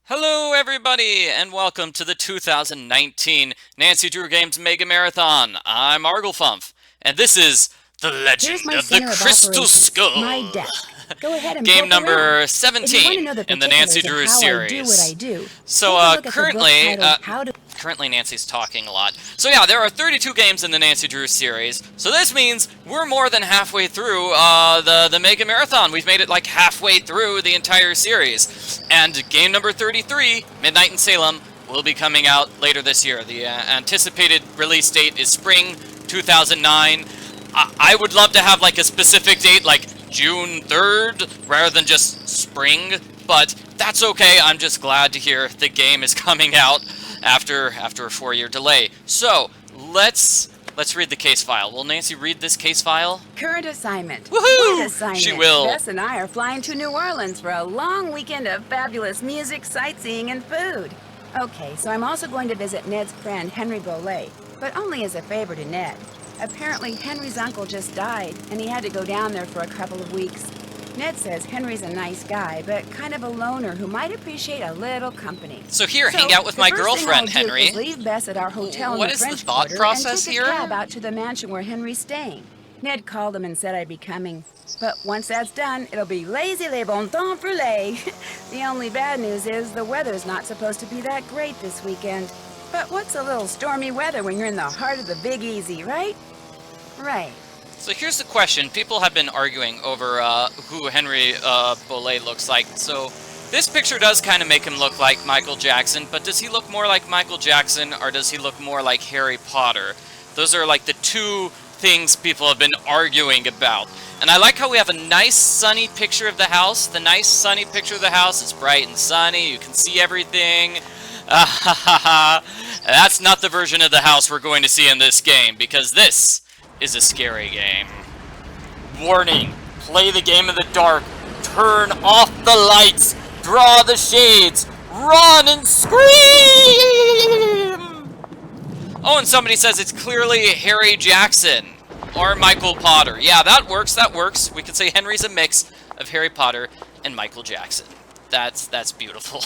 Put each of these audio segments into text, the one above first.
Hello, everybody, and welcome to the 2019 Nancy Drew Games Mega Marathon. I'm Arglefumf, and this is The Here's Legend my of the center of Crystal operations, my Skull. desk. Go ahead and Game poke around. number If you want to 17 know the in the Nancy particulars of Drew how I do what I series. do, So, take a look at the book titled How to... currently Nancy's talking a lot. So yeah, there are 32 games in the Nancy Drew series. So this means we're more than halfway through the Mega Marathon. We've made it like halfway through the entire series. And game number 33, Midnight in Salem, will be coming out later this year. The anticipated release date is spring 2009. I would love to have like a specific date, like June 3rd, rather than just spring, but that's okay. I'm just glad to hear the game is coming out after a 4-year delay. So let's read the case file. Will Nancy read this case file? Current assignment. Woohoo! What assignment? She will. Bess and I are flying to New Orleans for a long weekend of fabulous music, sightseeing, and food. Okay, so I'm also going to visit Ned's friend Henry Bullaes, but only as a favor to Ned. Apparently, Henry's uncle just died, and he had to go down there for a couple of weeks. Ned says Henry's a nice guy, but kind of a loner who might appreciate a little company. So here, hang out with my girlfriend, Henry. Leave Bess at our hotel What in the is the French thought Quarter process and here? take a cab out to the mansion where Henry's staying. Ned called him and said I'd be coming. But once that's done, it'll be lazy les bon temps for lay. The only bad news is the weather's not supposed to be that great this weekend. But what's a little stormy weather when you're in the heart of the Big Easy, right? Right. So here's the question. People have been arguing over who Henry Bullaes looks like. So this picture does kind of make him look like Michael Jackson, but does he look more like Michael Jackson or does he look more like Harry Potter? Those are like the two things people have been arguing about. And I like how we have a nice sunny picture of the house. The nice sunny picture of the house is bright and sunny. You can see everything. That's not the version of the house we're going to see in this game, because this is a scary game. Warning, play the game in the dark, turn off the lights, draw the shades, run and scream! Oh, and somebody says it's clearly Harry Jackson or Michael Potter. Yeah, that works, that works. We could say Henry's a mix of Harry Potter and Michael Jackson. That's beautiful.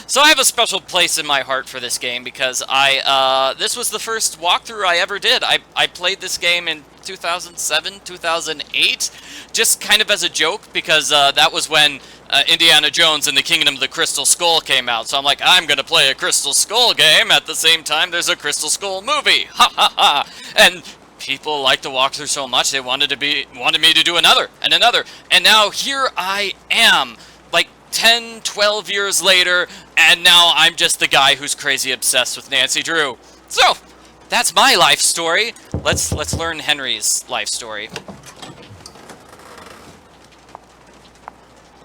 So I have a special place in my heart for this game because this was the first walkthrough I ever did. I played this game in 2007, 2008, just kind of as a joke because that was when Indiana Jones and the Kingdom of the Crystal Skull came out. So I'm like, I'm going to play a Crystal Skull game at the same time there's a Crystal Skull movie. Ha ha ha. And people liked the walkthrough so much they wanted me to do another and another. And now here I am, like 10, 12 years later, and now I'm just the guy who's crazy obsessed with Nancy Drew. So, that's my life story. Let's learn Henry's life story.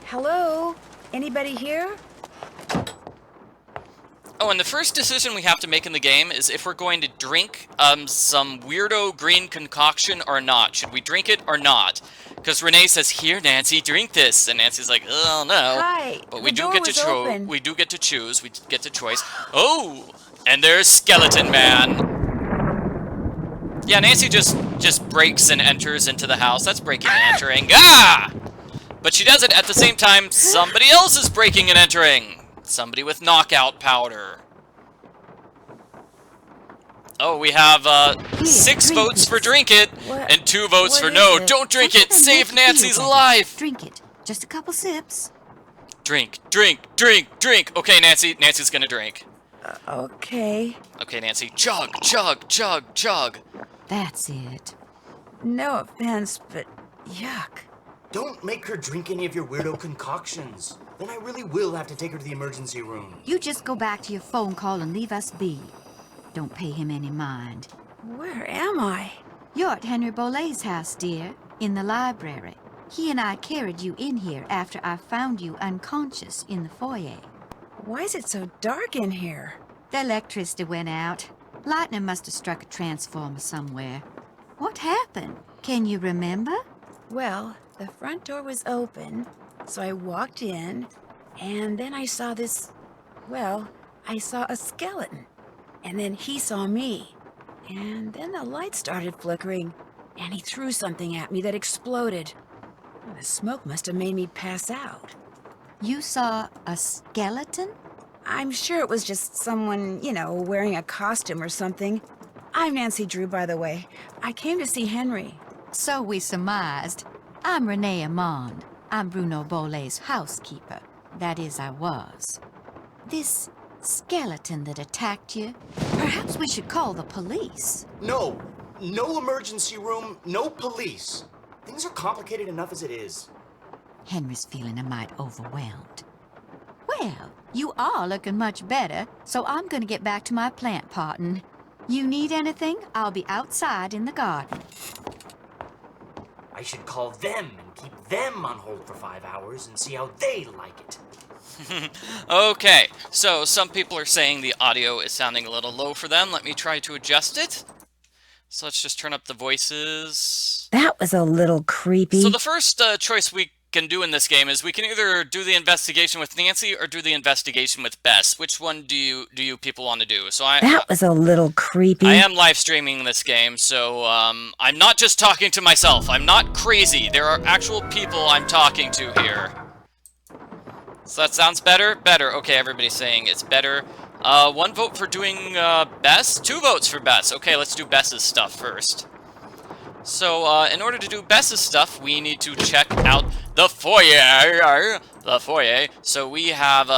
Hello? Anybody here? Oh, and the first decision we have to make in the game is if we're going to drink some weirdo green concoction or not. Should we drink it or not? Because Renee says, "Here, Nancy, drink this," and Nancy's like, "Oh no." Hi. But we the do door get was to open. we do get to choose. We get to choice. Oh, and there's Skeleton Man. Yeah, Nancy just breaks and enters into the house. That's breaking and entering. Ah! But she does it at the same time somebody else is breaking and entering. Somebody with knockout powder. Oh, we have 6 votes for drink it and 2 votes for no. Don't drink it. Save Nancy's life. Drink it. Just a couple sips. Drink, drink, drink, drink. Okay, Nancy. Nancy's gonna drink. Okay. Okay, Nancy. Chug, chug, chug, chug. That's it. No offense, but yuck. Don't make her drink any of your weirdo concoctions. Then I really will have to take her to the emergency room. You just go back to your phone call and leave us be. Don't pay him any mind. Where am I? You're at Henry Bullaes' house, dear, in the library. He and I carried you in here after I found you unconscious in the foyer. Why is it so dark in here? The electricity went out. Lightning must have struck a transformer somewhere. What happened? Can you remember? Well, the front door was open, so I walked in, and then I saw I saw a skeleton. And then he saw me. And then the light started flickering, and he threw something at me that exploded. The smoke must have made me pass out. You saw a skeleton? I'm sure it was just someone, wearing a costume or something. I'm Nancy Drew, by the way. I came to see Henry. So we surmised. I'm Renee Amand. I'm Bruno Bullaes' housekeeper. That is, I was. This skeleton that attacked you, perhaps we should call the police. No emergency room, no police. Things are complicated enough as it is. Henry's feeling a mite overwhelmed. Well, you are looking much better, so I'm gonna get back to my plant potting. You need anything? I'll be outside in the garden. I should call them and keep them on hold for 5 hours and see how they like it. Okay, so some people are saying the audio is sounding a little low for them. Let me try to adjust it. So let's just turn up the voices. That was a little creepy. So the first choice we can do in this game is we can either do the investigation with Nancy or do the investigation with Bess. Which one do you people want to do? So That was a little creepy. I am live streaming this game, so I'm not just talking to myself. I'm not crazy. There are actual people I'm talking to here. So that sounds better? Better. Okay, everybody's saying it's better. 1 vote for doing Bess, 2 votes for Bess. Okay, let's do Bess's stuff first. So, in order to do Bess's stuff, we need to check out the foyer. The foyer. So we have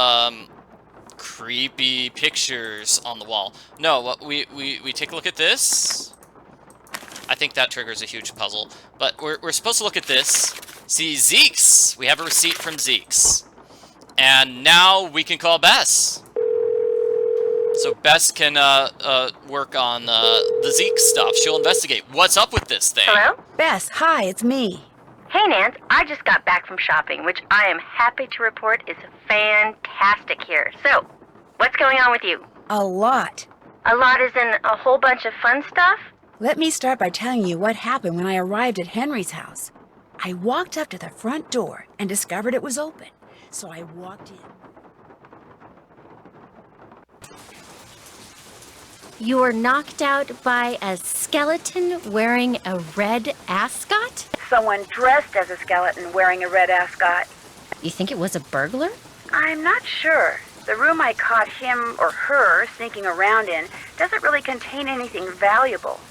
creepy pictures on the wall. No, we take a look at this. I think that triggers a huge puzzle. But we're supposed to look at this. See, Zeke's. We have a receipt from Zeke's. And now we can call Bess. So Bess can work on the Zeke stuff. She'll investigate. What's up with this thing? Hello? Bess, hi, it's me. Hey, Nance. I just got back from shopping, which I am happy to report is fantastic here. So, what's going on with you? A lot. A lot is in a whole bunch of fun stuff? Let me start by telling you what happened when I arrived at Henry's house. I walked up to the front door and discovered it was open. So I walked in. You were knocked out by a skeleton wearing a red ascot? Someone dressed as a skeleton wearing a red ascot. You think it was a burglar? I'm not sure. The room I caught him or her sneaking around in doesn't really contain anything valuable.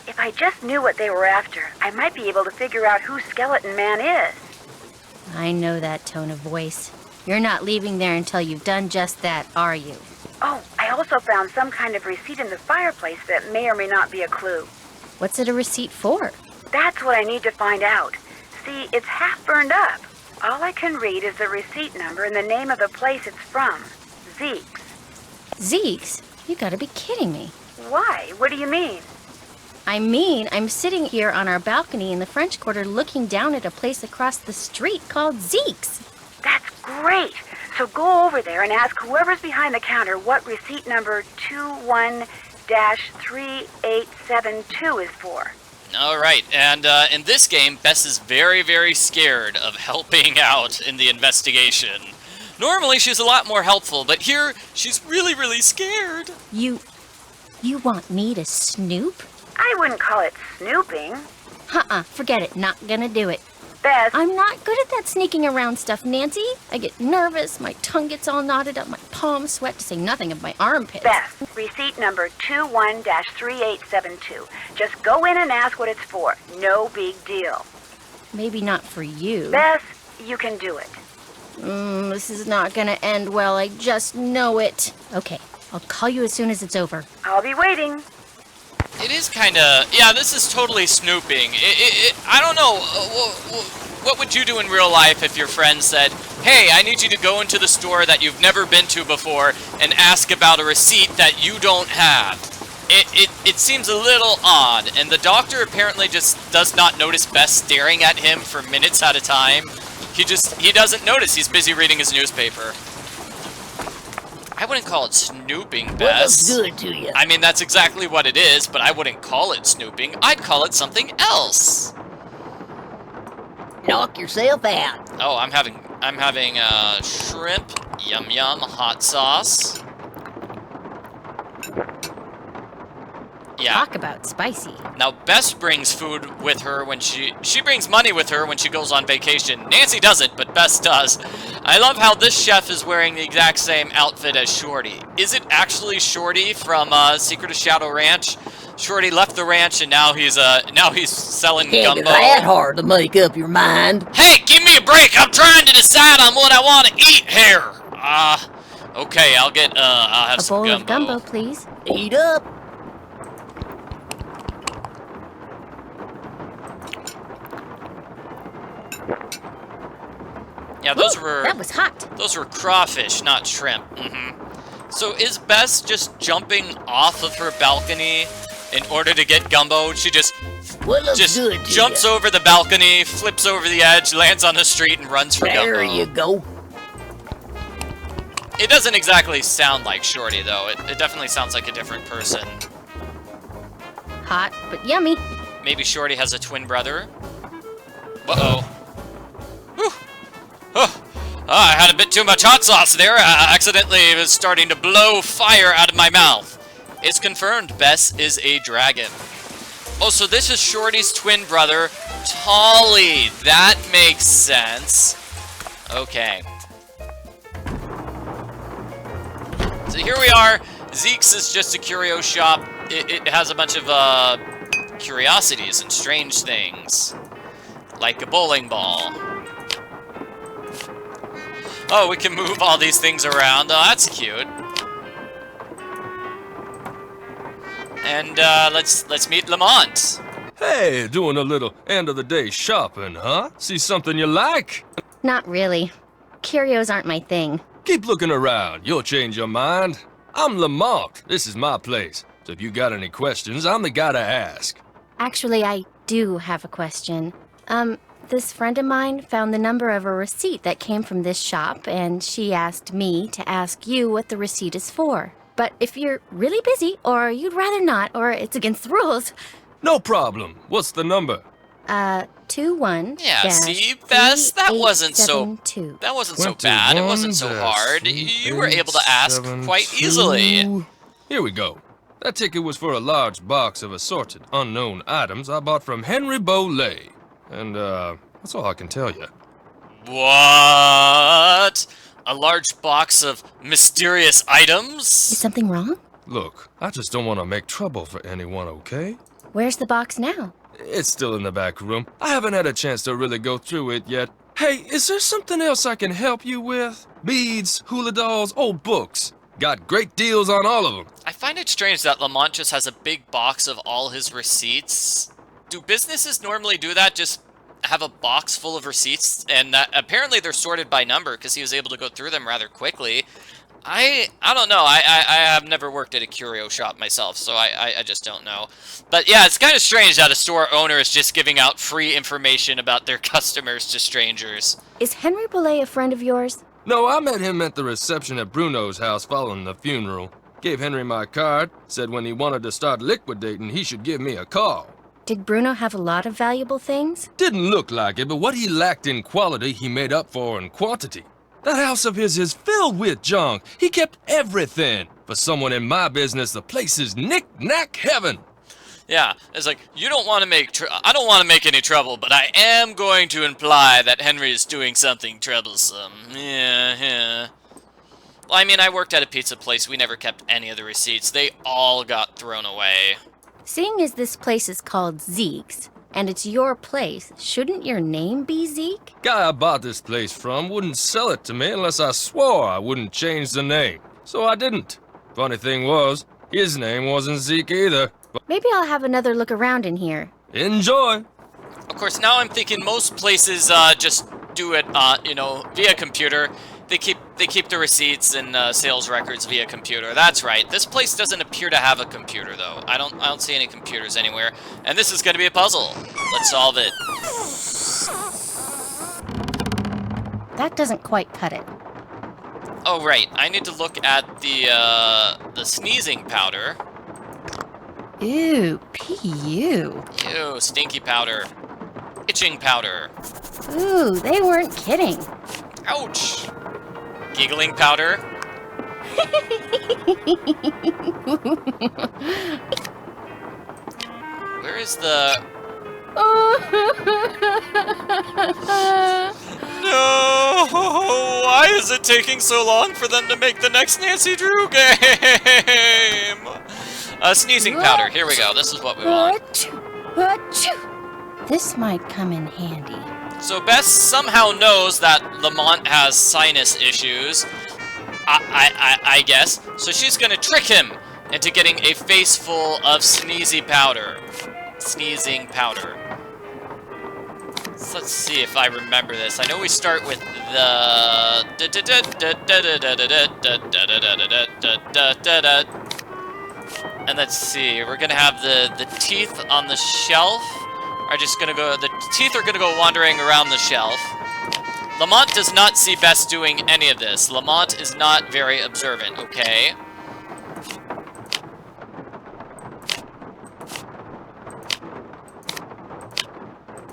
If I just knew what they were after, I might be able to figure out who Skeleton Man is. I know that tone of voice. You're not leaving there until you've done just that, are you? Oh, I also found some kind of receipt in the fireplace that may or may not be a clue. What's it a receipt for? That's what I need to find out. See, it's half burned up. All I can read is the receipt number and the name of the place it's from. Zeke's. Zeke's? You gotta be kidding me. Why? What do you mean? I mean, I'm sitting here on our balcony in the French Quarter looking down at a place across the street called Zeke's. That's great. So go over there and ask whoever's behind the counter what receipt number 21-3872 is for. All right, and in this game, Bess is very, very scared of helping out in the investigation. Normally, she's a lot more helpful, but here, she's really, really scared. You want me to snoop? I wouldn't call it snooping. Forget it. Not gonna do it. Bess, I'm not good at that sneaking around stuff, Nancy. I get nervous, my tongue gets all knotted up, my palms sweat, to say nothing of my armpits. Bess, receipt number 21-3872. Just go in and ask what it's for. No big deal. Maybe not for you. Bess, you can do it. This is not gonna end well, I just know it. Okay, I'll call you as soon as it's over. I'll be waiting. It is kind of... Yeah, this is totally snooping. I don't know. What would you do in real life if your friend said, hey, I need you to go into the store that you've never been to before and ask about a receipt that you don't have? It seems a little odd, and the doctor apparently just does not notice Bess staring at him for minutes at a time. He doesn't notice he's busy reading his newspaper. I wouldn't call it snooping, Bess. What looks good to you? I mean, that's exactly what it is, but I wouldn't call it snooping. I'd call it something else. Knock yourself out. Oh, I'm having shrimp, yum yum, hot sauce. Yeah. Talk about spicy. Now, Bess brings food with her when she brings money with her when she goes on vacation. Nancy doesn't, but Bess does. I love how this chef is wearing the exact same outfit as Shorty. Is it actually Shorty from Secret of Shadow Ranch? Shorty left the ranch and now he's selling gumbo. That hard to make up your mind. Hey, give me a break! I'm trying to decide on what I want to eat here. Okay, I'll have A some bowl gumbo. of gumbo, please. Eat up. Yeah, those Ooh, were that was hot. those were crawfish, not shrimp. So is Bess just jumping off of her balcony in order to get gumbo? She just What looks good to jumps you? over the balcony, flips over the edge, lands on the street, and runs for gumbo. There you go. It doesn't exactly sound like Shorty, though. It definitely sounds like a different person. Hot, but yummy. Maybe Shorty has a twin brother? Uh-oh. Whew. Oh. I had a bit too much hot sauce there. I accidentally was starting to blow fire out of my mouth. It's confirmed Bess is a dragon. Oh, so this is Shorty's twin brother, Tolly. That makes sense. Okay. So here we are. Zeke's is just a curio shop. It has a bunch of curiosities and strange things. Like a bowling ball. Oh, we can move all these things around. Oh, that's cute. And let's meet Lamont. Hey, doing a little end of the day shopping, huh? See something you like? Not really. Curios aren't my thing. Keep looking around. You'll change your mind. I'm Lamont. This is my place. So if you got any questions, I'm the guy to ask. Actually, I do have a question. This friend of mine found the number of a receipt that came from this shop, and she asked me to ask you what the receipt is for. But if you're really busy, or you'd rather not, or it's against the rules... No problem. What's the number? 21. Yeah, see, Bess, that wasn't so bad. It wasn't so hard. You were able to ask quite easily. Here we go. That ticket was for a large box of assorted unknown items I bought from Henry Bullaes. And, that's all I can tell you. What? A large box of mysterious items? Is something wrong? Look, I just don't want to make trouble for anyone, okay? Where's the box now? It's still in the back room. I haven't had a chance to really go through it yet. Hey, is there something else I can help you with? Beads, hula dolls, old books. Got great deals on all of them. I find it strange that Lamont just has a big box of all his receipts. Do businesses normally do that? Just have a box full of receipts? And apparently they're sorted by number because he was able to go through them rather quickly. I don't know. I have never worked at a curio shop myself, so I just don't know. But yeah, it's kind of strange that a store owner is just giving out free information about their customers to strangers. Is Henry Bullaes a friend of yours? No, I met him at the reception at Bruno's house following the funeral. Gave Henry my card, said when he wanted to start liquidating, he should give me a call. Did Bruno have a lot of valuable things? Didn't look like it, but what he lacked in quality, he made up for in quantity. That house of his is filled with junk. He kept everything. For someone in my business, the place is knick-knack heaven. Yeah, it's like, you don't want to make I don't want to make any trouble, but I am going to imply that Henry is doing something troublesome. Yeah. Well, I mean, I worked at a pizza place. We never kept any of the receipts. They all got thrown away. Seeing as this place is called Zeke's, and it's your place, shouldn't your name be Zeke? Guy I bought this place from wouldn't sell it to me unless I swore I wouldn't change the name. So I didn't. Funny thing was, his name wasn't Zeke either. But Maybe I'll have another look around in here. enjoy. Of course, now I'm thinking most places just do it, via computer. They keep the receipts and sales records via computer. That's right. This place doesn't appear to have a computer, though. I don't see any computers anywhere. And this is going to be a puzzle. Let's solve it. That doesn't quite cut it. Oh, right. I need to look at the sneezing powder. Ooh, P.U. Ew, stinky powder. Itching powder. Ooh, they weren't kidding. Ouch. Giggling powder. Where is the... No! Why is it taking so long for them to make the next Nancy Drew game? Sneezing powder. Here we go. This is what we want. This might come in handy. So Bess somehow knows that Lamont has sinus issues. I guess. So she's gonna trick him into getting a face full of sneezy powder. Sneezing powder. So let's see if I remember this. I know we start with the... And let's see, we're gonna have the teeth on the shelf. Are just gonna go... The teeth are gonna go wandering around the shelf. Lamont does not see Bess doing any of this. Lamont is not very observant, okay?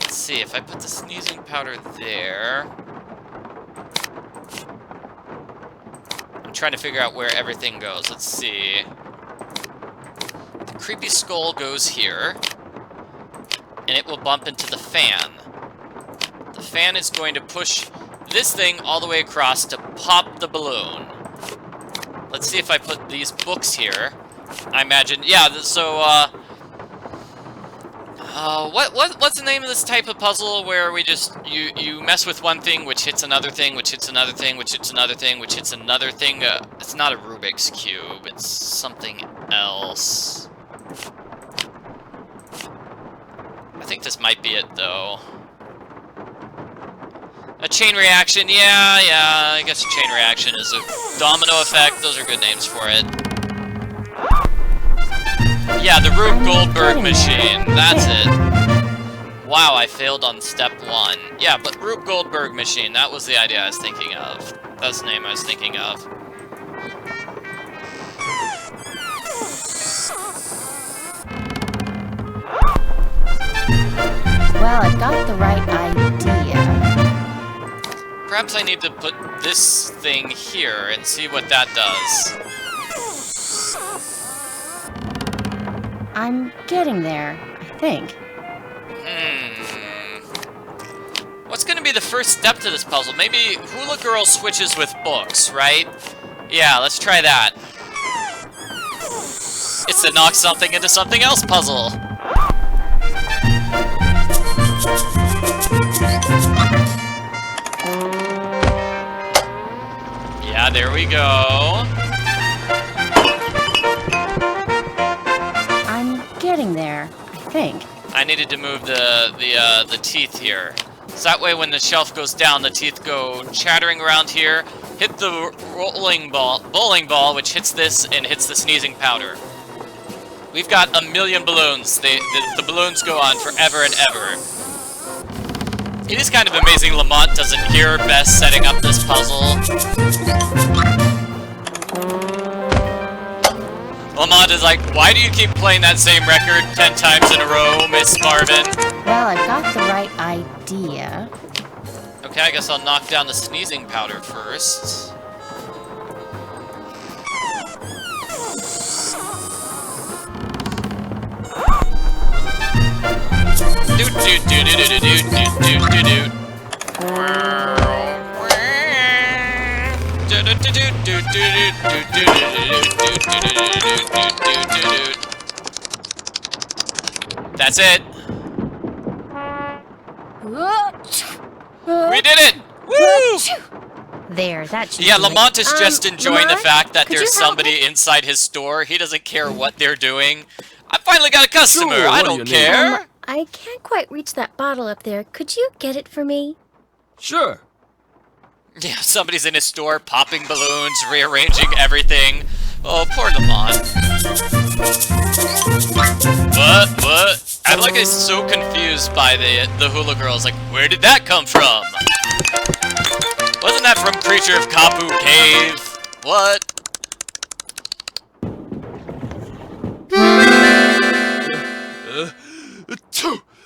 Let's see, if I put the sneezing powder there... I'm trying to figure out where everything goes. Let's see. The creepy skull goes here. And it will bump into the fan. The fan is going to push this thing all the way across to pop the balloon. Let's see if I put these books here. I imagine, yeah, so, what's the name of this type of puzzle where we just, you mess with one thing, which hits another thing, which hits another thing, which hits another thing, which hits another thing? It's not a Rubik's Cube, it's something else. I think this might be it, though. A chain reaction, yeah, I guess a chain reaction is a domino effect. Those are good names for it. Yeah, the Rube Goldberg machine, that's it. Wow, I failed on step 1. Yeah, but Rube Goldberg machine, that was the idea I was thinking of. That's the name I was thinking of. Well, I got the right idea. Perhaps I need to put this thing here and see what that does. I'm getting there, I think. What's gonna be the first step to this puzzle? Maybe Hula Girl switches with books, right? Yeah, let's try that. It's the knock something into something else puzzle. Yeah, there we go. I'm getting there, I think. I needed to move the teeth here. So that way when the shelf goes down, the teeth go chattering around here, hit the bowling ball, which hits this and hits the sneezing powder. We've got a million balloons. The balloons go on forever and ever. It is kind of amazing Lamont doesn't hear Bess setting up this puzzle. Lamont is like, why do you keep playing that same record 10 times in a row, Miss Marvin? Well, I've got the right idea. Okay, I guess I'll knock down the sneezing powder first. That's it. We did it! Woo! There, that should Yeah, do Lamont it. is just enjoying the Lamont, fact that could you there's help somebody inside his store. He doesn't care what they're doing. I finally got a customer. Sure, I what do don't you need? care. I can't quite reach that bottle up there. Could you get it for me? Sure. Yeah, somebody's in his store popping balloons, rearranging everything. Oh, poor Lamont. What? I'm like so confused by the hula girls. Like, where did that come from? Wasn't that from Creature of Kapu Cave? What?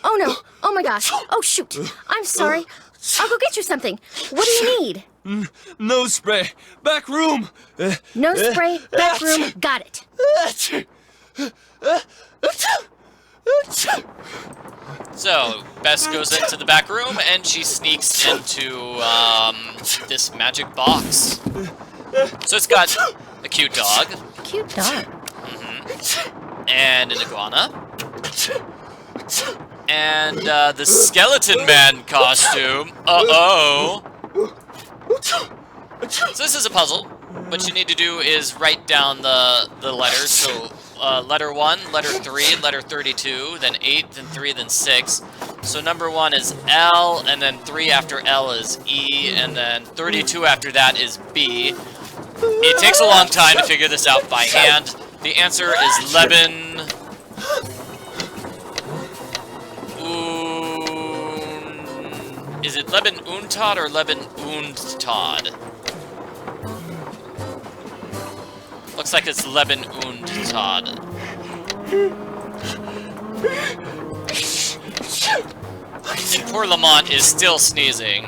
Oh no! Oh my gosh! Oh shoot! I'm sorry. I'll go get you something. What do you need? Nose spray. Back room. No spray, back room, got it. So, Bess goes into the back room, and she sneaks into, this magic box. So it's got a cute dog. Cute dog. And an iguana. And, the Skeleton Man costume. Uh-oh. So this is a puzzle. What you need to do is write down the letters. So, letter 1, letter 3, letter 32, then 8, then 3, then 6. So number 1 is L, and then 3 after L is E, and then 32 after that is B. It takes a long time to figure this out by hand. The answer is Leben... Is it Leben Untad or Leben Undtad? Looks like it's Leben Undtad. And poor Lamont is still sneezing.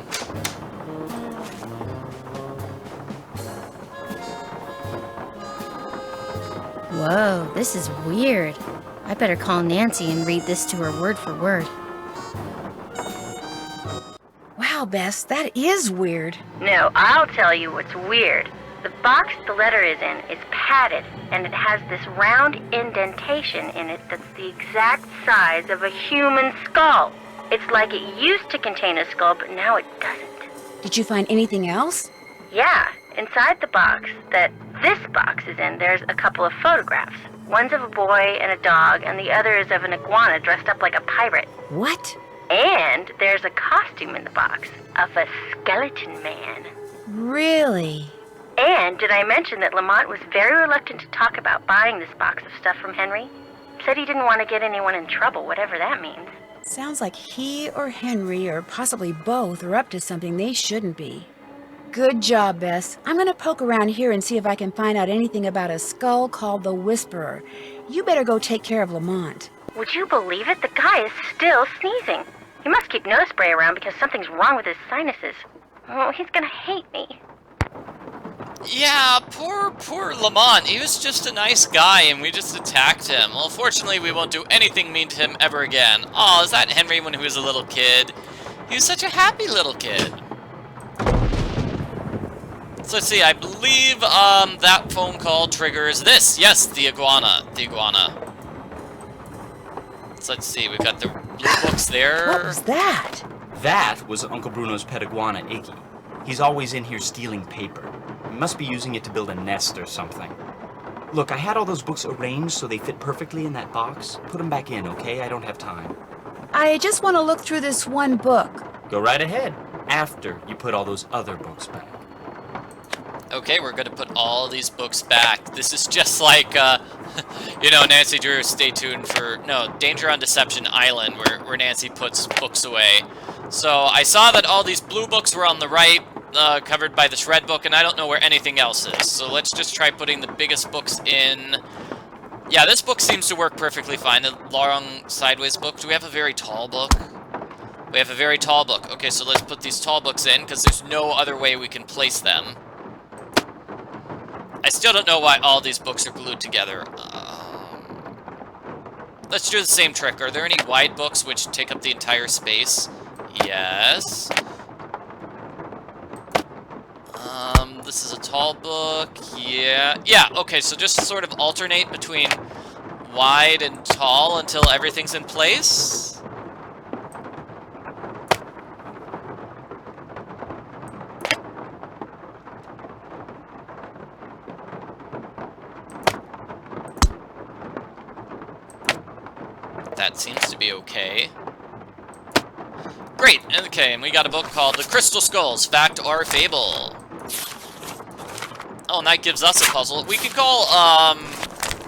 Whoa, this is weird. I better call Nancy and read this to her word for word. Wow, Bess, that is weird. No, I'll tell you what's weird. The box the letter is in is padded, and it has this round indentation in it that's the exact size of a human skull. It's like it used to contain a skull, but now it doesn't. Did you find anything else? Yeah, inside the box that this box is in, there's a couple of photographs. One's of a boy and a dog, and the other is of an iguana dressed up like a pirate. What? And there's a costume in the box of a skeleton man. Really? And did I mention that Lamont was very reluctant to talk about buying this box of stuff from Henry? Said he didn't want to get anyone in trouble, whatever that means. Sounds like he or Henry, or possibly both, are up to something they shouldn't be. Good job, Bess. I'm gonna poke around here and see if I can find out anything about a skull called the Whisperer. You better go take care of Lamont. Would you believe it? The guy is still sneezing. He must keep nose spray around because something's wrong with his sinuses. Oh, he's gonna hate me. Yeah, poor Lamont. He was just a nice guy, and we just attacked him. Well, fortunately, we won't do anything mean to him ever again. Oh, is that Henry when he was a little kid? He was such a happy little kid. So let's see, I believe that phone call triggers this. Yes, the iguana. The iguana. So let's see, we've got the blue books there. What was that? That was Uncle Bruno's pet iguana, Iggy. He's always in here stealing paper. He must be using it to build a nest or something. Look, I had all those books arranged so they fit perfectly in that box. Put them back in, okay? I don't have time. I just want to look through this one book. Go right ahead, after you put all those other books back. Okay, we're going to put all these books back. This is just like, you know, Nancy Drew, stay tuned for, no, Danger on Deception Island, where Nancy puts books away. So I saw that all these blue books were on the right, covered by this red book, and I don't know where anything else is. So let's just try putting the biggest books in. Yeah, this book seems to work perfectly fine. The long sideways book. Do we have a very tall book? We have a very tall book. Okay, so let's put these tall books in, because there's no other way we can place them. I still don't know why all these books are glued together. Let's do the same trick. Are there any wide books which take up the entire space? Yes. This is a tall book. Yeah. Yeah, okay, so just sort of alternate between wide and tall until everything's in place. That seems to be okay. Great, okay, and we got a book called The Crystal Skulls, Fact or Fable. Oh, and that gives us a puzzle. We could call,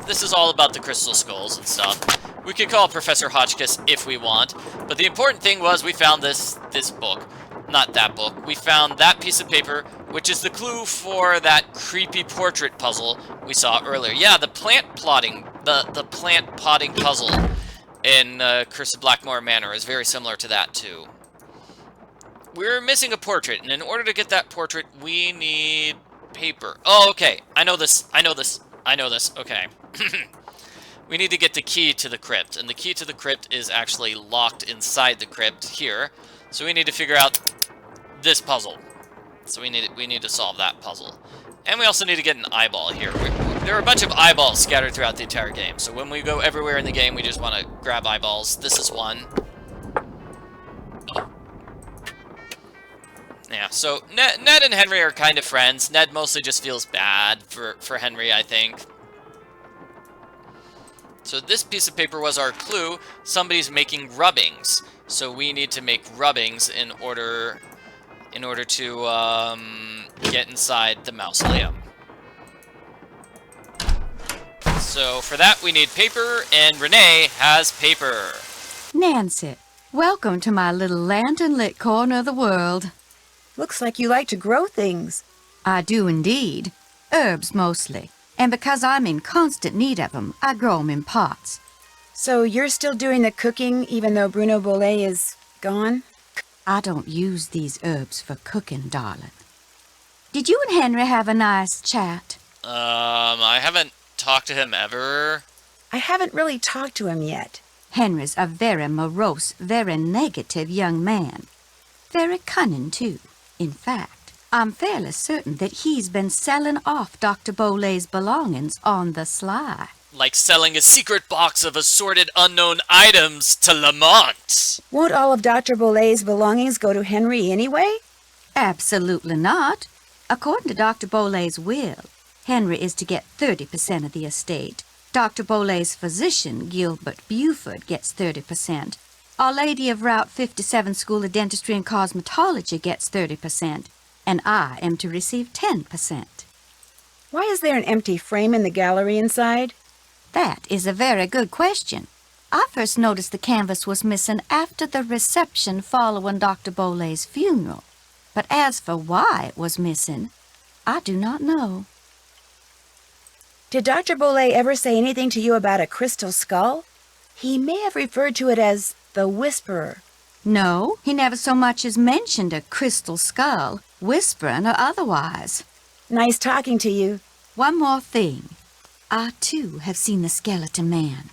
this is all about the crystal skulls and stuff. We could call Professor Hotchkiss if we want, but the important thing was we found this book. Not that book. We found that piece of paper, which is the clue for that creepy portrait puzzle we saw earlier. Yeah, the plant plotting, the plant potting puzzle in Curse of Blackmore Manor is very similar to that, too. We're missing a portrait, and in order to get that portrait, we need paper. Oh, okay. I know this. I know this. I know this. Okay. we need to get the key to the crypt, and the key to the crypt is actually locked inside the crypt here. So we need to figure out this puzzle. So we need to solve that puzzle. And we also need to get an eyeball here. There are a bunch of eyeballs scattered throughout the entire game. So when we go everywhere in the game, we just want to grab eyeballs. This is one. Yeah, so Ned and Henry are kind of friends. Ned mostly just feels bad for Henry, I think. So this piece of paper was our clue. Somebody's making rubbings. So we need to make rubbings in order to get inside the mausoleum. So for that, we need paper, and Renee has paper. Nancy, welcome to my little lantern-lit corner of the world. Looks like you like to grow things. I do indeed. Herbs mostly. And because I'm in constant need of 'em, I grow 'em in pots. So you're still doing the cooking even though Bruno Bullaes is gone? I don't use these herbs for cooking, darling. Did you and Henry have a nice chat? I haven't talked to him ever. I haven't really talked to him yet. Henry's a very morose, very negative young man. Very cunning, too. In fact, I'm fairly certain that he's been selling off Dr. Bullaes' belongings on the sly. Like selling a secret box of assorted unknown items to Lamont. Won't all of Dr. Bullaes' belongings go to Henry anyway? Absolutely not. According to Dr. Bullaes' will, Henry is to get 30% of the estate. Dr. Bullaes' physician, Gilbert Buford, gets 30%. Our Lady of Route 57 School of Dentistry and Cosmetology gets 30%. And I am to receive 10%. Why is there an empty frame in the gallery inside? That is a very good question. I first noticed the canvas was missing after the reception following Dr. Bullaes' funeral. But as for why it was missing, I do not know. Did Dr. Bullaes ever say anything to you about a crystal skull? He may have referred to it as the Whisperer. No, he never so much as mentioned a crystal skull, whispering or otherwise. Nice talking to you. One more thing. I, too, have seen the skeleton man.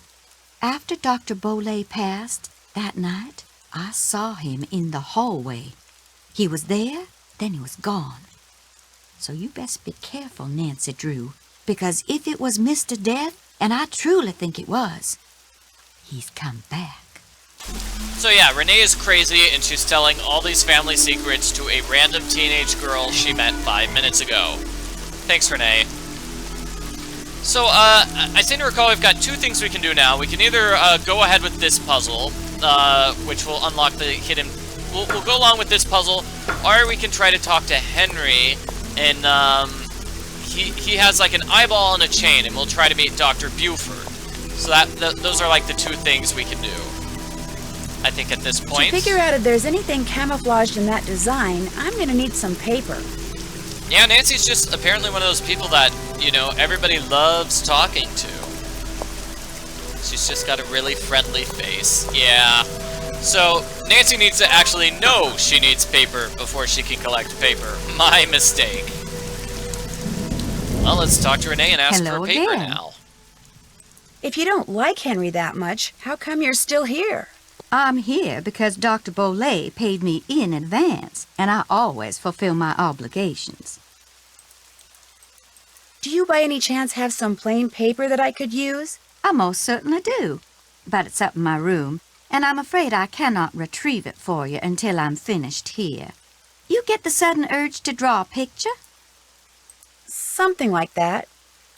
After Dr. Bullaes passed, that night, I saw him in the hallway. He was there, then he was gone. So you best be careful, Nancy Drew, because if it was Mr. Death, and I truly think it was, he's come back. So yeah, Renee is crazy, and she's telling all these family secrets to a random teenage girl she met 5 minutes ago. Thanks, Renee. So, I seem to recall we've got two things we can do now. We can either go ahead with this puzzle, which will unlock the hidden... We'll go along with this puzzle, or we can try to talk to Henry, and he has like an eyeball and a chain, and we'll try to meet Dr. Buford. So those are like the two things we can do, I think, at this point. To figure out if there's anything camouflaged in that design, I'm gonna need some paper. Yeah, Nancy's just apparently one of those people that, you know, everybody loves talking to. She's just got a really friendly face. Yeah. So, Nancy needs to actually know she needs paper before she can collect paper. My mistake. Well, let's talk to Renee and ask Hello for paper again. now. If you don't like Henry that much, how come you're still here? I'm here because Dr. Bullaes paid me in advance, and I always fulfill my obligations. Do you by any chance have some plain paper that I could use? I most certainly do, but it's up in my room, and I'm afraid I cannot retrieve it for you until I'm finished here. You get the sudden urge to draw a picture? Something like that.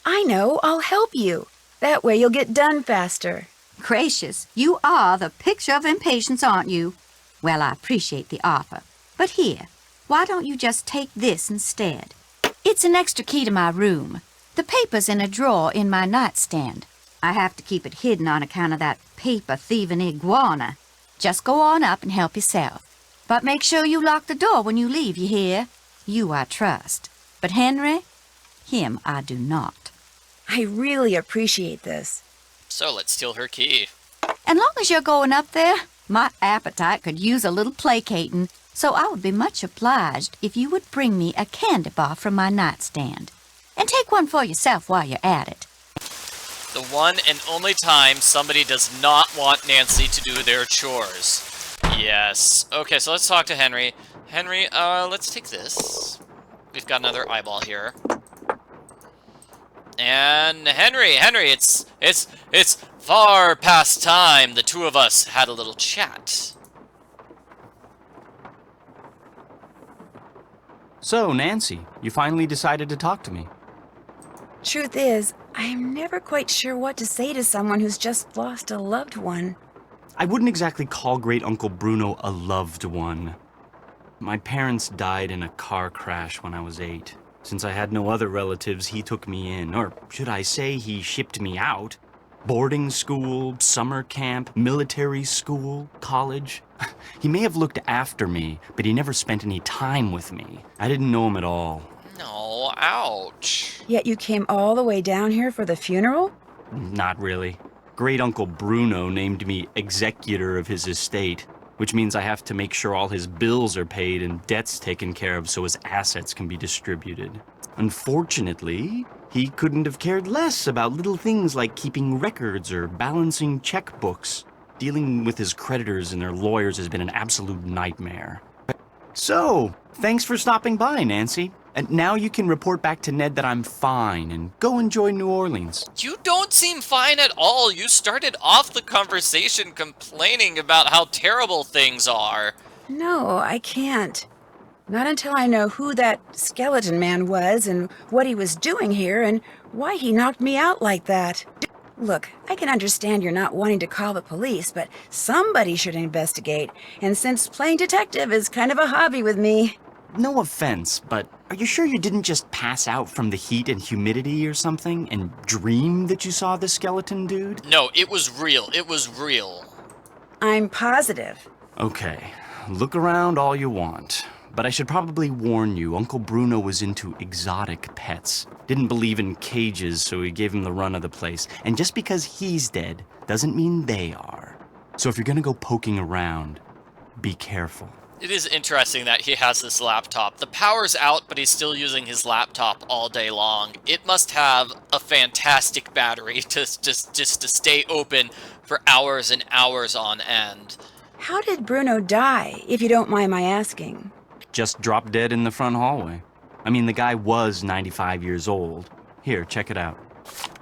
I know, I'll help you. That way you'll get done faster. Gracious, you are the picture of impatience, aren't you? Well, I appreciate the offer. But here, why don't you just take this instead? It's an extra key to my room. The paper's in a drawer in my nightstand. I have to keep it hidden on account of that paper-thieving iguana. Just go on up and help yourself. But make sure you lock the door when you leave, you hear? You I trust. But Henry, him I do not. I really appreciate this. So let's steal her key. And long as you're going up there, my appetite could use a little placating, so I would be much obliged if you would bring me a candy bar from my nightstand. And take one for yourself while you're at it. The one and only time somebody does not want Nancy to do their chores. Yes. Okay, so let's talk to Henry. Henry, let's take this. We've got another eyeball here. And Henry, it's far past time the two of us had a little chat. So, Nancy, you finally decided to talk to me. Truth is, I'm never quite sure what to say to someone who's just lost a loved one. I wouldn't exactly call Great Uncle Bruno a loved one. My parents died in a car crash when I was 8. Since I had no other relatives, he took me in, or should I say he shipped me out. Boarding school, summer camp, military school, college. He may have looked after me, but he never spent any time with me. I didn't know him at all. No, ouch. Yet you came all the way down here for the funeral? Not really. Great Uncle Bruno named me executor of his estate, which means I have to make sure all his bills are paid and debts taken care of so his assets can be distributed. Unfortunately, he couldn't have cared less about little things like keeping records or balancing checkbooks. Dealing with his creditors and their lawyers has been an absolute nightmare. So, thanks for stopping by, Nancy. And now you can report back to Ned that I'm fine and go enjoy New Orleans. You don't seem fine at all. You started off the conversation complaining about how terrible things are. No, I can't. Not until I know who that skeleton man was and what he was doing here and why he knocked me out like that. Look, I can understand you're not wanting to call the police, but somebody should investigate. And since playing detective is kind of a hobby with me... No offense, but are you sure you didn't just pass out from the heat and humidity or something and dream that you saw the skeleton dude? No, it was real. It was real. I'm positive. Okay, look around all you want. But I should probably warn you, Uncle Bruno was into exotic pets. Didn't believe in cages, so he gave him the run of the place. And just because he's dead doesn't mean they are. So if you're gonna go poking around, be careful. It is interesting that he has this laptop. The power's out, but he's still using his laptop all day long. It must have a fantastic battery to just to stay open for hours and hours on end. How did Bruno die, if you don't mind my asking? Just dropped dead in the front hallway. I mean, the guy was 95 years old. Here, check it out.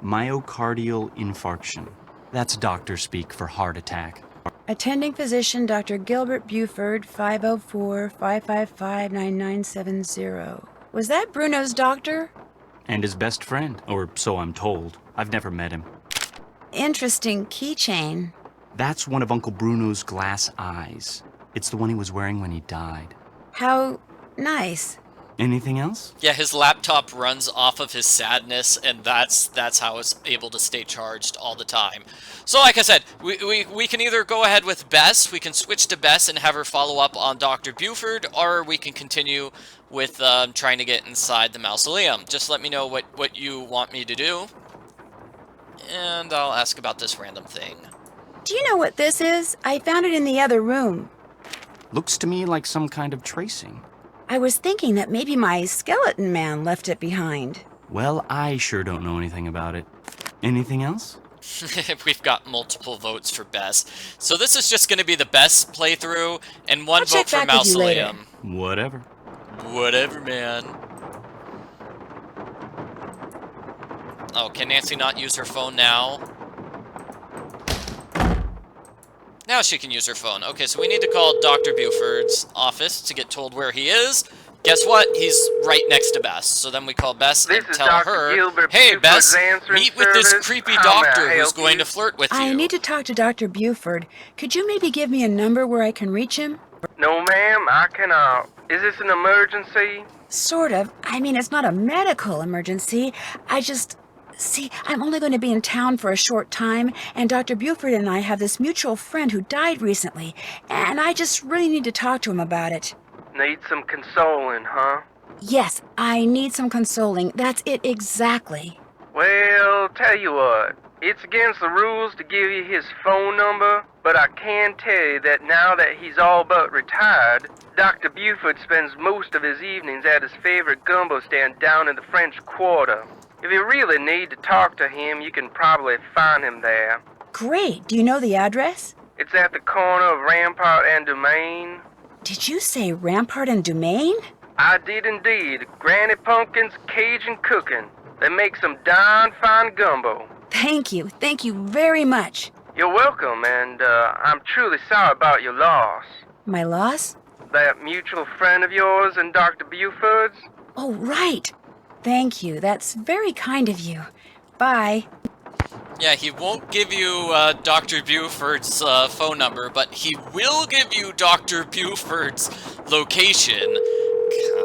Myocardial infarction. That's doctor speak for heart attack. Attending physician Dr. Gilbert Buford, 504-555-9970. Was that Bruno's doctor? And his best friend, or so I'm told. I've never met him. Interesting keychain. That's one of Uncle Bruno's glass eyes. It's the one he was wearing when he died. How nice. Anything else? Yeah, his laptop runs off of his sadness, and that's how it's able to stay charged all the time. So like I said, we can either go ahead with Bess, we can switch to Bess and have her follow up on Dr. Buford, or we can continue with trying to get inside the mausoleum. Just let me know what you want me to do, and I'll ask about this random thing. Do you know what this is? I found it in the other room. Looks to me like some kind of tracing. I was thinking that maybe my skeleton man left it behind. Well, I sure don't know anything about it. Anything else? We've got multiple votes for Bess. So this is just going to be the Bess playthrough, and one I'll vote check for back with you later. Mausoleum. Whatever. Whatever, man. Oh, can Nancy not use her phone now? Now she can use her phone. Okay, so we need to call Dr. Buford's office to get told where he is. Guess what? He's right next to Bess. So then we call Bess and tell her, hey, Bess, meet with this creepy doctor who's going to flirt with you. I need to talk to Dr. Buford. Could you maybe give me a number where I can reach him? No, ma'am, I cannot. Is this an emergency? Sort of. I mean, it's not a medical emergency. See, I'm only going to be in town for a short time, and Dr. Buford and I have this mutual friend who died recently, and I just really need to talk to him about it. Need some consoling, huh? Yes, I need some consoling. That's it exactly. Well, tell you what. It's against the rules to give you his phone number, but I can tell you that now that he's all but retired, Dr. Buford spends most of his evenings at his favorite gumbo stand down in the French Quarter. If you really need to talk to him, you can probably find him there. Great. Do you know the address? It's at the corner of Rampart and Domain. Did you say Rampart and Domain? I did indeed. Granny Pumpkin's Cajun Cooking. They make some darn fine gumbo. Thank you. Thank you very much. You're welcome, and I'm truly sorry about your loss. My loss? That mutual friend of yours and Dr. Buford's? Oh, right. Thank you. That's very kind of you. Bye. Yeah, he won't give you Dr. Buford's phone number, but he will give you Dr. Buford's location.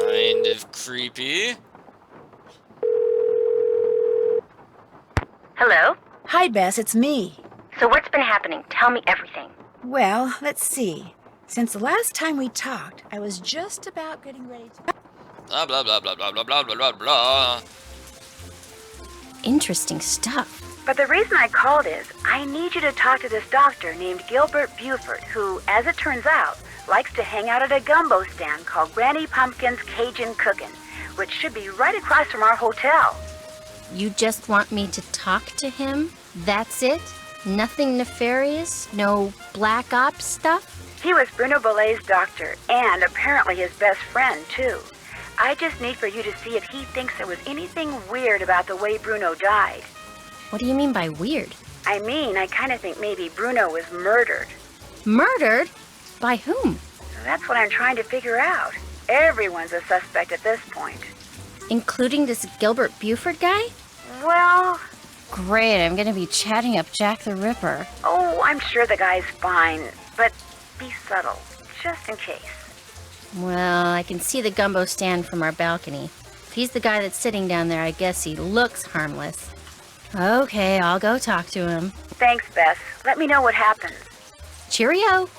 Kind of creepy. Hello? Hi, Bess. It's me. So what's been happening? Tell me everything. Well, let's see. Since the last time we talked, I was just about getting ready to... Blah, blah, blah, blah, blah, blah, blah, blah, blah, blah. Interesting stuff. But the reason I called is, I need you to talk to this doctor named Gilbert Buford, who, as it turns out, likes to hang out at a gumbo stand called Granny Pumpkin's Cajun Cookin', which should be right across from our hotel. You just want me to talk to him? That's it? Nothing nefarious? No black ops stuff? He was Bruno Bullaes' doctor, and apparently his best friend, too. I just need for you to see if he thinks there was anything weird about the way Bruno died. What do you mean by weird? I mean, I kind of think maybe Bruno was murdered. Murdered? By whom? That's what I'm trying to figure out. Everyone's a suspect at this point. Including this Gilbert Buford guy? Well... Great, I'm gonna be chatting up Jack the Ripper. Oh, I'm sure the guy's fine, but be subtle, just in case. Well, I can see the gumbo stand from our balcony. If he's the guy that's sitting down there, I guess he looks harmless. Okay, I'll go talk to him. Thanks, Bess. Let me know what happens. Cheerio!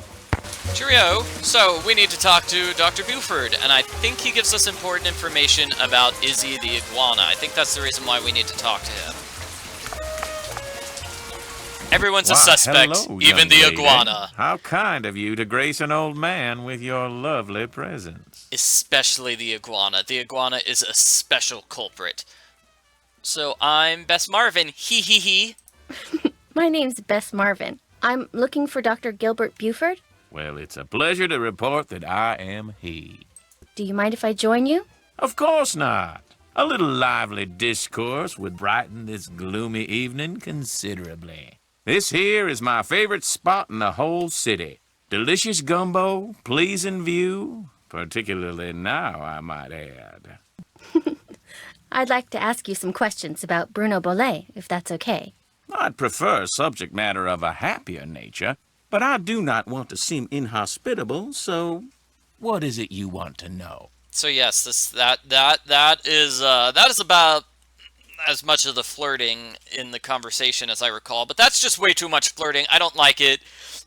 Cheerio. So, we need to talk to Dr. Buford, and I think he gives us important information about Izzy the iguana. I think that's the reason why we need to talk to him. Everyone's a suspect, hello, even the young lady. iguana. How kind of you to grace an old man with your lovely presence. Especially the iguana. The iguana is a special culprit. So, I'm Bess Marvin. Hee hee hee. My name's Bess Marvin. I'm looking for Dr. Gilbert Buford. Well, it's a pleasure to report that I am he. Do you mind if I join you? Of course not. A little lively discourse would brighten this gloomy evening considerably. This here is my favorite spot in the whole city. Delicious gumbo, pleasing view, particularly now, I might add. I'd like to ask you some questions about Bruno Bullaes, if that's okay. I'd prefer subject matter of a happier nature, but I do not want to seem inhospitable, so what is it you want to know? So yes, that is about as much of the flirting in the conversation as I recall, but that's just way too much flirting. I don't like it.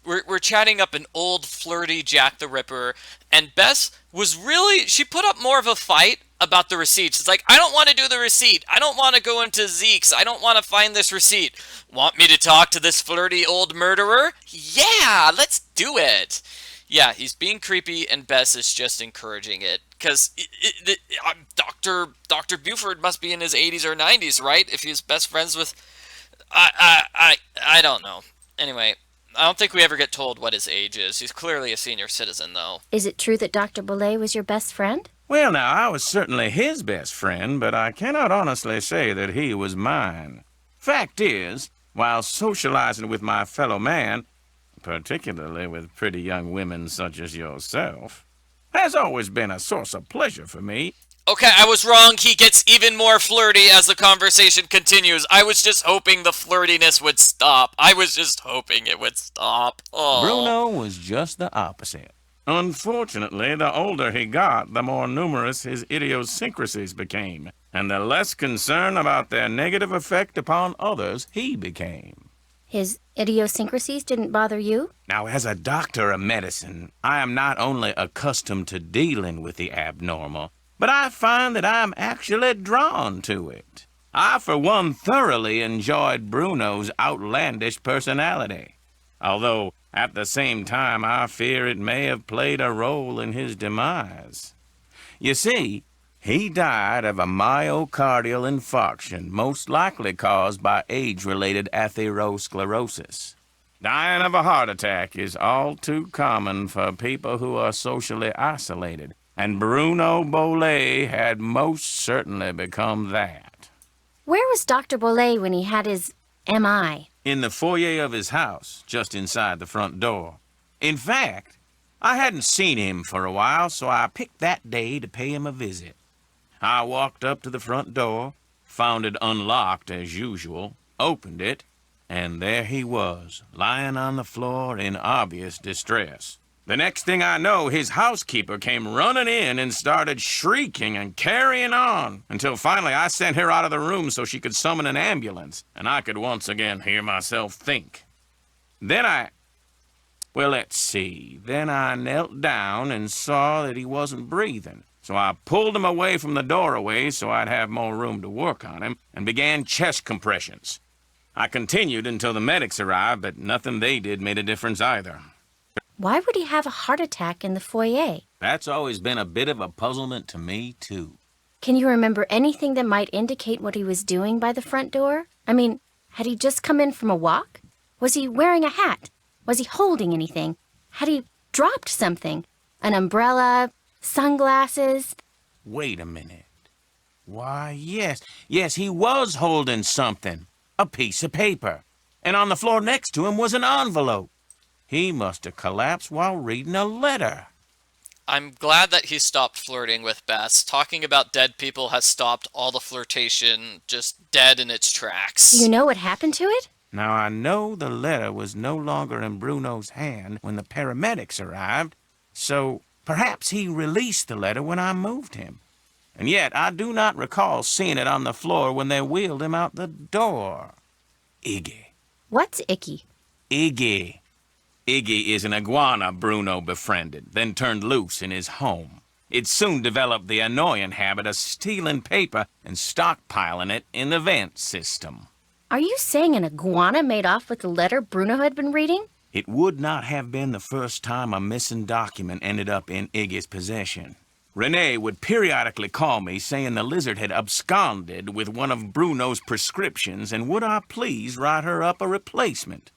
We're chatting up an old flirty Jack the Ripper, and Bess was really, she put up more of a fight about the receipts. It's like, I don't want to do the receipt. I don't want to go into Zeke's. I don't want to find this receipt. Want me to talk to this flirty old murderer? Yeah, let's do it. Yeah, he's being creepy, and Bess is just encouraging it. Because Dr. Buford must be in his 80s or 90s, right? If he's best friends with... I don't know. Anyway, I don't think we ever get told what his age is. He's clearly a senior citizen, though. Is it true that Dr. Bullaes was your best friend? Well, now, I was certainly his best friend, but I cannot honestly say that he was mine. Fact is, while socializing with my fellow man, particularly with pretty young women such as yourself, has always been a source of pleasure for me. Okay, I was wrong. He gets even more flirty as the conversation continues. I was just hoping the flirtiness would stop. I was just hoping it would stop. Oh. Bruno was just the opposite. Unfortunately, the older he got, the more numerous his idiosyncrasies became, and the less concern about their negative effect upon others he became. His idiosyncrasies didn't bother you? Now, as a doctor of medicine, I am not only accustomed to dealing with the abnormal, but I find that I'm actually drawn to it. I, for one, thoroughly enjoyed Bruno's outlandish personality, although at the same time I fear it may have played a role in his demise. You see, He died of a myocardial infarction, most likely caused by age-related atherosclerosis. Dying of a heart attack is all too common for people who are socially isolated, and Bruno Bullaes had most certainly become that. Where was Dr. Bullaes when he had his MI? In the foyer of his house, just inside the front door. In fact, I hadn't seen him for a while, so I picked that day to pay him a visit. I walked up to the front door, found it unlocked as usual, opened it, and there he was, lying on the floor in obvious distress. The next thing I know, his housekeeper came running in and started shrieking and carrying on, until finally I sent her out of the room so she could summon an ambulance, and I could once again hear myself think. Then I knelt down and saw that he wasn't breathing. So I pulled him away from the doorway so I'd have more room to work on him, and began chest compressions. I continued until the medics arrived, but nothing they did made a difference either. Why would he have a heart attack in the foyer? That's always been a bit of a puzzlement to me, too. Can you remember anything that might indicate what he was doing by the front door? I mean, had he just come in from a walk? Was he wearing a hat? Was he holding anything? Had he dropped something? An umbrella? Sunglasses? Wait a minute. Why, yes, he was holding something. A piece of paper. And on the floor next to him was an envelope. He must have collapsed while reading a letter. I'm glad that he stopped flirting with Bess. Talking about dead people has stopped all the flirtation, just dead in its tracks. Do you know what happened to it? Now, I know the letter was no longer in Bruno's hand when the paramedics arrived, so perhaps he released the letter when I moved him. And yet, I do not recall seeing it on the floor when they wheeled him out the door. Iggy. What's Iggy? Iggy. Iggy is an iguana Bruno befriended, then turned loose in his home. It soon developed the annoying habit of stealing paper and stockpiling it in the vent system. Are you saying an iguana made off with the letter Bruno had been reading? It would not have been the first time a missing document ended up in Iggy's possession. Renee would periodically call me saying the lizard had absconded with one of Bruno's prescriptions and would I please write her up a replacement.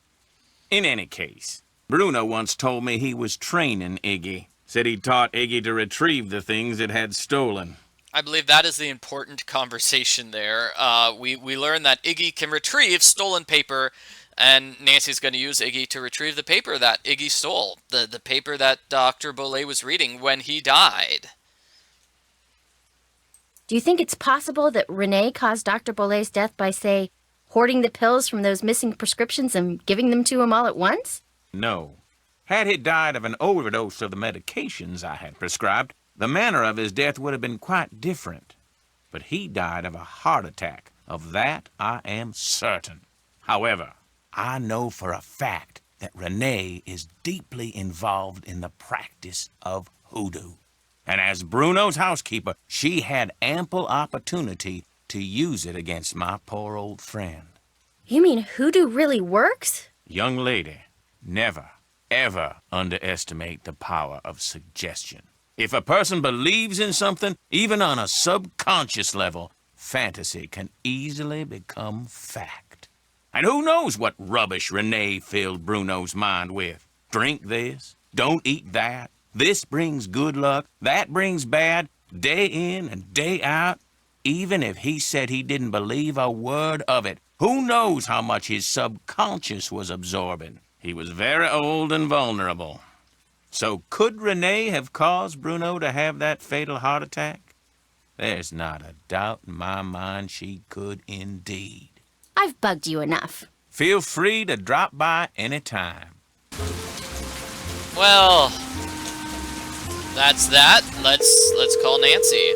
In any case, Bruno once told me he was training Iggy. Said he taught Iggy to retrieve the things it had stolen. I believe that is the important conversation there. We learned that Iggy can retrieve stolen paper, and Nancy's going to use Iggy to retrieve the paper that Iggy stole. The paper that Dr. Bullaes was reading when he died. Do you think it's possible that Renee caused Dr. Bullaes' death by, say, hoarding the pills from those missing prescriptions and giving them to him all at once? No. Had he died of an overdose of the medications I had prescribed, the manner of his death would have been quite different. But he died of a heart attack. Of that I am certain. However, I know for a fact that Renee is deeply involved in the practice of hoodoo. And as Bruno's housekeeper, she had ample opportunity to use it against my poor old friend. You mean hoodoo really works? Young lady, never, ever underestimate the power of suggestion. If a person believes in something, even on a subconscious level, fantasy can easily become fact. And who knows what rubbish Renee filled Bruno's mind with? Drink this, don't eat that. This brings good luck, that brings bad, day in and day out. Even if he said he didn't believe a word of it, who knows how much his subconscious was absorbing? He was very old and vulnerable. So could Renee have caused Bruno to have that fatal heart attack? There's not a doubt in my mind she could indeed. I've bugged you enough. Feel free to drop by any time. Well, that's that. Let's call Nancy.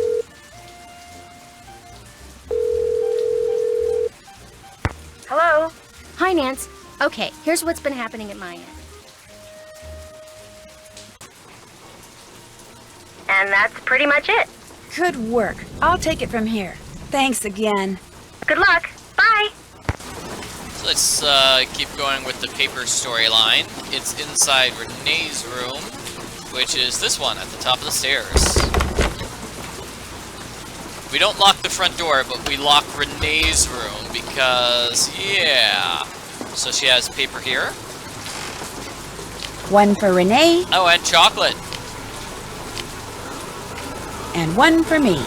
Hello? Hi, Nance. Okay, here's what's been happening at my end. And that's pretty much it. Good work. I'll take it from here. Thanks again. Good luck. Bye. So let's keep going with the paper storyline. It's inside Renee's room, which is this one at the top of the stairs. We don't lock the front door, but we lock Renee's room because, yeah. So she has paper here. One for Renee. Oh, and chocolate. And one for me.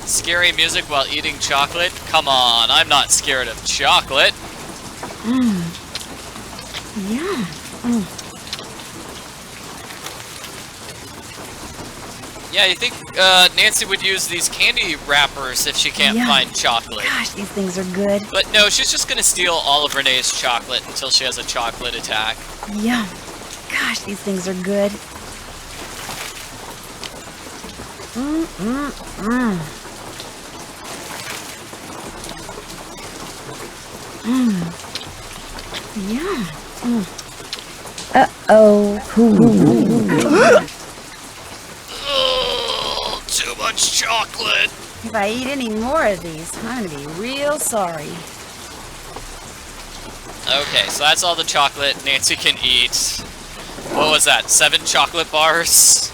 Scary music while eating chocolate? Come on, I'm not scared of chocolate. Yeah. Yeah, you think Nancy would use these candy wrappers if she can't find chocolate. Gosh, these things are good. But no, she's just gonna steal all of Renee's chocolate until she has a chocolate attack. Yum. Gosh, these things are good. Yum. Uh-oh. Oh, too much chocolate. If I eat any more of these, I'm gonna be real sorry. Okay, so that's all the chocolate Nancy can eat. What was that, 7 chocolate bars?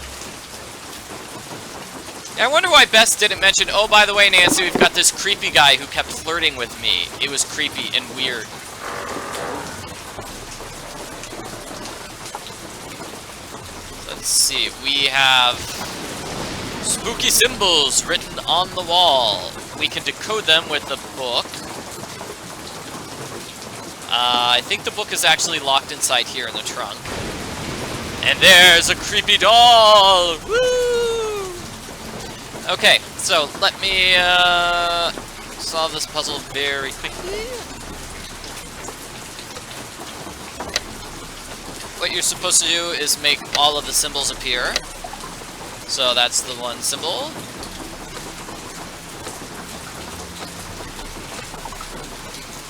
I wonder why Bess didn't mention, oh, by the way, Nancy, we've got this creepy guy who kept flirting with me. It was creepy and weird. Let's see, we have spooky symbols written on the wall. We can decode them with the book. I think the book is actually locked inside here in the trunk. And there's a creepy doll! Woo! Okay, so let me solve this puzzle very quickly. What you're supposed to do is make all of the symbols appear. So that's the one symbol.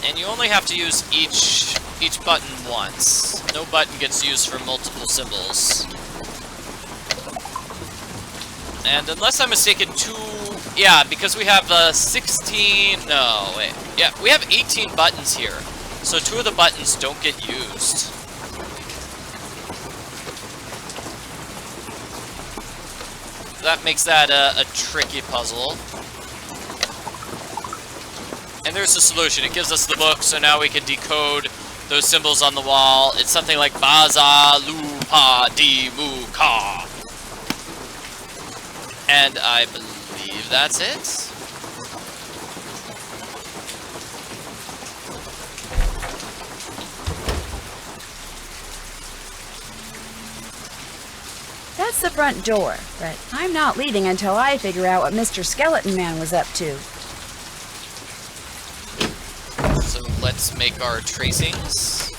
And you only have to use each button once. No button gets used for multiple symbols. And unless I'm mistaken, because we have 16, no, wait. Yeah, we have 18 buttons here. So 2 of the buttons don't get used. That makes that a tricky puzzle. And there's the solution. It gives us the book, so now we can decode those symbols on the wall. It's something like Baza Lupa Di Mu Ka. And I believe that's it. That's the front door, but I'm not leaving until I figure out what Mr. Skeleton Man was up to. So let's make our tracings.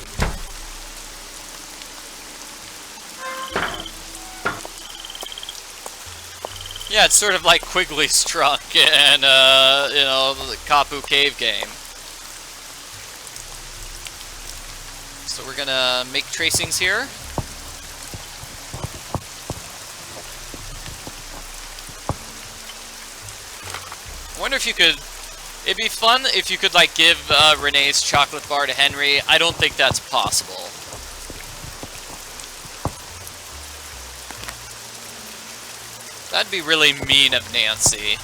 Yeah, it's sort of like Quigley's trunk in, the Kapu Cave game. So we're gonna make tracings here. I wonder if you could... It'd be fun if you could, like, give Renee's chocolate bar to Henry. I don't think that's possible. That'd be really mean of Nancy.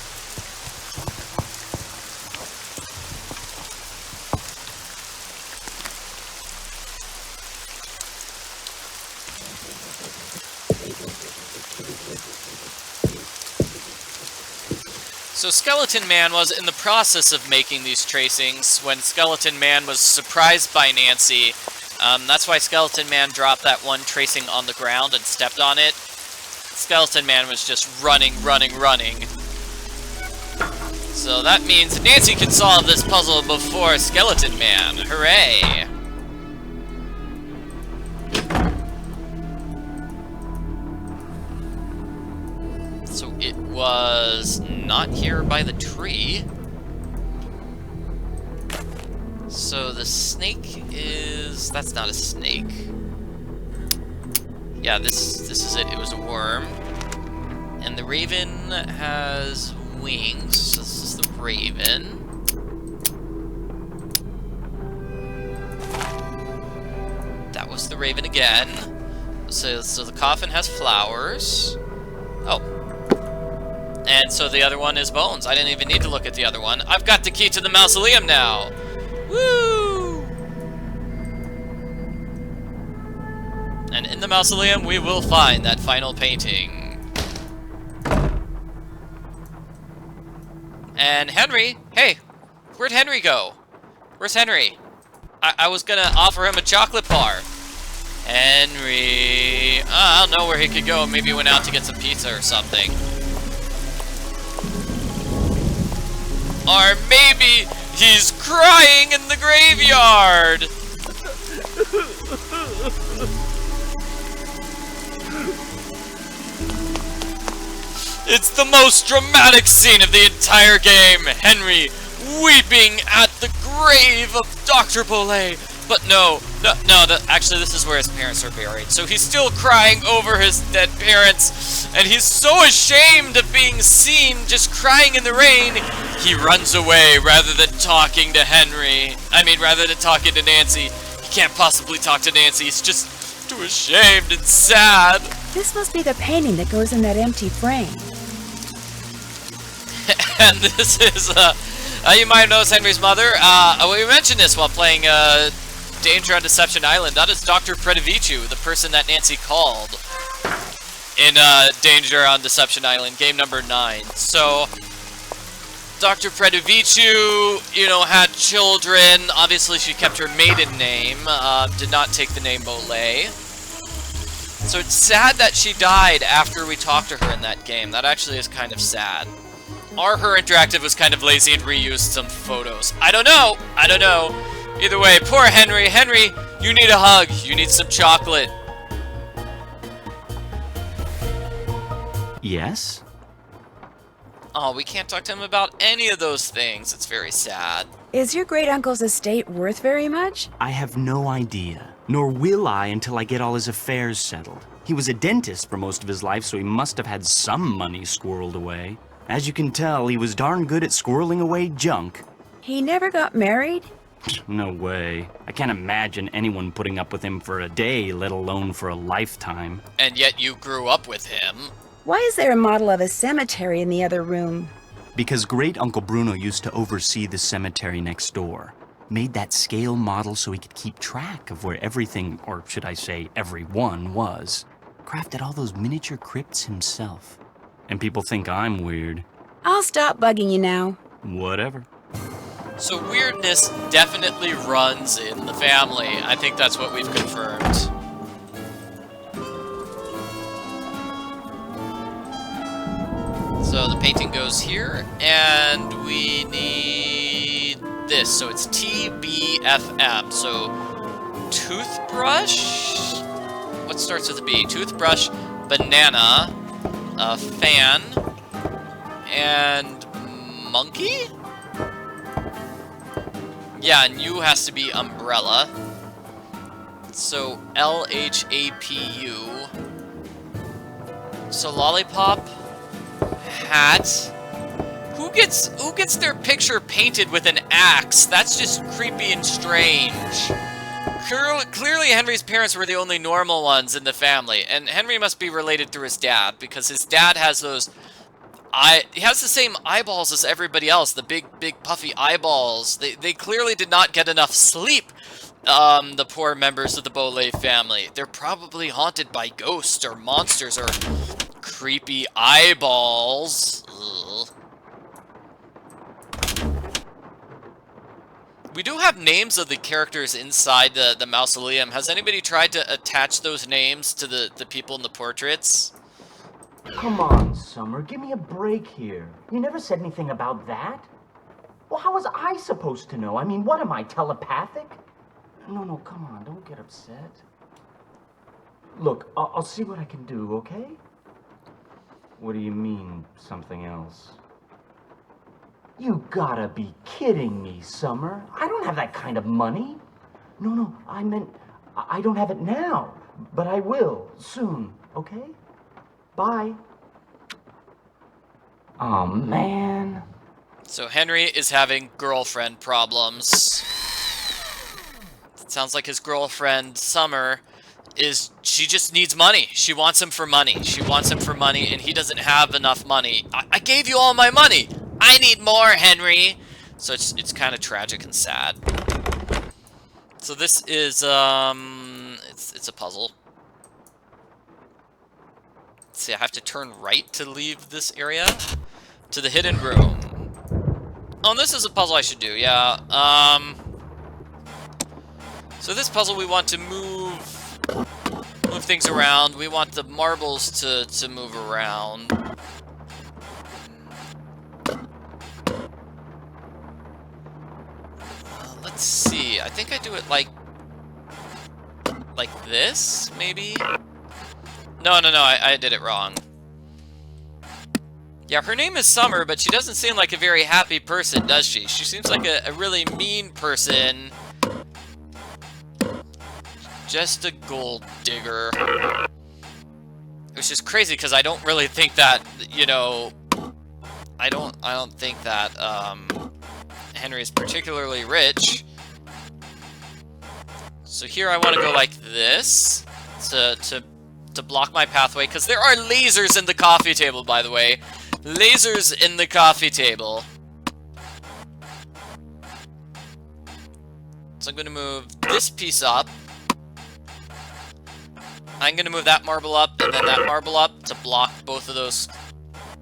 So Skeleton Man was in the process of making these tracings when Skeleton Man was surprised by Nancy. That's why Skeleton Man dropped that one tracing on the ground and stepped on it. Skeleton Man was just running. So that means Nancy can solve this puzzle before Skeleton Man. Hooray! So it was not here by the tree. So the snake is... That's not a snake. Yeah, this is it. It was a worm. And the raven has wings. So this is the raven. That was the raven again. So the coffin has flowers. Oh. And so the other one is Bones. I didn't even need to look at the other one. I've got the key to the mausoleum now. Woo! And in the mausoleum, we will find that final painting. And Henry, hey, where'd Henry go? Where's Henry? I was gonna offer him a chocolate bar. Henry, I don't know where he could go. Maybe he went out to get some pizza or something. Or maybe he's crying in the graveyard. It's the most dramatic scene of the entire game. Henry weeping at the grave of Dr. Bullaes. But no, actually this is where his parents are buried. So he's still crying over his dead parents, and he's so ashamed of being seen just crying in the rain, he runs away rather than talking to Henry. Rather than talking to Nancy. He can't possibly talk to Nancy, he's just too ashamed and sad. This must be the painting that goes in that empty frame. And this is, you might have noticed Henry's mother. We mentioned this while playing Danger on Deception Island. That is Dr. Predivicu, the person that Nancy called in Danger on Deception Island, game number 9. So, Dr. Predivicu, had children. Obviously, she kept her maiden name, did not take the name Bullaes. So it's sad that she died after we talked to her in that game. That actually is kind of sad. Or her interactive was kind of lazy and reused some photos. I don't know. Either way, poor Henry. Henry, you need a hug. You need some chocolate. Yes? Oh, we can't talk to him about any of those things. It's very sad. Is your great-uncle's estate worth very much? I have no idea. Nor will I until I get all his affairs settled. He was a dentist for most of his life, so he must have had some money squirreled away. As you can tell, he was darn good at squirreling away junk. He never got married? No way. I can't imagine anyone putting up with him for a day, let alone for a lifetime. And yet you grew up with him. Why is there a model of a cemetery in the other room? Because Great Uncle Bruno used to oversee the cemetery next door. Made that scale model so he could keep track of where everything, or should I say everyone, was. Crafted all those miniature crypts himself. And people think I'm weird. I'll stop bugging you now. Whatever. So weirdness definitely runs in the family. I think that's what we've confirmed. So the painting goes here, and we need this. So it's TBFM. So toothbrush? What starts with a B? Toothbrush, banana, fan, and monkey? Yeah, and U has to be umbrella. So LHAPU. So lollipop, hat. Who gets their picture painted with an axe? That's just creepy and strange. Clearly Henry's parents were the only normal ones in the family, and Henry must be related through his dad, because his dad has those he has the same eyeballs as everybody else, the big puffy eyeballs. They clearly did not get enough sleep, the poor members of the Bullaes family. They're probably haunted by ghosts or monsters or creepy eyeballs. Ugh. We do have names of the characters inside the mausoleum. Has anybody tried to attach those names to the people in the portraits? Come on, Summer, give me a break here. You never said anything about that. Well, how was I supposed to know? I mean, what am I, telepathic? No, come on, don't get upset. Look, I'll see what I can do, okay? What do you mean, something else? You gotta be kidding me, Summer. I don't have that kind of money. No, I meant, I don't have it now, but I will, soon, okay? Bye. Oh, man. So Henry is having girlfriend problems. It sounds like his girlfriend, Summer, is she just needs money. She wants him for money. She wants him for money, and he doesn't have enough money. I gave you all my money. I need more, Henry. So it's kind of tragic and sad. So this is it's a puzzle. Let's see, I have to turn right to leave this area to the hidden room. Oh, and this is a puzzle I should do. Yeah. So this puzzle we want to move things around. We want the marbles to move around. Let's see. I think I do it like this, maybe? No, I did it wrong. Yeah, her name is Summer, but she doesn't seem like a very happy person, does she? She seems like a really mean person. Just a gold digger. Which is crazy, because I don't really think that, you know... I don't think that, Henry is particularly rich. So here I want to go like this to block my pathway, because there are lasers in the coffee table, by the way. Lasers in the coffee table. So I'm going to move this piece up. I'm going to move that marble up and then that marble up to block both of those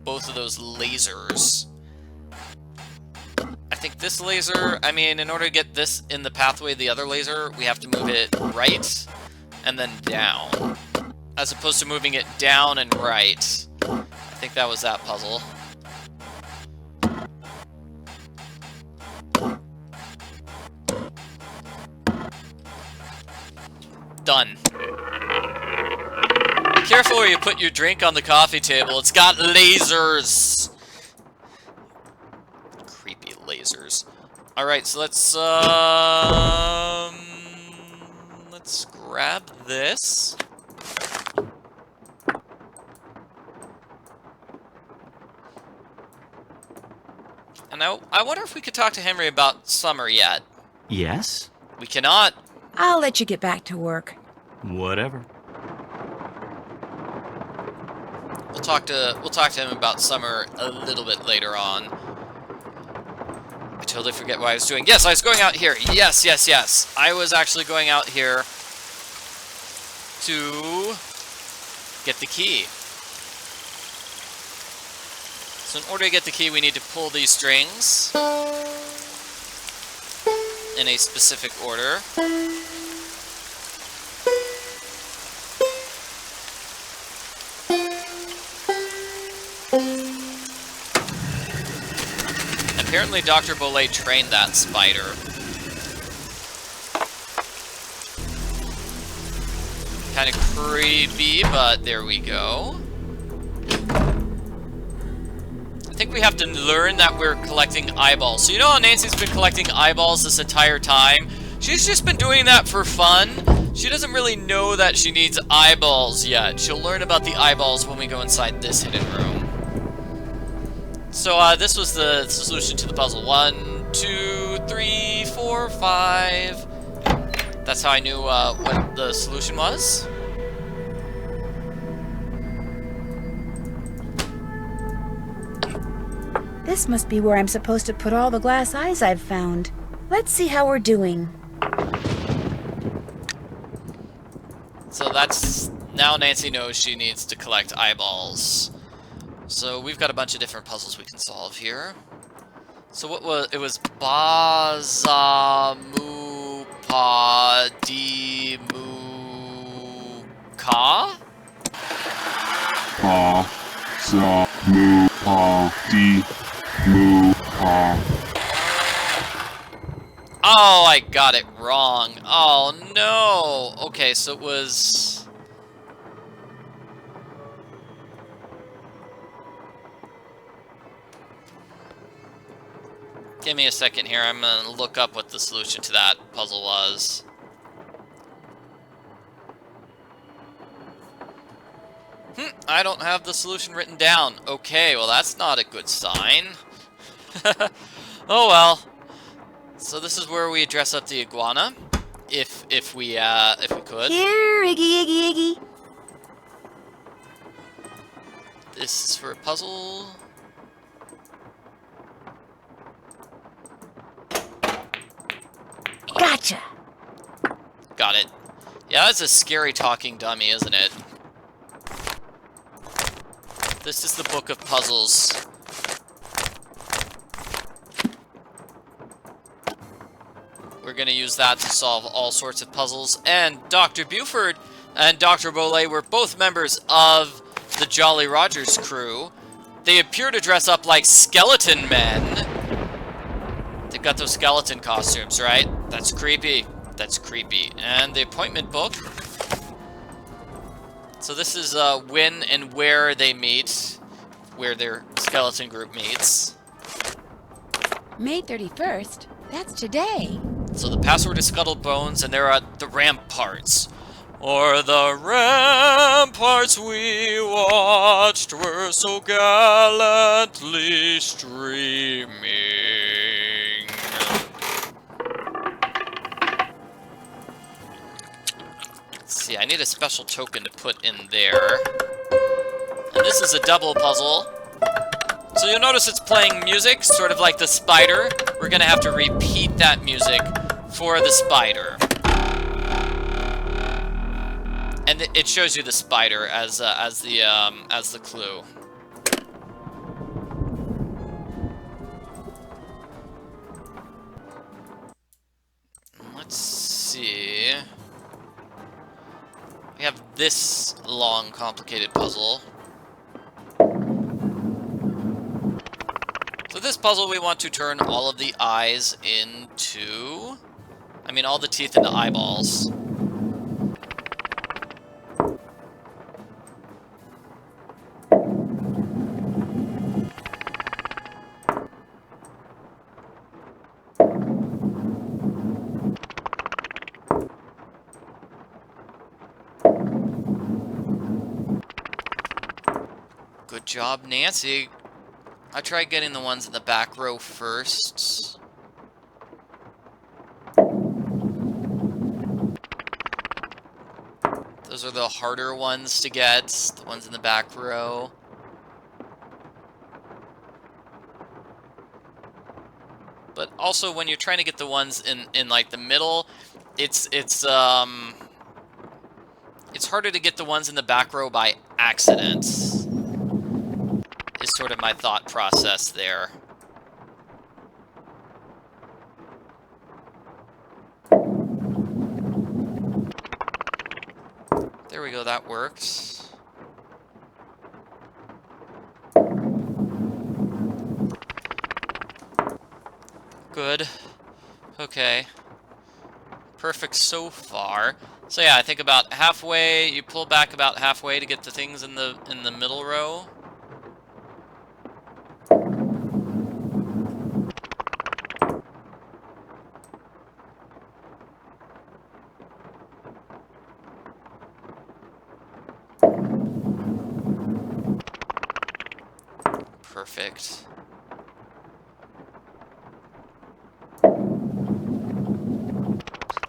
lasers. I think this laser, I mean, in order to get this in the pathway of the other laser, we have to move it right and then down, as opposed to moving it down and right. I think that was that puzzle. Done. Be careful where you put your drink on the coffee table. It's got lasers. Creepy lasers. Alright, so let's grab this. And I wonder if we could talk to Henry about Summer yet. Yes? We cannot. I'll let you get back to work. Whatever. We'll talk to him about Summer a little bit later on. I totally forget what I was doing. Yes, I was going out here. Yes. I was actually going out here to get the key. So in order to get the key, we need to pull these strings in a specific order. Apparently Dr. Bullaes trained that spider. Kind of creepy, but there we go. I think we have to learn that we're collecting eyeballs. So you know how Nancy's been collecting eyeballs this entire time? She's just been doing that for fun. She doesn't really know that she needs eyeballs yet. She'll learn about the eyeballs when we go inside this hidden room. So this was the solution to the puzzle. 1, 2, 3, 4, 5. That's how I knew what the solution was. This must be where I'm supposed to put all the glass eyes I've found. Let's see how we're doing. So that's... Now Nancy knows she needs to collect eyeballs. So we've got a bunch of different puzzles we can solve here. So what was... It was Ba-za-mu-pa-di-mu-ka? Ba-za-mu-pa-di-mu-ka. Oh, I got it wrong. Oh, no. Okay, so it was... Give me a second here. I'm going to look up what the solution to that puzzle was. I don't have the solution written down. Okay, well that's not a good sign. Oh well. So this is where we dress up the iguana. If if we could. Here, Iggy. This is for a puzzle. Gotcha. Got it. Yeah, that's a scary talking dummy, isn't it? This is the book of puzzles. We're gonna use that to solve all sorts of puzzles. And Dr. Buford and Dr. Bullaes were both members of the Jolly Rogers crew. They appear to dress up like skeleton men. They've got those skeleton costumes, right? That's creepy. That's creepy. And the appointment book. So this is when and where they meet, where their skeleton group meets. May 31st? That's today. So the password is Scuttled Bones, and they're at the ramparts. Or the ramparts we watched were so gallantly streaming. Let's see, I need a special token to put in there. And this is a double puzzle. So you'll notice it's playing music, sort of like the spider. We're gonna have to repeat that music for the spider. And it shows you the spider as the clue. Let's see. We have this long, complicated puzzle. So this puzzle, we want to turn all of the eyes into... I mean, all the teeth into eyeballs. Good job, Nancy. I tried getting the ones in the back row first. Those are the harder ones to get, the ones in the back row. But also, when you're trying to get the ones in like the middle, it's harder to get the ones in the back row by accident. Is sort of my thought process there. There we go, that works. Good. Okay. Perfect so far. So yeah, I think about halfway, you pull back about halfway to get the things in the middle row. Perfect.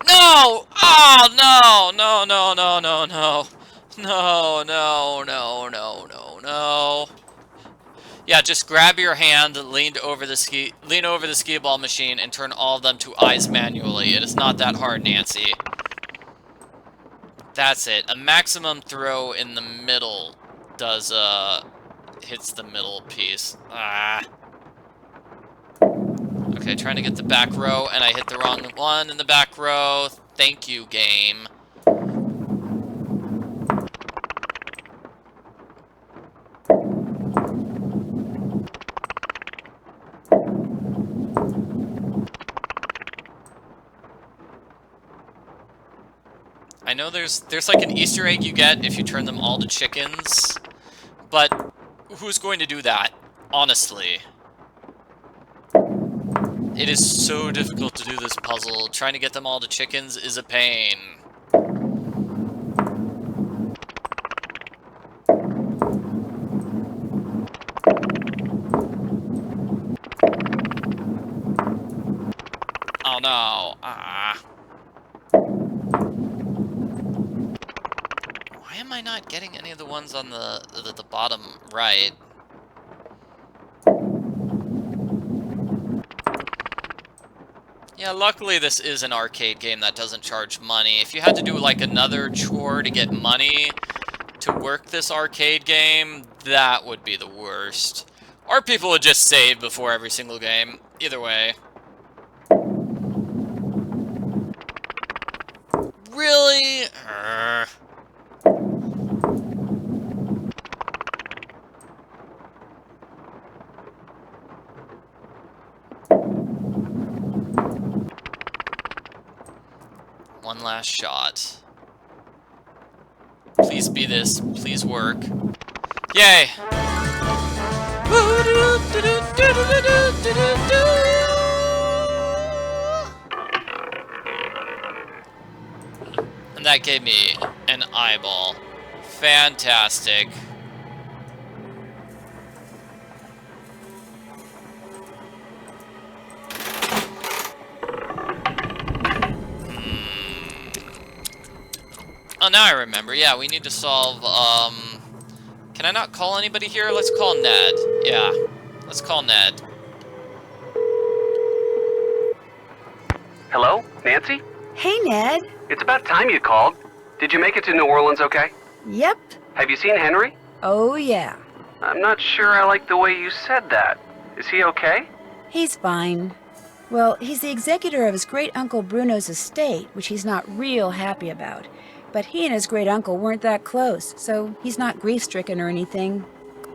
No! Oh, no! No, no, no, no, no. No, no, no, no, no, no. Yeah, just grab your hand, lean over the skee ball machine, and turn all of them to eyes manually. It is not that hard, Nancy. That's it. A maximum throw in the middle does, hits the middle piece. Ah. Okay, trying to get the back row, and I hit the wrong one in the back row. Thank you, game. I know there's like an Easter egg you get if you turn them all to chickens, but who's going to do that, honestly? It is so difficult to do this puzzle. Trying to get them all to chickens is a pain. Oh no. Ah. am I not getting any of the ones on the bottom right? Yeah, luckily this is an arcade game that doesn't charge money. If you had to do like another chore to get money to work this arcade game, that would be the worst. Or people would just save before every single game. Either way. Really? One last shot. Please be this. Please work. Yay! And that gave me an eyeball. Fantastic. Oh, now I remember. Yeah, we need to solve, Can I not call anybody here? Let's call Ned. Yeah, let's call Ned. Hello? Nancy? Hey, Ned. It's about time you called. Did you make it to New Orleans okay? Yep. Have you seen Henry? Oh, yeah. I'm not sure I like the way you said that. Is he okay? He's fine. Well, he's the executor of his great-uncle Bruno's estate, which he's not real happy about. But he and his great-uncle weren't that close, so he's not grief-stricken or anything.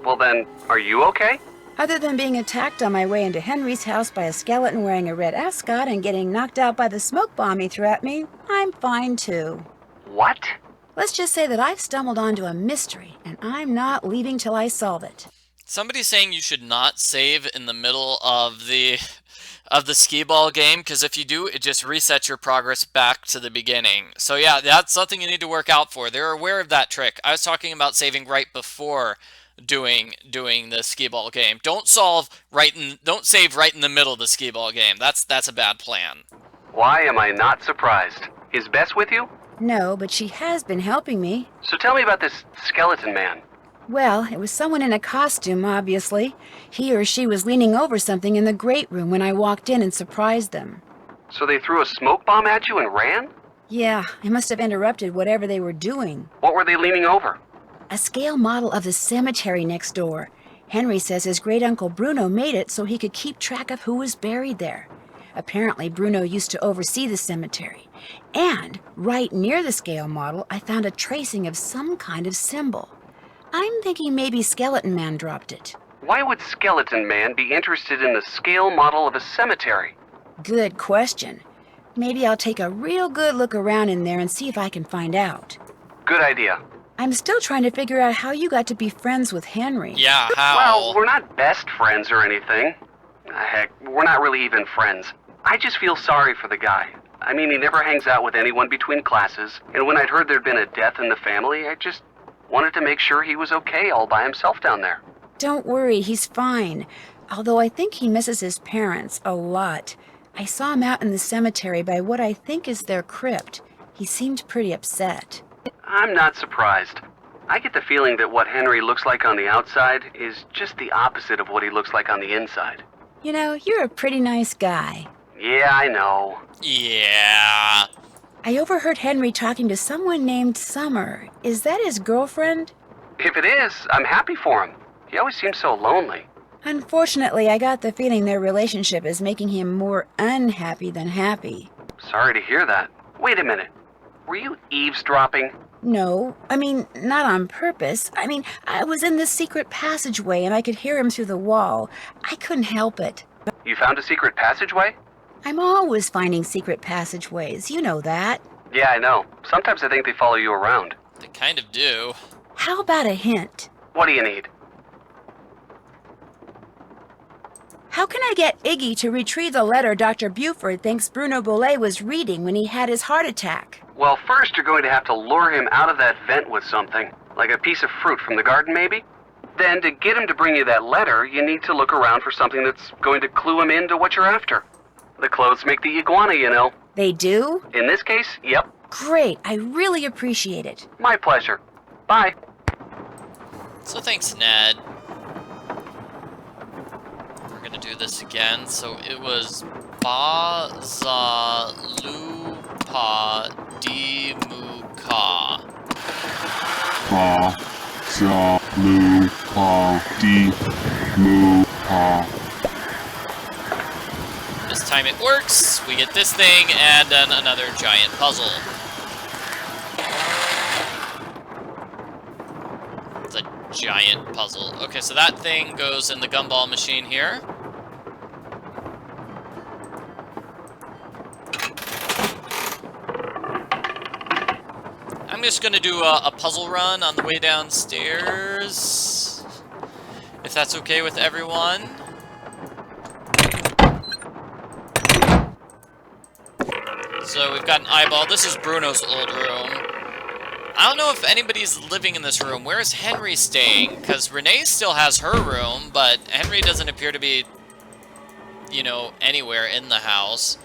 Well then, are you okay? Other than being attacked on my way into Henry's house by a skeleton wearing a red ascot and getting knocked out by the smoke bomb he threw at me, I'm fine too. What? Let's just say that I've stumbled onto a mystery, and I'm not leaving till I solve it. Somebody's saying you should not save in the middle of the skee-ball game, because if you do, it just resets your progress back to the beginning. So yeah, that's something you need to work out for. They're aware of that trick. I was talking about saving right before doing the skee-ball game. Don't save right in the middle of the skee-ball game. That's a bad plan. Why am I not surprised? Is Bess with you? No, but she has been helping me. So tell me about this skeleton man. Well, it was someone in a costume, obviously. He or she was leaning over something in the great room when I walked in and surprised them. So they threw a smoke bomb at you and ran? Yeah, I must have interrupted whatever they were doing. What were they leaning over? A scale model of the cemetery next door. Henry says his great-uncle Bruno made it so he could keep track of who was buried there. Apparently, Bruno used to oversee the cemetery. And right near the scale model, I found a tracing of some kind of symbol. I'm thinking maybe Skeleton Man dropped it. Why would Skeleton Man be interested in the scale model of a cemetery? Good question. Maybe I'll take a real good look around in there and see if I can find out. Good idea. I'm still trying to figure out how you got to be friends with Henry. Yeah, how? Well, we're not best friends or anything. Heck, we're not really even friends. I just feel sorry for the guy. I mean, he never hangs out with anyone between classes, and when I'd heard there'd been a death in the family, I just wanted to make sure he was okay all by himself down there. Don't worry, he's fine. Although I think he misses his parents a lot. I saw him out in the cemetery by what I think is their crypt. He seemed pretty upset. I'm not surprised. I get the feeling that what Henry looks like on the outside is just the opposite of what he looks like on the inside. You know, you're a pretty nice guy. Yeah, I know. Yeah. I overheard Henry talking to someone named Summer. Is that his girlfriend? If it is, I'm happy for him. He always seems so lonely. Unfortunately, I got the feeling their relationship is making him more unhappy than happy. Sorry to hear that. Wait a minute. Were you eavesdropping? No, not on purpose. I was in this secret passageway and I could hear him through the wall. I couldn't help it. You found a secret passageway? I'm always finding secret passageways. You know that. Yeah, I know. Sometimes I think they follow you around. They kind of do. How about a hint? What do you need? How can I get Iggy to retrieve the letter Dr. Buford thinks Bruno Bullaes was reading when he had his heart attack? Well, first you're going to have to lure him out of that vent with something. Like a piece of fruit from the garden, maybe? Then, to get him to bring you that letter, you need to look around for something that's going to clue him into what you're after. The clothes make the iguana, you know. They do? In this case, yep. Great. I really appreciate it. My pleasure. Bye. So thanks, Ned. We're gonna do this again. So it was Ba-za Lupa Di-mu-ka. Ba-za-lu-pa-di-mu-ka. This time it works. We get this thing and then another giant puzzle. It's a giant puzzle. Okay, so that thing goes in the gumball machine here. I'm just gonna do a puzzle run on the way downstairs, if that's okay with everyone. So we've got an eyeball. This is Bruno's old room. I don't know if anybody's living in this room. Where is Henry staying? Because Renee still has her room, but Henry doesn't appear to be, you know, anywhere in the house.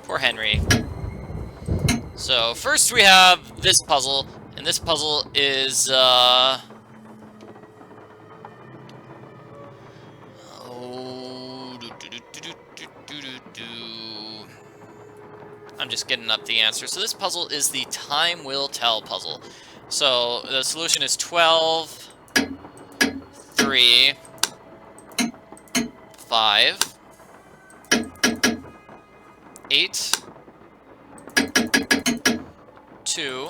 Poor Henry. So first we have this puzzle, and this puzzle is, I'm just getting up the answer. So this puzzle is the Time Will Tell puzzle. So the solution is 12, 3, 5, 8, 2,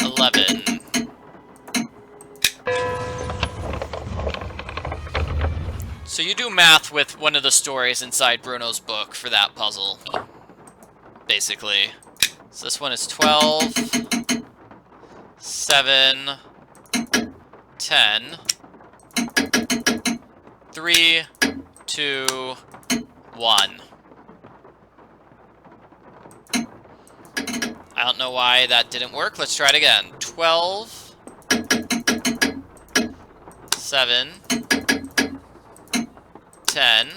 11. So you do math with one of the stories inside Bruno's book for that puzzle, basically. So this one is 12, 7, 10, 3, 2, 1. I don't know why that didn't work. Let's try it again. 12, 7, 10,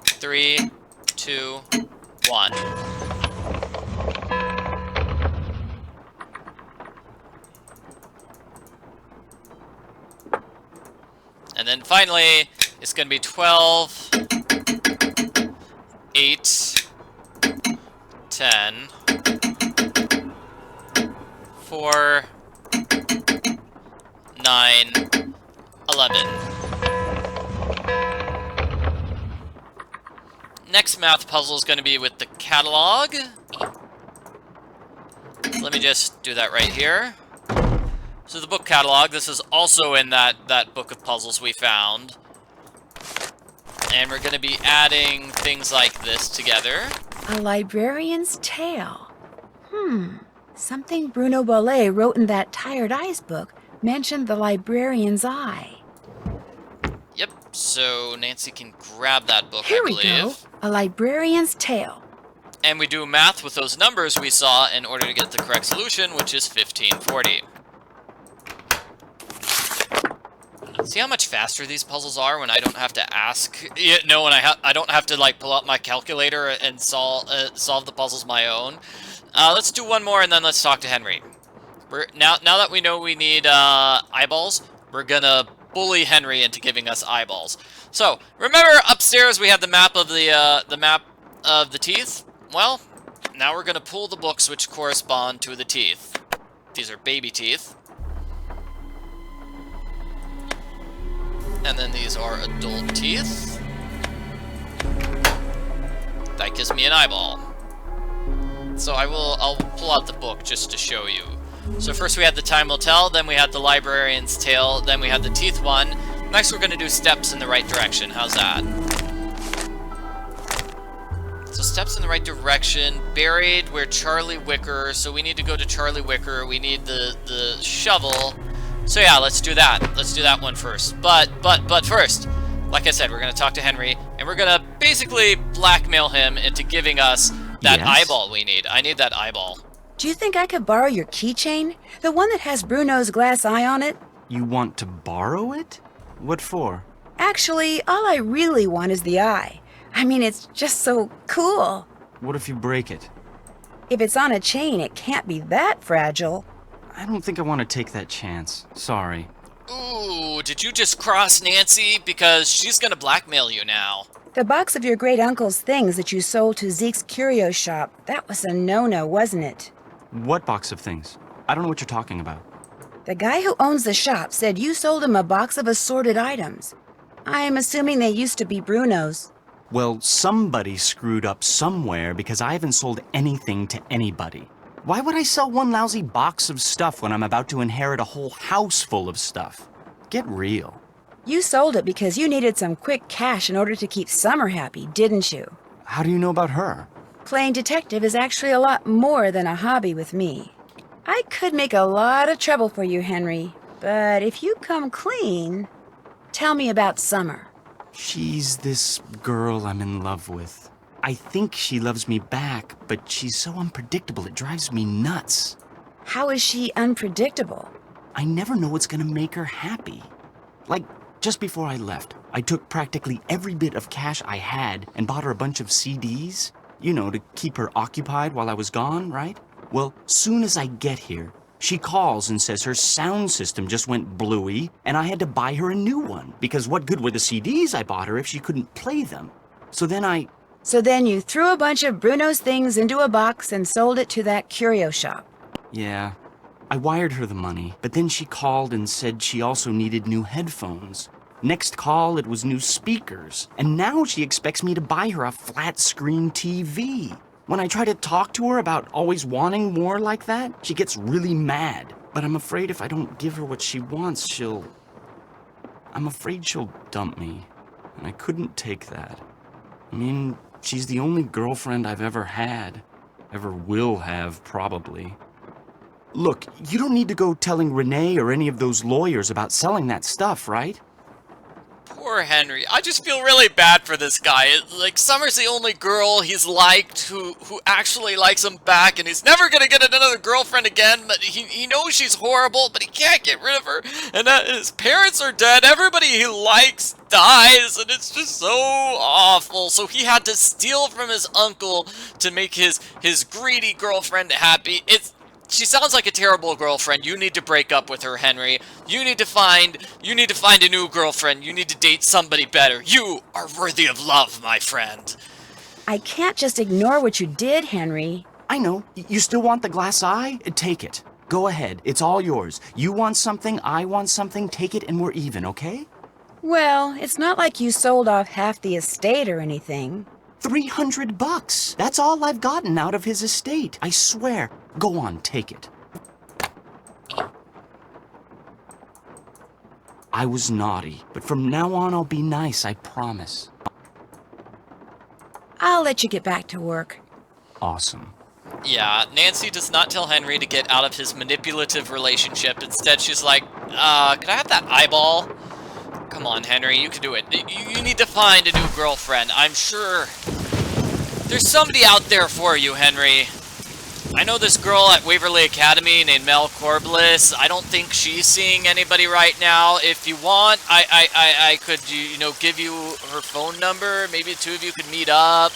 3, 2, 1. And then finally, it's going to be 12, 8, 10, 4, 9, 11. Next math puzzle is going to be with the catalog. Let me just do that right here. So the book catalog, this is also in that book of puzzles we found. And we're going to be adding things like this together. A librarian's tale. Something Bruno Bullaes wrote in that Tired Eyes book mentioned the librarian's eye. Yep, so Nancy can grab that book, Here I believe. we go. A librarian's tale. And we do math with those numbers we saw in order to get the correct solution, which is 1540. See how much faster these puzzles are when I don't have to ask? No, when I don't have to like pull out my calculator and solve the puzzles my own. Let's do one more and then let's talk to Henry. Now that we know we need eyeballs, we're gonna bully Henry into giving us eyeballs. So remember upstairs we had the map of the teeth. Well, now we're gonna pull the books which correspond to the teeth. These are baby teeth. And then these are adult teeth. That gives me an eyeball. So I'll pull out the book just to show you. So first we had the Time Will Tell, then we had the Librarian's Tale, then we had the Teeth one. Next we're going to do steps in the right direction. How's that? So steps in the right direction. Buried where Charlie Wicker. So we need to go to Charlie Wicker. We need the shovel. So yeah, let's do that. Let's do that one first. But first, like I said, we're going to talk to Henry, and we're going to basically blackmail him into giving us that eyeball we need. I need that eyeball. Do you think I could borrow your keychain? The one that has Bruno's glass eye on it? You want to borrow it? What for? Actually, all I really want is the eye. I mean, it's just so cool. What if you break it? If it's on a chain, it can't be that fragile. I don't think I want to take that chance. Sorry. Ooh, did you just cross Nancy? Because she's gonna blackmail you now. The box of your great-uncle's things that you sold to Zeke's curio shop, that was a no-no, wasn't it? What box of things? I don't know what you're talking about. The guy who owns the shop said you sold him a box of assorted items. I am assuming they used to be Bruno's. Well, somebody screwed up somewhere because I haven't sold anything to anybody. Why would I sell one lousy box of stuff when I'm about to inherit a whole house full of stuff? Get real. You sold it because you needed some quick cash in order to keep Summer happy, didn't you? How do you know about her? Playing detective is actually a lot more than a hobby with me. I could make a lot of trouble for you, Henry, but if you come clean, tell me about Summer. She's this girl I'm in love with. I think she loves me back, but she's so unpredictable it drives me nuts. How is she unpredictable? I never know what's gonna make her happy. Like, just before I left, I took practically every bit of cash I had and bought her a bunch of CDs. You know, to keep her occupied while I was gone, right? Well, soon as I get here, she calls and says her sound system just went bluey, and I had to buy her a new one, because what good were the CDs I bought her if she couldn't play them? So then you threw a bunch of Bruno's things into a box and sold it to that curio shop. Yeah, I wired her the money, but then she called and said she also needed new headphones. Next call, it was new speakers, and now she expects me to buy her a flat-screen TV. When I try to talk to her about always wanting more like that, she gets really mad. But I'm afraid if I don't give her what she wants, I'm afraid she'll dump me, and I couldn't take that. I mean, she's the only girlfriend I've ever had. Ever will have, probably. Look, you don't need to go telling Renee or any of those lawyers about selling that stuff, right? Poor Henry. I just feel really bad for this guy. Like, Summer's the only girl he's liked who actually likes him back, and he's never gonna get another girlfriend again, but he knows she's horrible, but he can't get rid of her, and his parents are dead, everybody he likes dies, and it's just so awful. So he had to steal from his uncle to make his greedy girlfriend happy. She sounds like a terrible girlfriend. You need to break up with her, Henry. You need to find a new girlfriend. You need to date somebody better. You are worthy of love, my friend. I can't just ignore what you did, Henry. I know. You still want the glass eye? Take it. Go ahead. It's all yours. You want something, I want something. Take it and we're even, okay? Well, it's not like you sold off half the estate or anything. $300. That's all I've gotten out of his estate. I swear. Go on, take it. I was naughty, but from now on I'll be nice, I promise. I'll let you get back to work. Awesome. Yeah, Nancy does not tell Henry to get out of his manipulative relationship. Instead, she's like, could I have that eyeball? Come on, Henry, you can do it. You need to find a new girlfriend. I'm sure there's somebody out there for you, Henry. I know this girl at Waverly Academy named Mel Corbliss. I don't think she's seeing anybody right now. If you want, I could, give you her phone number. Maybe the two of you could meet up.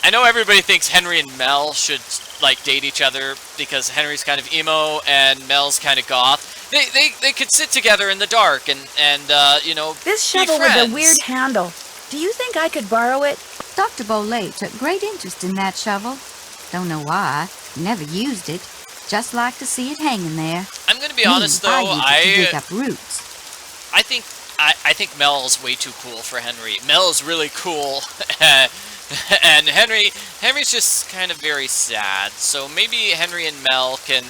I know everybody thinks Henry and Mel should, like, date each other because Henry's kind of emo and Mel's kind of goth. They could sit together in the dark and This shovel be friends. with a weird handle. Do you think I could borrow it? Dr. Bullaes took great interest in that shovel. Don't know why. Never used it. Just like to see it hanging there. I'm going to be honest, though. I use it to dig up roots. I think Mel's way too cool for Henry. Mel's really cool. And Henry's just kind of very sad. So maybe Henry and Mel can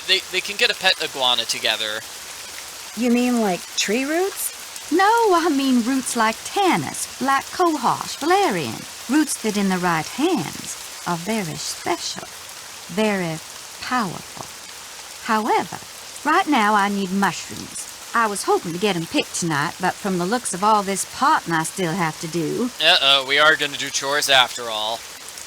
they can get a pet iguana together. You mean like tree roots? No, I mean roots like Tanis, black cohosh, valerian. Roots that in the right hands are very special, very powerful. However, right now I need mushrooms. I was hoping to get them picked tonight, but from the looks of all this potting I still have to do... Uh-oh, we are going to do chores after all.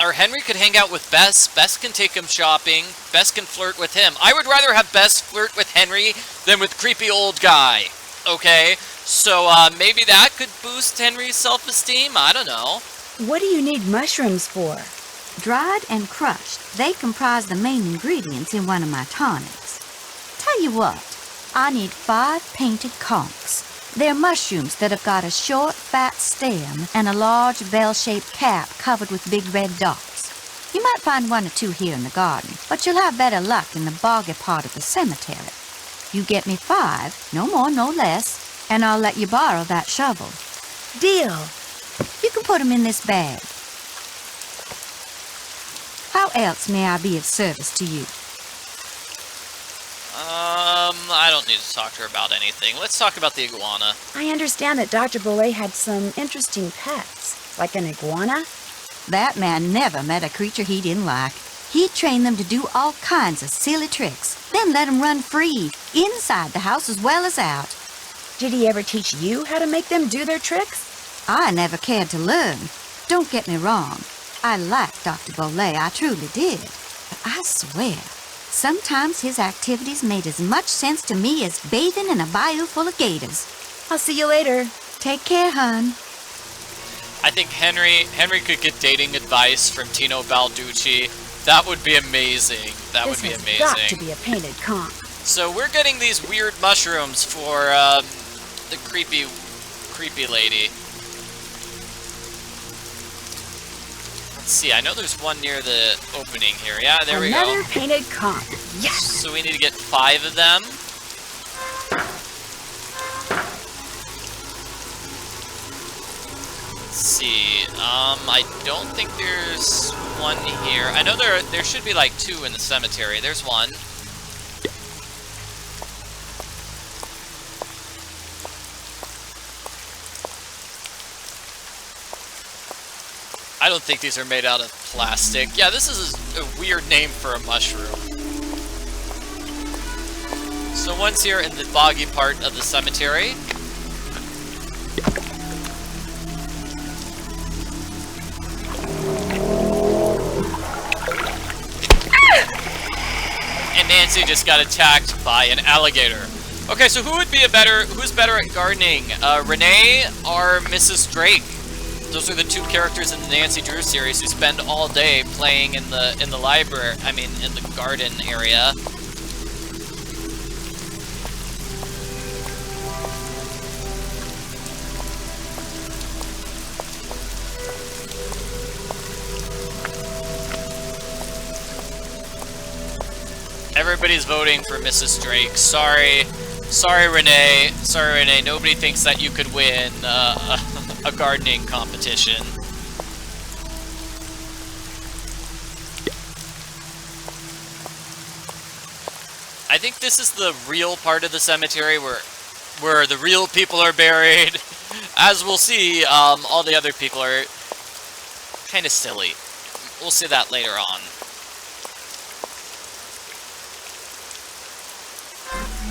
Or Henry could hang out with Bess. Bess can take him shopping. Bess can flirt with him. I would rather have Bess flirt with Henry than with creepy old guy. Okay? So, maybe that could boost Henry's self-esteem? I don't know. What do you need mushrooms for? Dried and crushed, they comprise the main ingredients in one of my tonics. Tell you what, I need 5 painted conchs. They're mushrooms that have got a short, fat stem and a large bell-shaped cap covered with big red dots. You might find 1 or 2 here in the garden, but you'll have better luck in the boggy part of the cemetery. You get me 5, no more, no less, and I'll let you borrow that shovel. Deal. You can put 'em in this bag. How else may I be of service to you? I don't need to talk to her about anything. Let's talk about the iguana. I understand that Dr. Bullaes had some interesting pets, like an iguana. That man never met a creature he didn't like. He trained them to do all kinds of silly tricks, then let them run free, inside the house as well as out. Did he ever teach you how to make them do their tricks? I never cared to learn. Don't get me wrong. I liked Dr. Bullaes, I truly did. But I swear, sometimes his activities made as much sense to me as bathing in a bayou full of gators. I'll see you later. Take care, hon. I think Henry could get dating advice from Tino Balducci. That would be amazing. That would be amazing. This has got to be a painted conch. So we're getting these weird mushrooms for the creepy lady. Let's see, I know there's one near the opening here. Yeah, there we go. Another painted conch. Yes! So we need to get 5 of them. Let's see. I don't think there's one here. I know there should be like 2 in the cemetery. There's one. I don't think these are made out of plastic. Yeah, this is a weird name for a mushroom. So one's here in the boggy part of the cemetery. And Nancy just got attacked by an alligator. Okay, so who's better at gardening? Renee or Mrs. Drake? Those are the 2 characters in the Nancy Drew series who spend all day playing in the library, I mean in the garden area. Everybody's voting for Mrs. Drake. Sorry Renee. Sorry Renee, nobody thinks that you could win a gardening competition. I think this is the real part of the cemetery where the real people are buried. As we'll see, all the other people are kind of silly. We'll see that later on.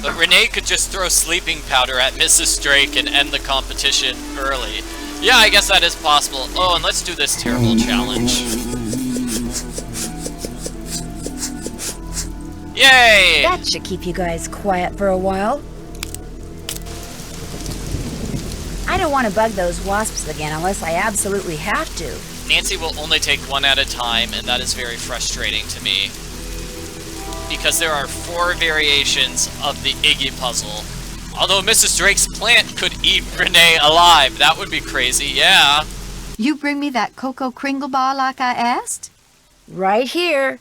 But Renee could just throw sleeping powder at Mrs. Drake and end the competition early. Yeah, I guess that is possible. Oh, and let's do this terrible challenge. Yay! That should keep you guys quiet for a while. I don't want to bug those wasps again unless I absolutely have to. Nancy will only take 1 at a time, and that is very frustrating to me. Because there are 4 variations of the Iggy Puzzle. Although Mrs. Drake's plant could eat Renee alive. That would be crazy, yeah. You bring me that cocoa kringle bar like I asked? Right here.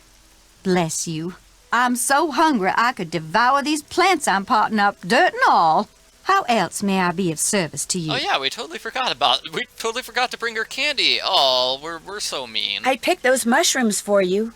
Bless you. I'm so hungry I could devour these plants I'm potting up, dirt and all. How else may I be of service to you? Oh yeah, we totally forgot to bring her candy. Oh, we're so mean. I picked those mushrooms for you.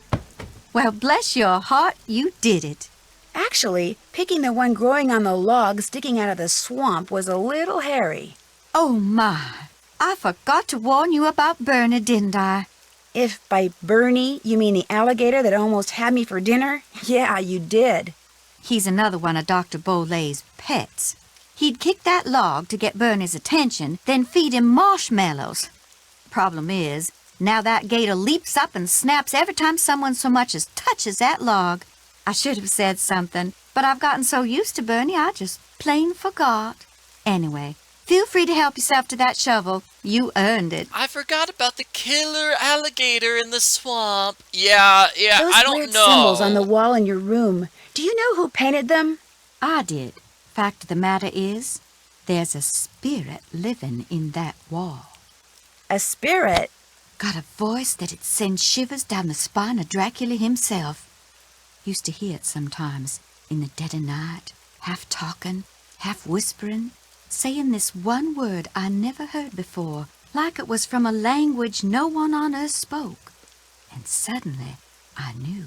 Well, bless your heart, you did it. Actually, picking the one growing on the log sticking out of the swamp was a little hairy. Oh my, I forgot to warn you about Bernie, didn't I? If by Bernie you mean the alligator that almost had me for dinner, yeah, you did. He's another one of Dr. Bullaes' pets. He'd kick that log to get Bernie's attention, then feed him marshmallows. Problem is, now that gator leaps up and snaps every time someone so much as touches that log. I should have said something, but I've gotten so used to Bernie I just plain forgot. Anyway, feel free to help yourself to that shovel. You earned it. I forgot about the killer alligator in the swamp. Yeah, Those I don't weird know. symbols on the wall in your room. Do you know who painted them? I did. Fact of the matter is, there's a spirit living in that wall. A spirit? Got a voice that'd send shivers down the spine of Dracula himself. Used to hear it sometimes, in the dead of night, half talking, half whispering, saying this one word I never heard before, like it was from a language no one on earth spoke. And suddenly, I knew.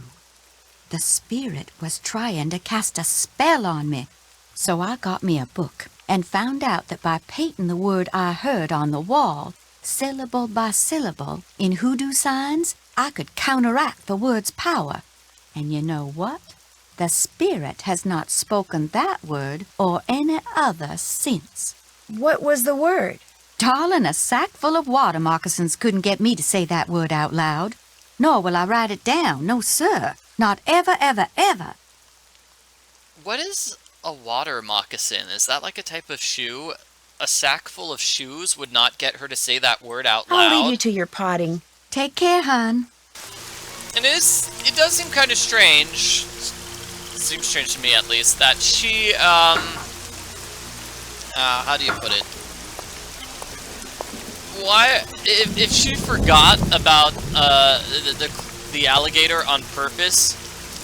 The spirit was trying to cast a spell on me. So I got me a book and found out that by painting the word I heard on the wall, syllable by syllable, in hoodoo signs, I could counteract the word's power. And you know what? The spirit has not spoken that word or any other since. What was the word? Darling, a sack full of water moccasins couldn't get me to say that word out loud. Nor will I write it down. No, sir. Not ever, ever, ever. What is a water moccasin? Is that like a type of shoe? A sack full of shoes would not get her to say that word out loud? I'll leave you to your potting. Take care, hon. And it does seem kind of strange. It seems strange to me, at least, that she, how do you put it? Why, if she forgot about, the alligator on purpose,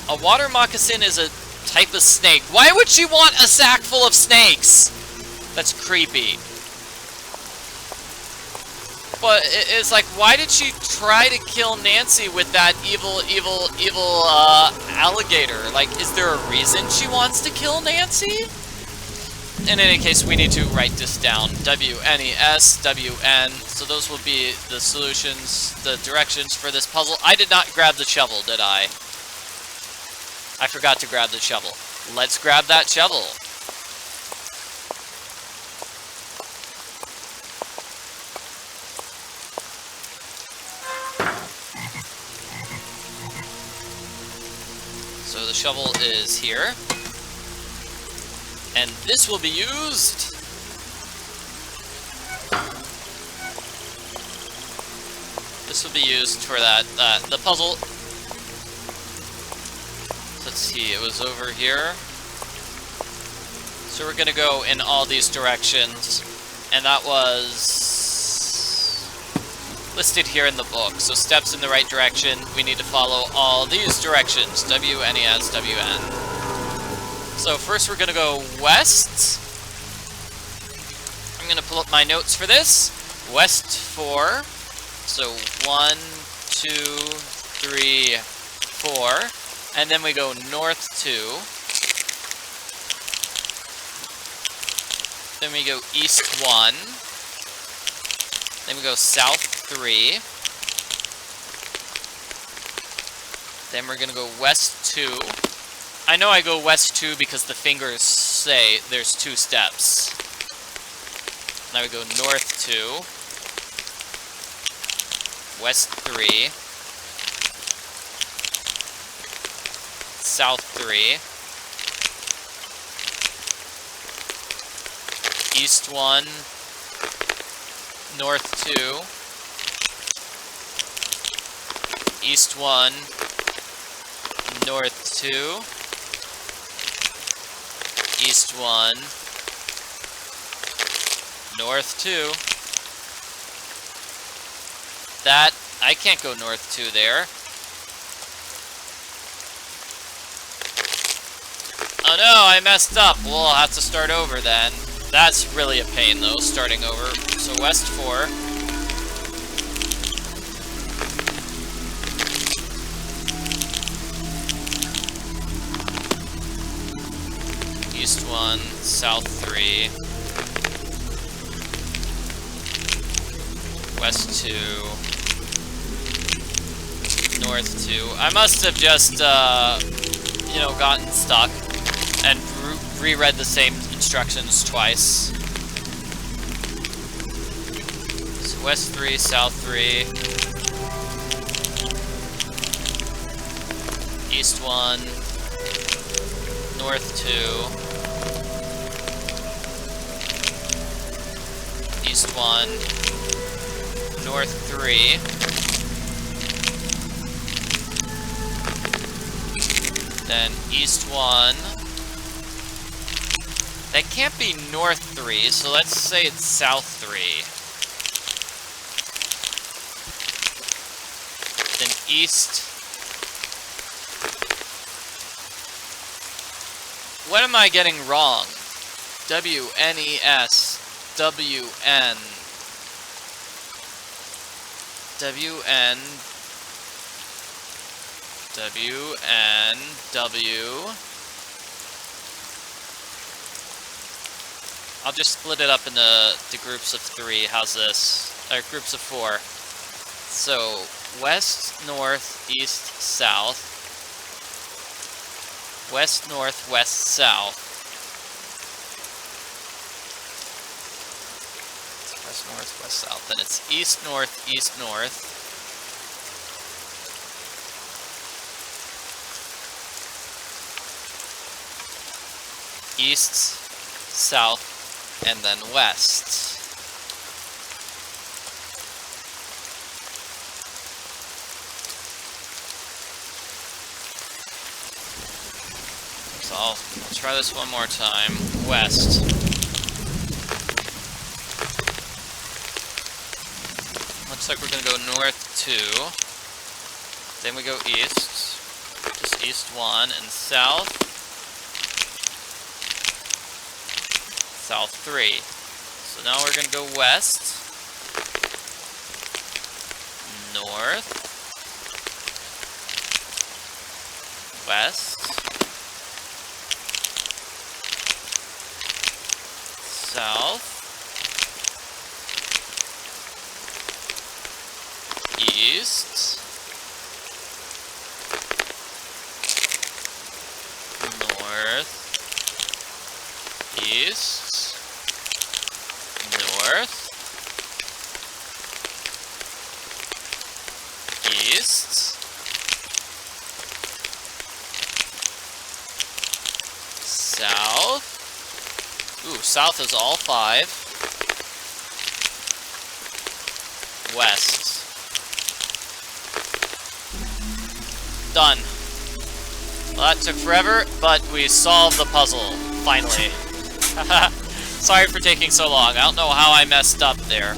a water moccasin is a type of snake. Why would she want a sack full of snakes? That's creepy. But it's like, why did she try to kill Nancy with that evil alligator? Like, is there a reason she wants to kill Nancy? In any case, we need to write this down. W-N-E-S, W-N. So those will be the solutions, the directions for this puzzle. I did not grab the shovel, did I? I forgot to grab the shovel. Let's grab that shovel. So the shovel is here. And this will be used. This will be used for that, the puzzle. Let's see, it was over here. So we're gonna go in all these directions. And that was listed here in the book. So steps in the right direction, we need to follow all these directions. W-N-E-S, W-N. So first we're gonna go west. I'm gonna pull up my notes for this. West 4. So 1, 2, 3, 4. And then we go north 2. Then we go east 1. Then we go south 3. Then we're gonna go west 2. I know I go west 2 because the fingers say there's 2 steps. Now we go north 2. West 3. South 3. East 1. North 2. East 1. North 2. East 1, North 2. That, I can't go North 2 there. Oh no, I messed up. Well, I'll have to start over then. That's really a pain though, starting over. So West 4. East 1, South 3, West 2, North 2. I must have just, you know, gotten stuck and reread the same instructions twice. So West 3, South 3, East 1, North 2, East 1, north 3. Then east 1. That can't be north 3, so let's say it's south 3. Then east. What am I getting wrong? W-N-E-S. W-N. W-N. W-N. W. I'll just split it up into groups of 3. How's this? Or groups of 4. So, west, north, east, south. West, north, west, south. It's west, north, west, south. Then it's east, north, east, north. East, south, and then west. So I'll try this one more time. West. Looks like we're gonna go north 2. Then we go east. Just east 1 and south. South 3. So now we're gonna go west. North. West. South, east, north, east, north, east, south. Ooh, south is all 5. West. Done. Well, that took forever, but we solved the puzzle, finally. Sorry for taking so long. I don't know how I messed up there.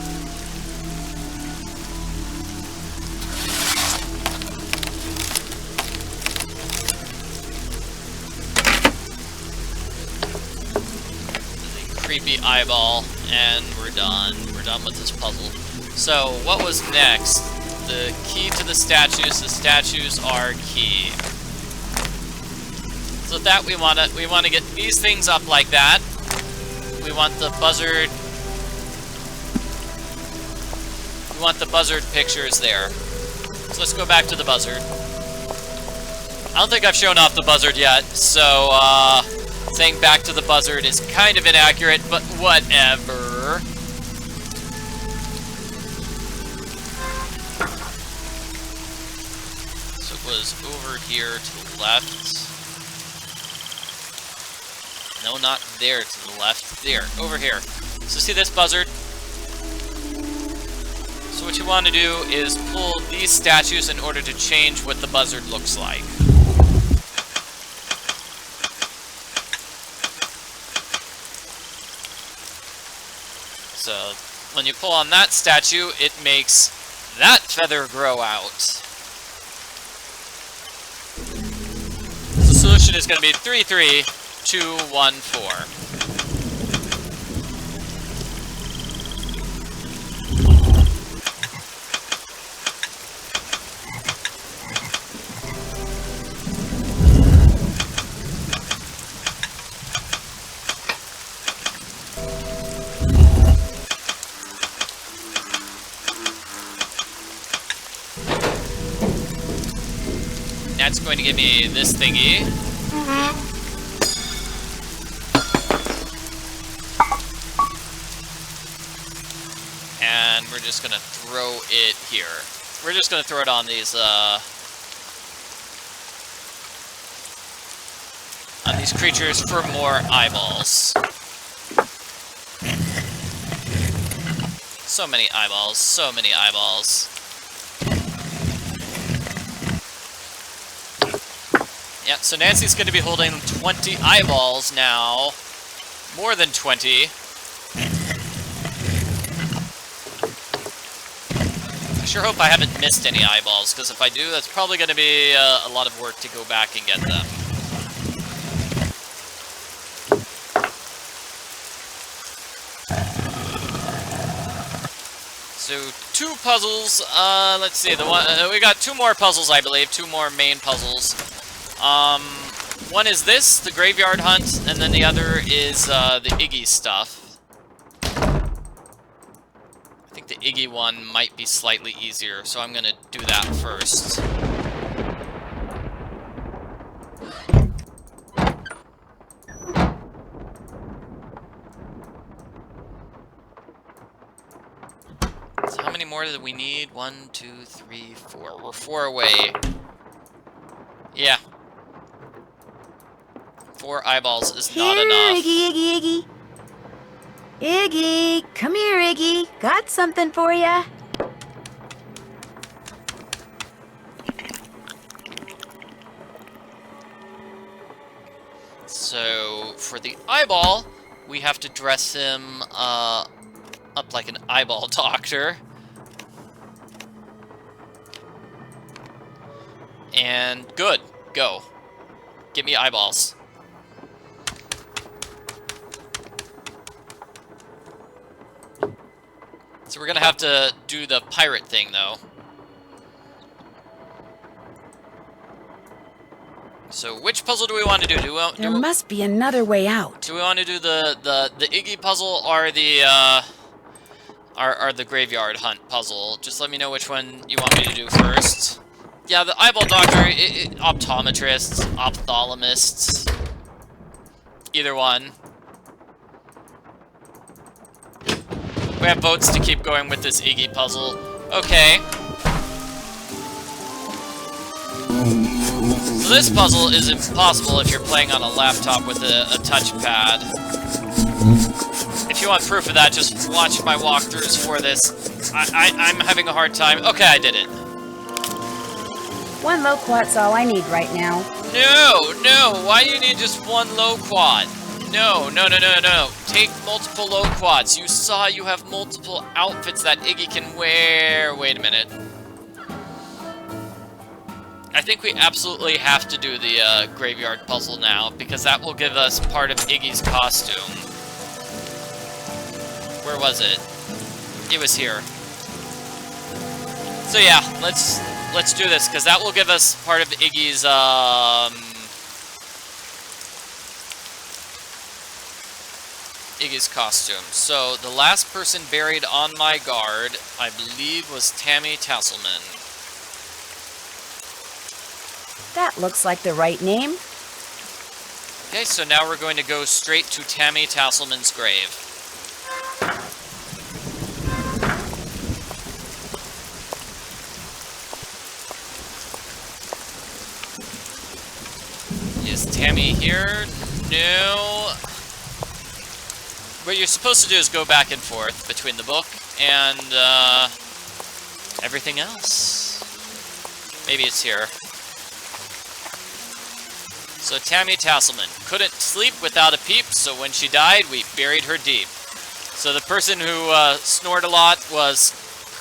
Creepy eyeball, and we're done. We're done with this puzzle. So, what was next? The key to the statues. The statues are key. So with that, we wanna get these things up like that. We want the buzzard. We want the buzzard pictures there. So let's go back to the buzzard. I don't think I've shown off the buzzard yet, so saying back to the buzzard is kind of inaccurate, but whatever. So it was over here to the left. No, not there to the left. There, over here. So see this buzzard? So what you want to do is pull these statues in order to change what the buzzard looks like. So when you pull on that statue, it makes that feather grow out. The solution is going to be 3, 3, 2, 1, 4. That's going to give me this thingy. And we're just gonna throw it here. We're just gonna throw it on these creatures for more eyeballs. So many eyeballs, so many eyeballs. Yeah, so Nancy's going to be holding 20 eyeballs now. More than 20. I sure hope I haven't missed any eyeballs, because if I do, that's probably going to be a lot of work to go back and get them. So 2 puzzles. Let's see. We got 2 more puzzles, I believe. 2 more main puzzles. One is this, the graveyard hunt, and then the other is the Iggy stuff. I think the Iggy one might be slightly easier, so I'm gonna do that first. So how many more do we need? 1, 2, 3, 4. We're 4 away. Yeah. 4 eyeballs is not enough. Iggy, Iggy, Iggy. Iggy, come here, Iggy. Got something for ya. So, for the eyeball, we have to dress him up like an eyeball doctor. And good. Go. Give me eyeballs. So we're gonna have to do the pirate thing, though. So which puzzle do we want to do? There must be another way out. Do we want to do the Iggy puzzle or the graveyard hunt puzzle? Just let me know which one you want me to do first. Yeah, the eyeball doctor, optometrists, ophthalmists, either one. We have votes to keep going with this Iggy puzzle. Okay. So this puzzle is impossible if you're playing on a laptop with a touchpad. If you want proof of that, just watch my walkthroughs for this. I'm having a hard time. Okay, I did it. 1 loquat's all I need right now. No, why do you need just 1 loquat? No. Take multiple loquats. You saw you have multiple outfits that Iggy can wear. Wait a minute. I think we absolutely have to do the graveyard puzzle now, because that will give us part of Iggy's costume. Where was it? It was here. So yeah, let's do this, because that will give us part of Iggy's Iggy's costume. So the last person buried on my guard, I believe, was Tammy Tasselman. That looks like the right name. Okay, so now we're going to go straight to Tammy Tasselman's grave. Is Tammy here? No. What you're supposed to do is go back and forth between the book and everything else. Maybe it's here. So Tammy Tasselman couldn't sleep without a peep, so when she died, we buried her deep. So the person who snored a lot was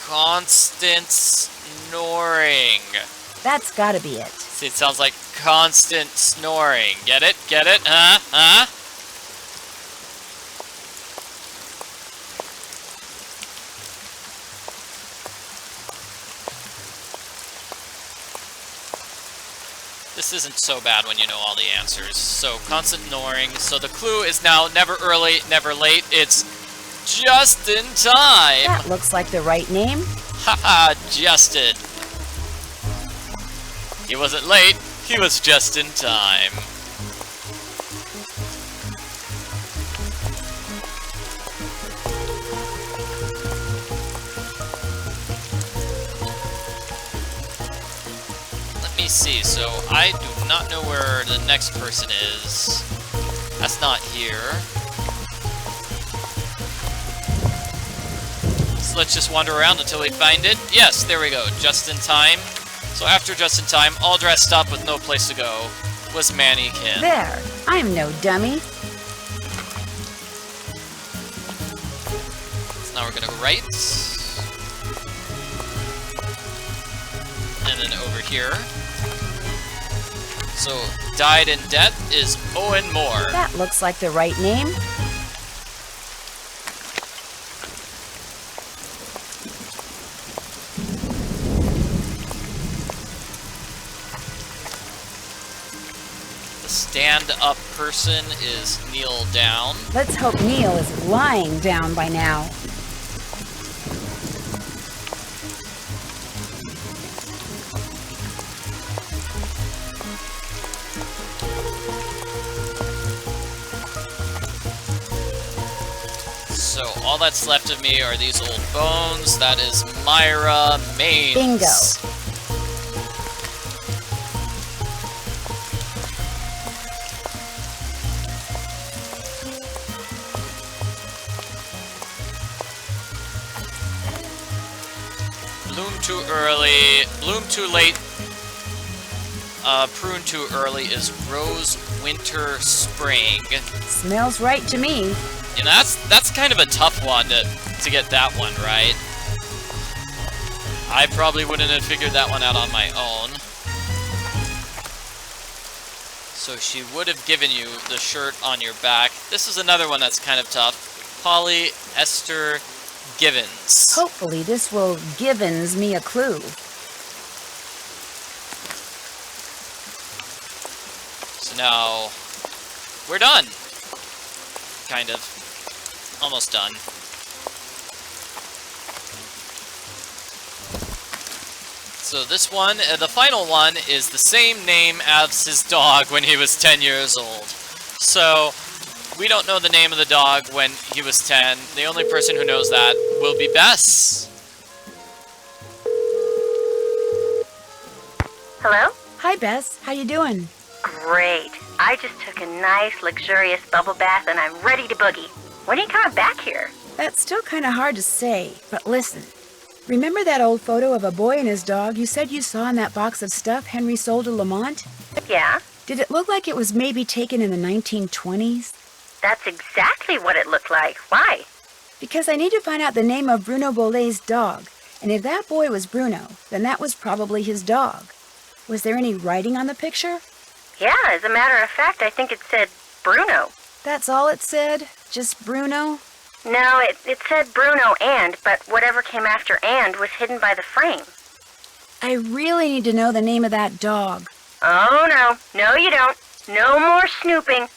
constant snoring. That's gotta be it. See, it sounds like constant snoring. Get it? Get it? Huh? This isn't so bad when you know all the answers. So, constant snoring. So the clue is now never early, never late. It's just in time. That looks like the right name. Haha, Justin. He wasn't late, he was just in time. Let me see, so I do not know where the next person is. That's not here. let's just wander around until we find it. Yes, there we go, just in time. So after just in time, all dressed up with no place to go, was Mannequin. There. I'm no dummy. So now we're gonna go right. And then over here. So, died in debt is Owen Moore. That looks like the right name. The stand-up person is Neil Down. Let's hope Neil is lying down by now. So all that's left of me are these old bones. That is Myra Maines. Bingo. Bloom too early, bloom too late, prune too early is rose, winter, spring. Smells right to me. You know, that's kind of a tough one to get that one right. I probably wouldn't have figured that one out on my own. So she would have given you the shirt on your back. This is another one that's kind of tough. Polly Esther Givens. Hopefully this will givens me a clue. So now we're done. Kind of. Almost done. So this one, the final one, is the same name as his dog when he was 10 years old. So we don't know the name of the dog when he was 10. The only person who knows that will be Bess. Hello? Hi, Bess. How you doing? Great. I just took a nice, luxurious bubble bath and I'm ready to boogie. When are you coming back here? That's still kind of hard to say, but listen. Remember that old photo of a boy and his dog you said you saw in that box of stuff Henry sold to Lamont? Yeah? Did it look like it was maybe taken in the 1920s? That's exactly what it looked like. Why? Because I need to find out the name of Bruno Bullaes' dog. And if that boy was Bruno, then that was probably his dog. Was there any writing on the picture? Yeah, as a matter of fact, I think it said Bruno. That's all it said? Just Bruno? No, it said Bruno but whatever came after and was hidden by the frame. I really need to know the name of that dog. Oh, no. No, you don't. No more snooping.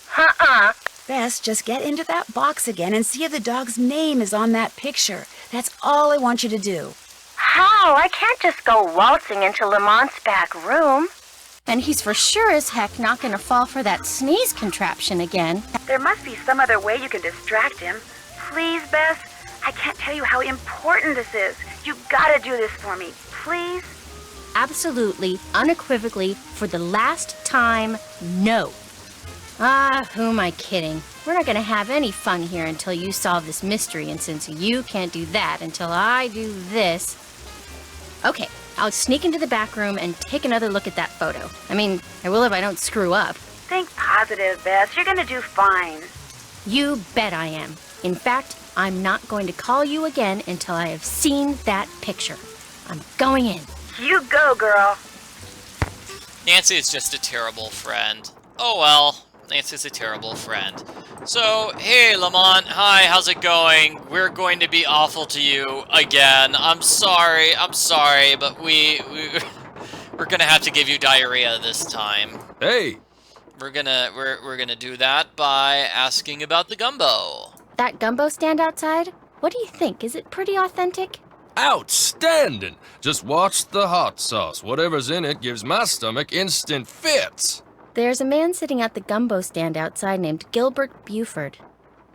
Bess, just get into that box again and see if the dog's name is on that picture. That's all I want you to do. How? I can't just go waltzing into Lamont's back room. And he's for sure as heck not gonna fall for that sneeze contraption again. There must be some other way you can distract him. Please, Bess, I can't tell you how important this is. You gotta do this for me, please. Absolutely, unequivocally, for the last time, no. Who am I kidding? We're not gonna have any fun here until you solve this mystery, and since you can't do that until I do this... Okay, I'll sneak into the back room and take another look at that photo. I mean, I will if I don't screw up. Think positive, Bess. You're gonna do fine. You bet I am. In fact, I'm not going to call you again until I have seen that picture. I'm going in. You go, girl. Nancy is just a terrible friend. Oh well, Nancy's a terrible friend. So, hey Lamont, hi, how's it going? We're going to be awful to you again. I'm sorry, but we're gonna have to give you diarrhea this time. Hey! We're gonna do that by asking about the gumbo. That gumbo stand outside? What do you think? Is it pretty authentic? Outstanding! Just watch the hot sauce. Whatever's in it gives my stomach instant fits. There's a man sitting at the gumbo stand outside named Gilbert Buford.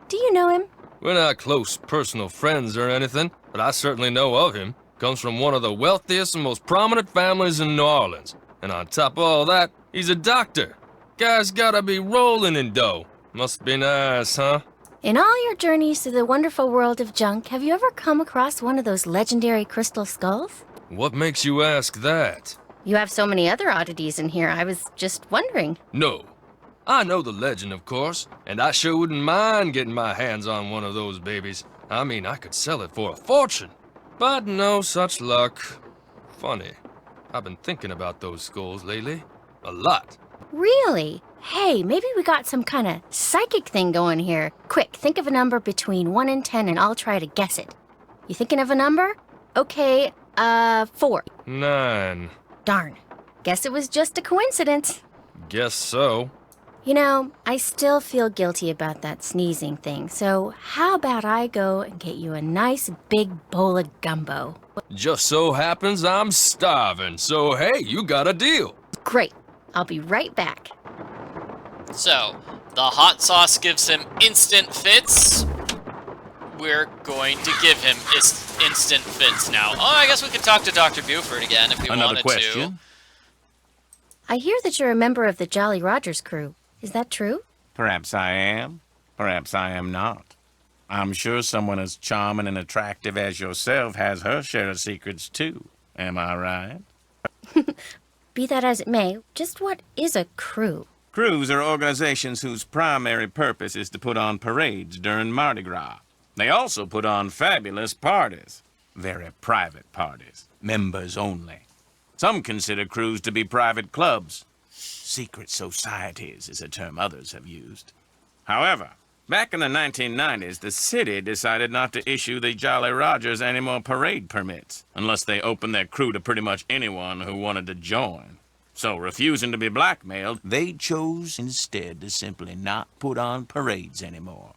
Do you know him? We're not close personal friends or anything, but I certainly know of him. Comes from one of the wealthiest and most prominent families in New Orleans. And on top of all that, he's a doctor. Guy's gotta be rolling in dough. Must be nice, huh? In all your journeys through the wonderful world of junk, have you ever come across one of those legendary crystal skulls? What makes you ask that? You have so many other oddities in here, I was just wondering. No. I know the legend, of course, and I sure wouldn't mind getting my hands on one of those babies. I mean, I could sell it for a fortune. But no such luck. Funny. I've been thinking about those skulls lately. A lot. Really? Hey, maybe we got some kind of psychic thing going here. Quick, think of a number between 1 and 10 and I'll try to guess it. You thinking of a number? Okay, 4. 9. Darn. Guess it was just a coincidence. Guess so. You know, I still feel guilty about that sneezing thing, so how about I go and get you a nice big bowl of gumbo? Just so happens I'm starving, so hey, you got a deal. Great. I'll be right back. So, the hot sauce gives him instant fits. We're going to give him instant fits now. Oh, I guess we could talk to Dr. Buford again if we Another wanted question? to. I hear that you're a member of the Jolly Rogers crew. Is that true? Perhaps I am. Perhaps I am not. I'm sure someone as charming and attractive as yourself has her share of secrets, too. Am I right? Be that as it may, just what is a crew? Crews are organizations whose primary purpose is to put on parades during Mardi Gras. They also put on fabulous parties. Very private parties. Members only. Some consider crews to be private clubs. Secret societies is a term others have used. However, back in the 1990s, the city decided not to issue the Jolly Rogers any more parade permits, unless they opened their crew to pretty much anyone who wanted to join. So, refusing to be blackmailed, they chose instead to simply not put on parades anymore.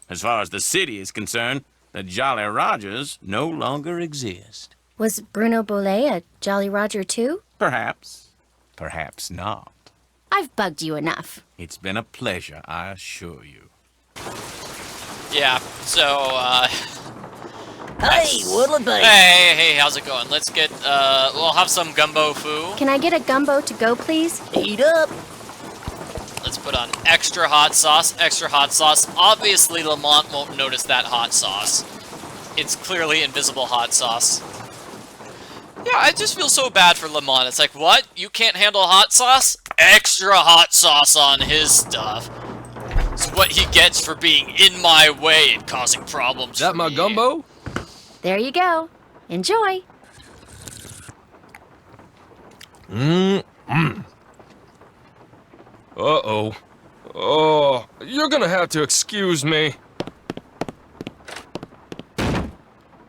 As far as the city is concerned, the Jolly Rogers no longer exist. Was Bruno Bullaes a Jolly Roger too? Perhaps. Perhaps not. I've bugged you enough. It's been a pleasure, I assure you. Yeah, so, Hey, what'll it be? Hey, how's it going? Let's get, we'll have some gumbo foo. Can I get a gumbo to go, please? Heat up. Let's put on extra hot sauce, extra hot sauce. Obviously, Lamont won't notice that hot sauce. It's clearly invisible hot sauce. Yeah, I just feel so bad for Lamont. It's like, what? You can't handle hot sauce? Extra hot sauce on his stuff. It's what he gets for being in my way and causing problems. Is that my gumbo? There you go. Enjoy. Uh-oh. Oh, you're gonna have to excuse me.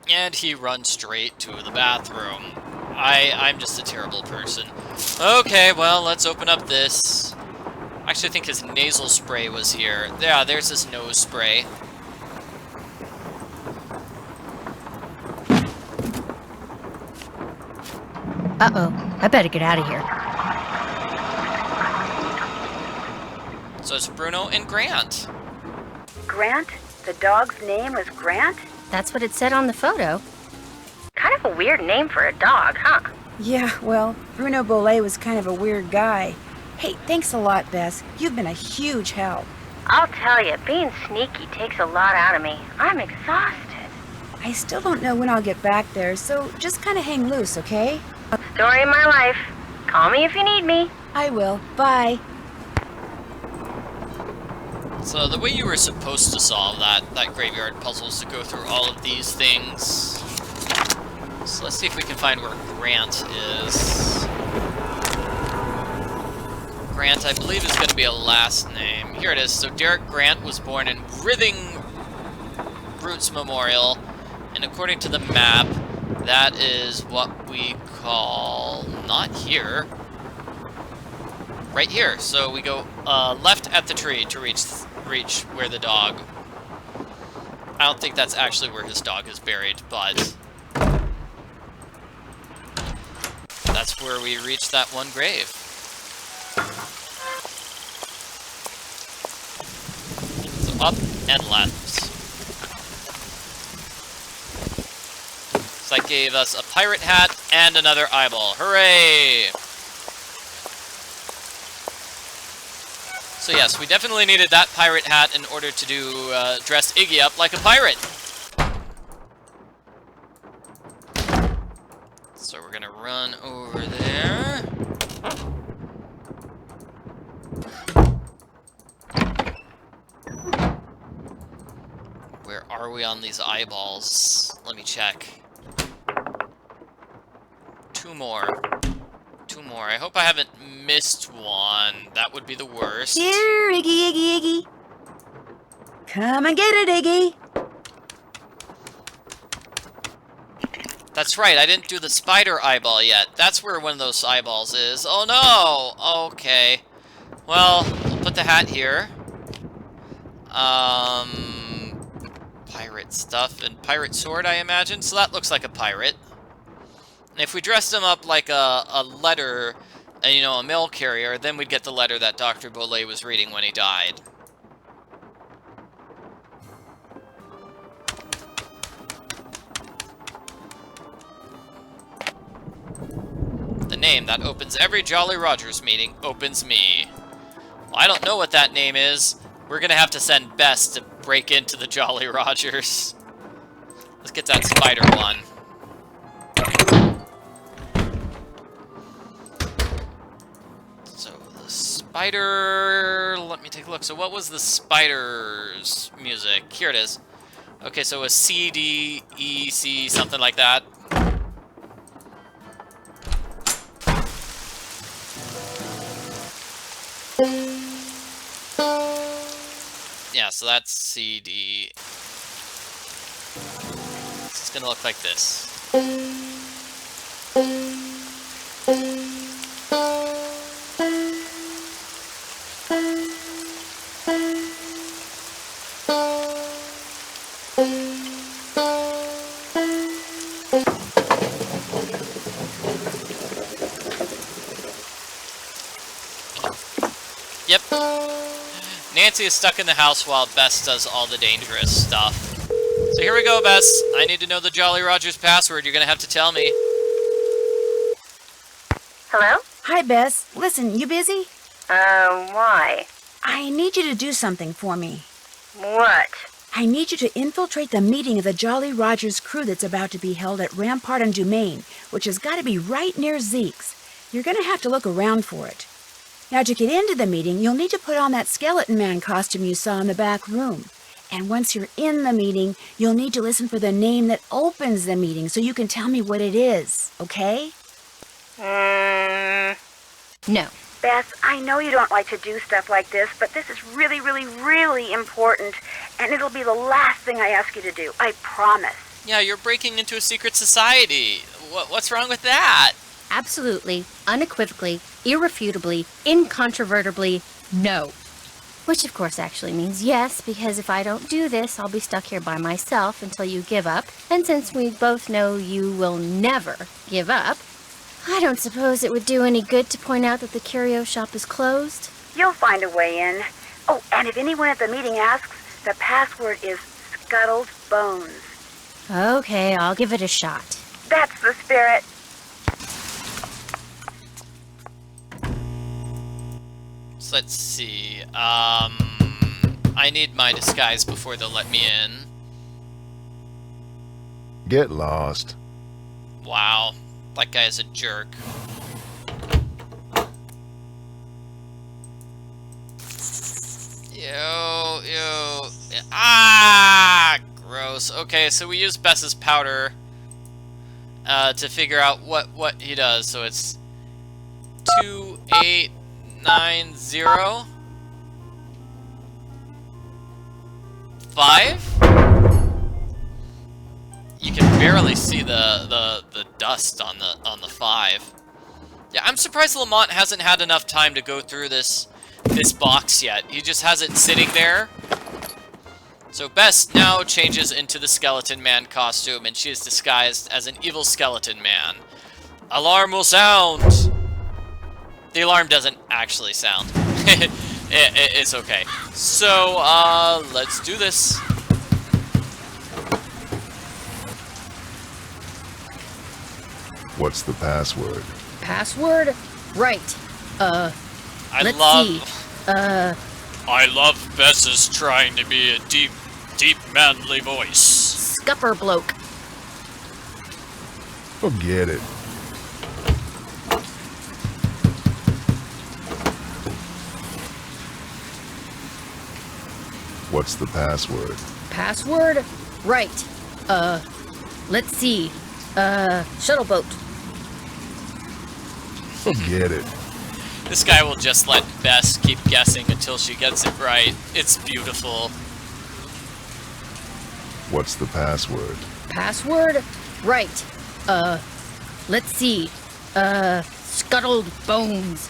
And he runs straight to the bathroom. I'm just a terrible person. Okay, well, let's open up this. Actually, I think his nasal spray was here. Yeah, there's his nose spray. Uh-oh. I better get out of here. So it's Bruno and Grant. Grant? The dog's name was Grant? That's what it said on the photo. Kind of a weird name for a dog, huh? Yeah, well, Bruno Bullaes was kind of a weird guy. Hey, thanks a lot, Bess. You've been a huge help. I'll tell you, being sneaky takes a lot out of me. I'm exhausted. I still don't know when I'll get back there, so just kind of hang loose, okay? Story of my life. Call me if you need me. I will. Bye. So the way you were supposed to solve that graveyard puzzle is to go through all of these things. So let's see if we can find where Grant is. Grant, I believe, is going to be a last name. Here it is. So Derek Grant was born in Rithing Roots Memorial, and according to the map, that is what we call... not here. Right here. So we go left at the tree to reach where the dog... I don't think that's actually where his dog is buried, but... that's where we reach that one grave. So up and left. So that gave us a pirate hat and another eyeball. Hooray! So yes, we definitely needed that pirate hat in order to do dress Iggy up like a pirate. So we're gonna run over there. Where are we on these eyeballs? Let me check. 2 more. 2 more. I hope I haven't missed one. That would be the worst. Here, Iggy, Iggy, Iggy. Come and get it, Iggy. That's right, I didn't do the spider eyeball yet. That's where one of those eyeballs is. Oh no! Okay. Well, we'll put the hat here. Pirate stuff and pirate sword, I imagine. So that looks like a pirate. And if we dressed him up like a letter, you know, a mail carrier, then we'd get the letter that Dr. Bullaes was reading when he died. The name that opens every Jolly Rogers meeting opens me. Well, I don't know what that name is. We're gonna have to send Bess to break into the Jolly Rogers. Let's get that spider one. So the spider... Let me take a look. So what was the spider's music? Here it is. Okay, so a C, D, E, C, something like that. Yeah, so that's CD. It's gonna look like this. Yep. Nancy is stuck in the house while Bess does all the dangerous stuff. So here we go, Bess. I need to know the Jolly Rogers password. You're gonna have to tell me. Hello? Hi, Bess. Listen, you busy? Why? I need you to do something for me. What? I need you to infiltrate the meeting of the Jolly Rogers crew that's about to be held at Rampart and Dumaine, which has got to be right near Zeke's. You're going to have to look around for it. Now, to get into the meeting, you'll need to put on that skeleton man costume you saw in the back room. And once you're in the meeting, you'll need to listen for the name that opens the meeting so you can tell me what it is, okay? No. Beth, I know you don't like to do stuff like this, but this is really, really, really important, and it'll be the last thing I ask you to do. I promise. Yeah, you're breaking into a secret society. What's wrong with that? Absolutely, unequivocally, irrefutably, incontrovertibly, no. Which of course actually means yes, because if I don't do this, I'll be stuck here by myself until you give up. And since we both know you will never give up, I don't suppose it would do any good to point out that the curio shop is closed. You'll find a way in. Oh, and if anyone at the meeting asks, the password is Scuttled Bones. Okay, I'll give it a shot. That's the spirit. So let's see. I need my disguise before they'll let me in. Get lost. Wow. That guy is a jerk. Ew. Ah! Gross. Okay, so we use Bess's powder to figure out what he does. So it's 2890 5. You can barely see the dust on the 5. Yeah, I'm surprised Lamont hasn't had enough time to go through this box yet. He just has it sitting there. So Bess now changes into the Skeleton Man costume, and she is disguised as an evil skeleton man. Alarm will sound! The alarm doesn't actually sound. It's okay. So, let's do this. What's the password? Password? Right. I let's love... see. I love Bess's trying to be a deep, manly voice. Scupper bloke. Forget it. What's the password? Password? Right. Let's see. Shuttle boat. Forget it. This guy will just let Bess keep guessing until she gets it right. It's beautiful. What's the password? Password? Right. Let's see. Scuttled bones.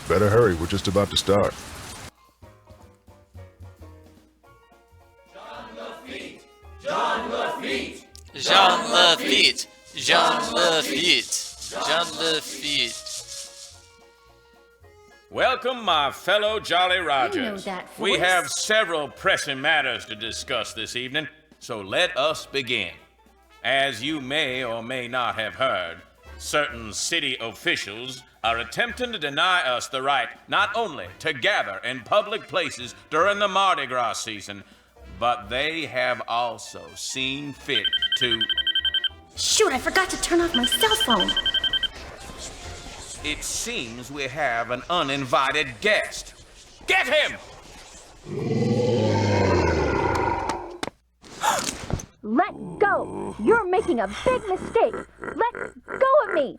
Better hurry, we're just about to start. Jean Lafitte. Jean Lafitte. Jean Lafitte. Welcome, my fellow Jolly Rogers. You know that voice. We have several pressing matters to discuss this evening, so let us begin. As you may or may not have heard, certain city officials are attempting to deny us the right not only to gather in public places during the Mardi Gras season, but they have also seen fit to... Shoot, I forgot to turn off my cell phone. It seems we have an uninvited guest. Get him! Let go! You're making a big mistake. Let go of me.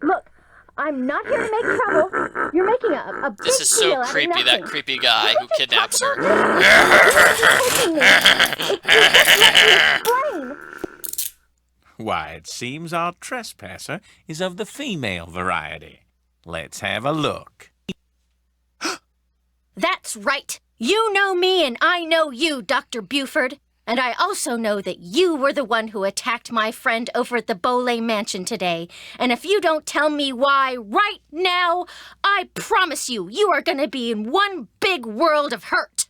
Look, I'm not here to make trouble. You're making a big This is so deal out of creepy, nothing. that creepy guy who kidnaps her. Why, it seems our trespasser is of the female variety. Let's have a look. That's right. You know me and I know you, Dr. Buford. And I also know that you were the one who attacked my friend over at the Bullaes mansion today. And if you don't tell me why right now, I promise you, you are going to be in one big world of hurt.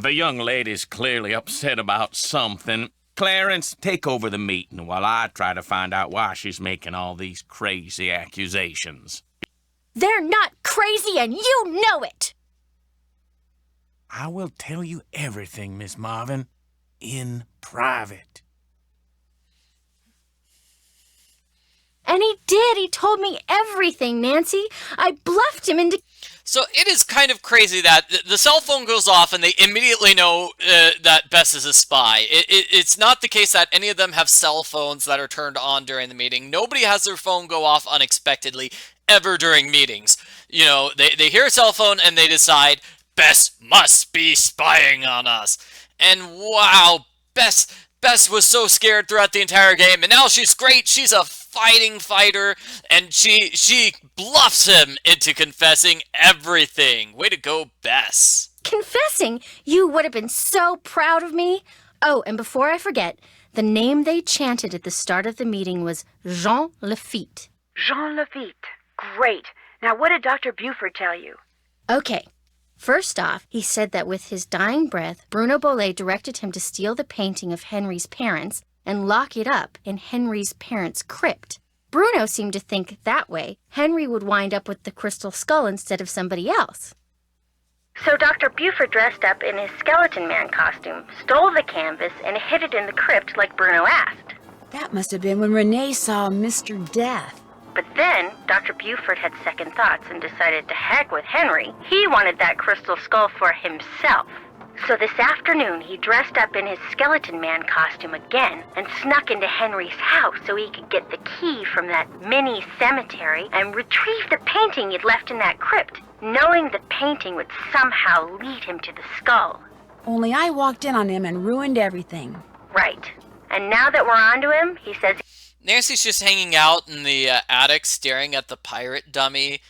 The young lady's clearly upset about something. Clarence, take over the meeting while I try to find out why she's making all these crazy accusations. They're not crazy and you know it! I will tell you everything, Miss Marvin, in private. And he did. He told me everything, Nancy. I bluffed him into... So it is kind of crazy that the cell phone goes off and they immediately know that Bess is a spy. It's not the case that any of them have cell phones that are turned on during the meeting. Nobody has their phone go off unexpectedly ever during meetings. You know, they hear a cell phone and they decide, Bess must be spying on us. And wow, Bess was so scared throughout the entire game, and now she's great. She's a fighting fighter, and she bluffs him into confessing everything. Way to go, Bess. Confessing? You would have been so proud of me. Oh, and before I forget, the name they chanted at the start of the meeting was Jean Lafitte. Jean Lafitte. Great. Now, what did Dr. Buford tell you? Okay. First off, he said that with his dying breath, Bruno Bullaes directed him to steal the painting of Henry's parents and lock it up in Henry's parents' crypt. Bruno seemed to think that way Henry would wind up with the crystal skull instead of somebody else. So Dr. Buford dressed up in his skeleton man costume, stole the canvas, and hid it in the crypt like Bruno asked. That must have been when Renee saw Mr. Death. But then, Dr. Buford had second thoughts and decided to heck with Henry. He wanted that crystal skull for himself. So this afternoon, he dressed up in his skeleton man costume again and snuck into Henry's house so he could get the key from that mini cemetery and retrieve the painting he'd left in that crypt, knowing the painting would somehow lead him to the skull. Only I walked in on him and ruined everything. Right. And now that we're onto him, he says... Nancy's just hanging out in the attic staring at the pirate dummy.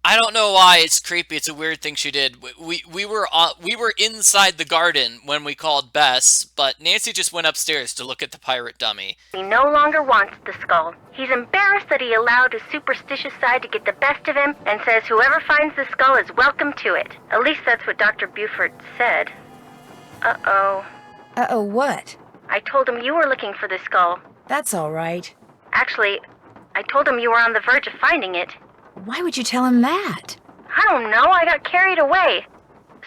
I don't know why. It's creepy. It's a weird thing she did. We were inside the garden when we called Bess, but Nancy just went upstairs to look at the pirate dummy. He no longer wants the skull. He's embarrassed that he allowed his superstitious side to get the best of him and says whoever finds the skull is welcome to it. At least that's what Dr. Buford said. Uh-oh. Uh-oh what? I told him you were looking for the skull. That's all right. Actually, I told him you were on the verge of finding it. Why would you tell him that? I don't know, I got carried away.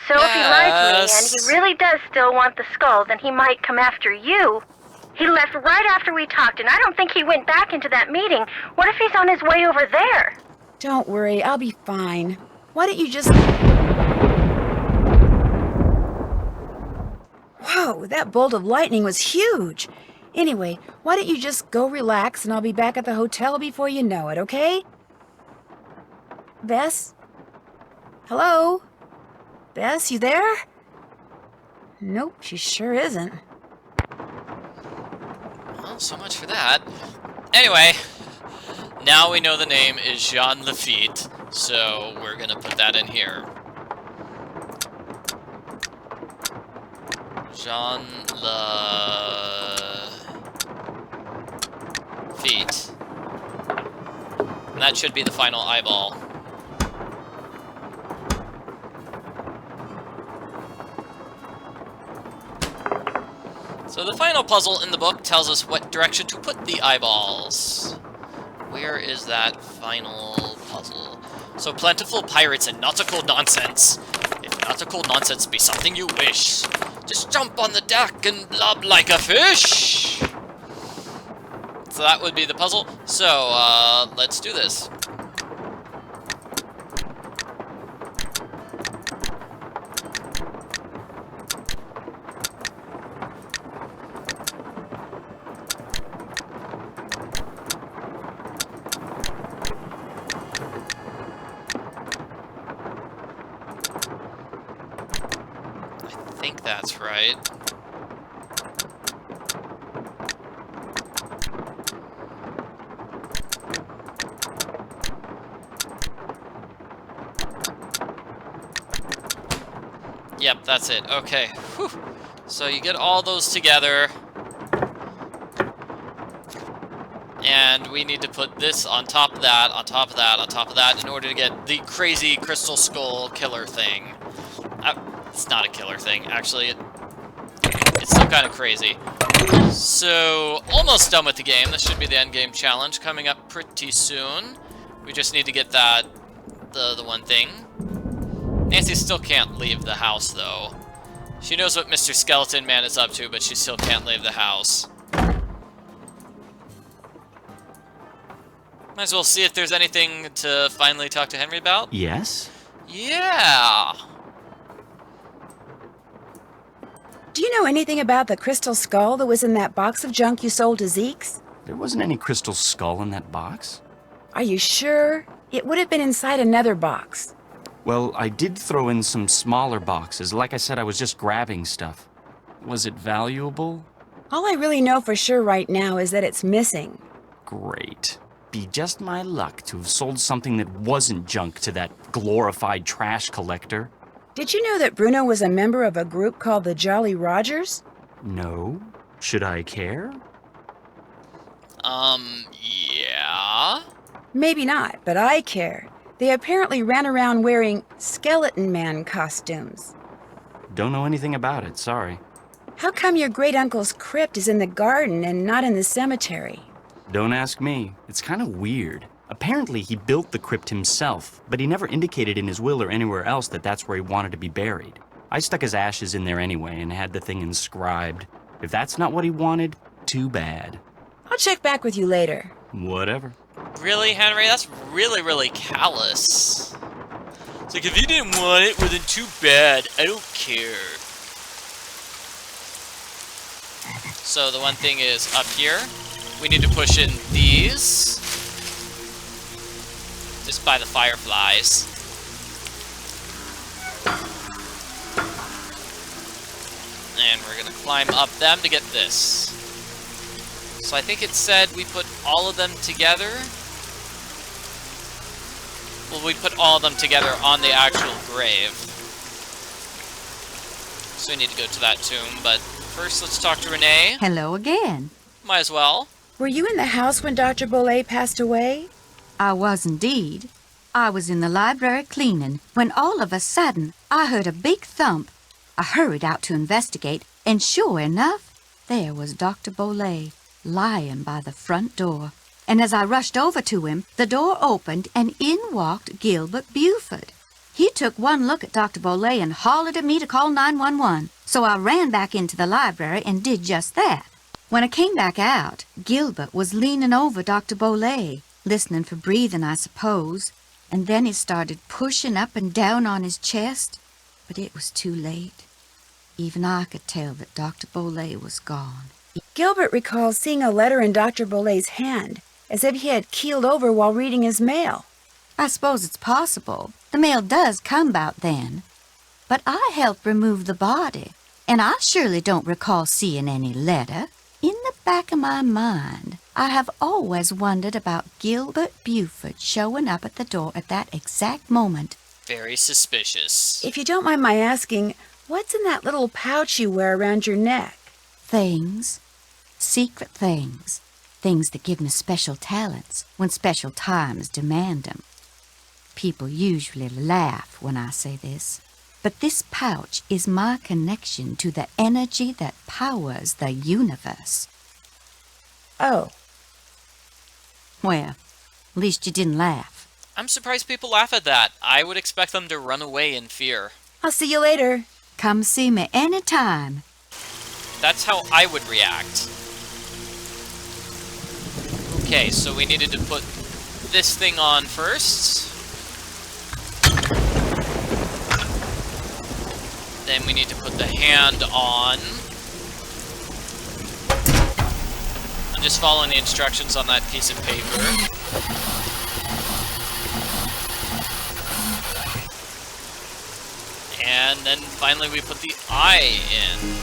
So if he lied to me and he really does still want the skull, then he might come after you. He left right after we talked, and I don't think he went back into that meeting. What if he's on his way over there? Don't worry, I'll be fine. Why don't you just... Whoa, that bolt of lightning was huge. Anyway, why don't you just go relax and I'll be back at the hotel before you know it, okay? Bess? Hello? Bess, you there? Nope, she sure isn't. Well, so much for that. Anyway, now we know the name is Jean Lafitte, so we're gonna put that in here. Jean Lafitte. And that should be the final eyeball. So the final puzzle in the book tells us what direction to put the eyeballs. Where is that final puzzle? So plentiful pirates and nautical nonsense. If nautical nonsense be something you wish, just jump on the deck and blob like a fish. So that would be the puzzle. So let's do this. I think that's right. Yep, that's it. Okay. Whew. So you get all those together. And we need to put this on top of that, on top of that, on top of that, in order to get the crazy crystal skull killer thing. It's not a killer thing, actually. It's still kind of crazy. So, almost done with the game. This should be the end game challenge coming up pretty soon. We just need to get that, the one thing. Nancy still can't leave the house, though. She knows what Mr. Skeleton Man is up to, but she still can't leave the house. Might as well see if there's anything to finally talk to Henry about. Yes? Yeah! Do you know anything about the crystal skull that was in that box of junk you sold to Zeke's? There wasn't any crystal skull in that box. Are you sure? It would have been inside another box. Well, I did throw in some smaller boxes. Like I said, I was just grabbing stuff. Was it valuable? All I really know for sure right now is that it's missing. Great. Be just my luck to have sold something that wasn't junk to that glorified trash collector. Did you know that Bruno was a member of a group called the Jolly Rogers? No. Should I care? Yeah? Maybe not, but I care. They apparently ran around wearing Skeleton Man costumes. Don't know anything about it, sorry. How come your great-uncle's crypt is in the garden and not in the cemetery? Don't ask me. It's kind of weird. Apparently, he built the crypt himself, but he never indicated in his will or anywhere else that that's where he wanted to be buried. I stuck his ashes in there anyway and had the thing inscribed. If that's not what he wanted, too bad. I'll check back with you later. Whatever. Really, Henry? That's really, really callous. It's like, if you didn't want it, well then too bad. I don't care. So the one thing is up here. We need to push in these. Just by the fireflies. And we're gonna climb up them to get this. So I think it said we put all of them together. Well, we put all of them together on the actual grave. So we need to go to that tomb, but first let's talk to Renee. Hello again. Might as well. Were you in the house when Dr. Bullaes passed away? I was indeed. I was in the library cleaning when all of a sudden I heard a big thump. I hurried out to investigate, and sure enough, there was Dr. Bullaes lying by the front door. and as I rushed over to him, the door opened and in walked Gilbert Buford. He took one look at Dr. Bullaes and hollered at me to call 911, so I ran back into the library and did just that. When I came back out, Gilbert was leaning over Dr. Bullaes, listening for breathing, I suppose, and then he started pushing up and down on his chest, but it was too late. Even I could tell that Dr. Bullaes was gone. Gilbert recalls seeing a letter in Dr. Bullaes' hand, as if he had keeled over while reading his mail. I suppose it's possible. The mail does come about then. But I helped remove the body, and I surely don't recall seeing any letter. In the back of my mind, I have always wondered about Gilbert Buford showing up at the door at that exact moment. Very suspicious. If you don't mind my asking, what's in that little pouch you wear around your neck? Things. Secret things. Things that give me special talents when special times demand them. People usually laugh when I say this, but this pouch is my connection to the energy that powers the universe. Oh. Well, at least you didn't laugh. I'm surprised people laugh at that. I would expect them to run away in fear. I'll see you later. Come see me anytime. That's how I would react. Okay, so we needed to put this thing on first. Then we need to put the hand on. I'm just following the instructions on that piece of paper. And then finally we put the eye in.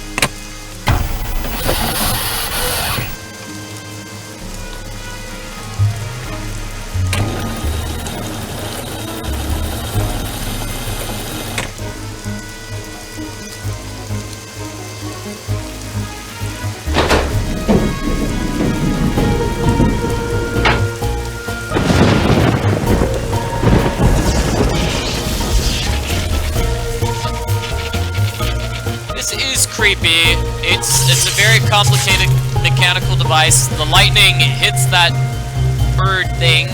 Creepy. It's a very complicated mechanical device. The lightning hits that bird thing,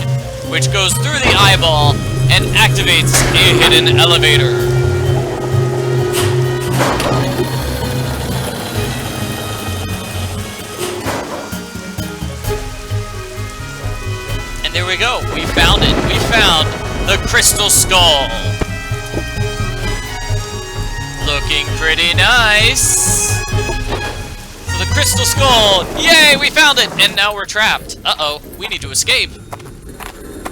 which goes through the eyeball and activates a hidden elevator. And there we go. We found it. We found the crystal skull. Looking pretty nice. So the crystal skull. Yay, we found it. And now we're trapped. Uh-oh, we need to escape.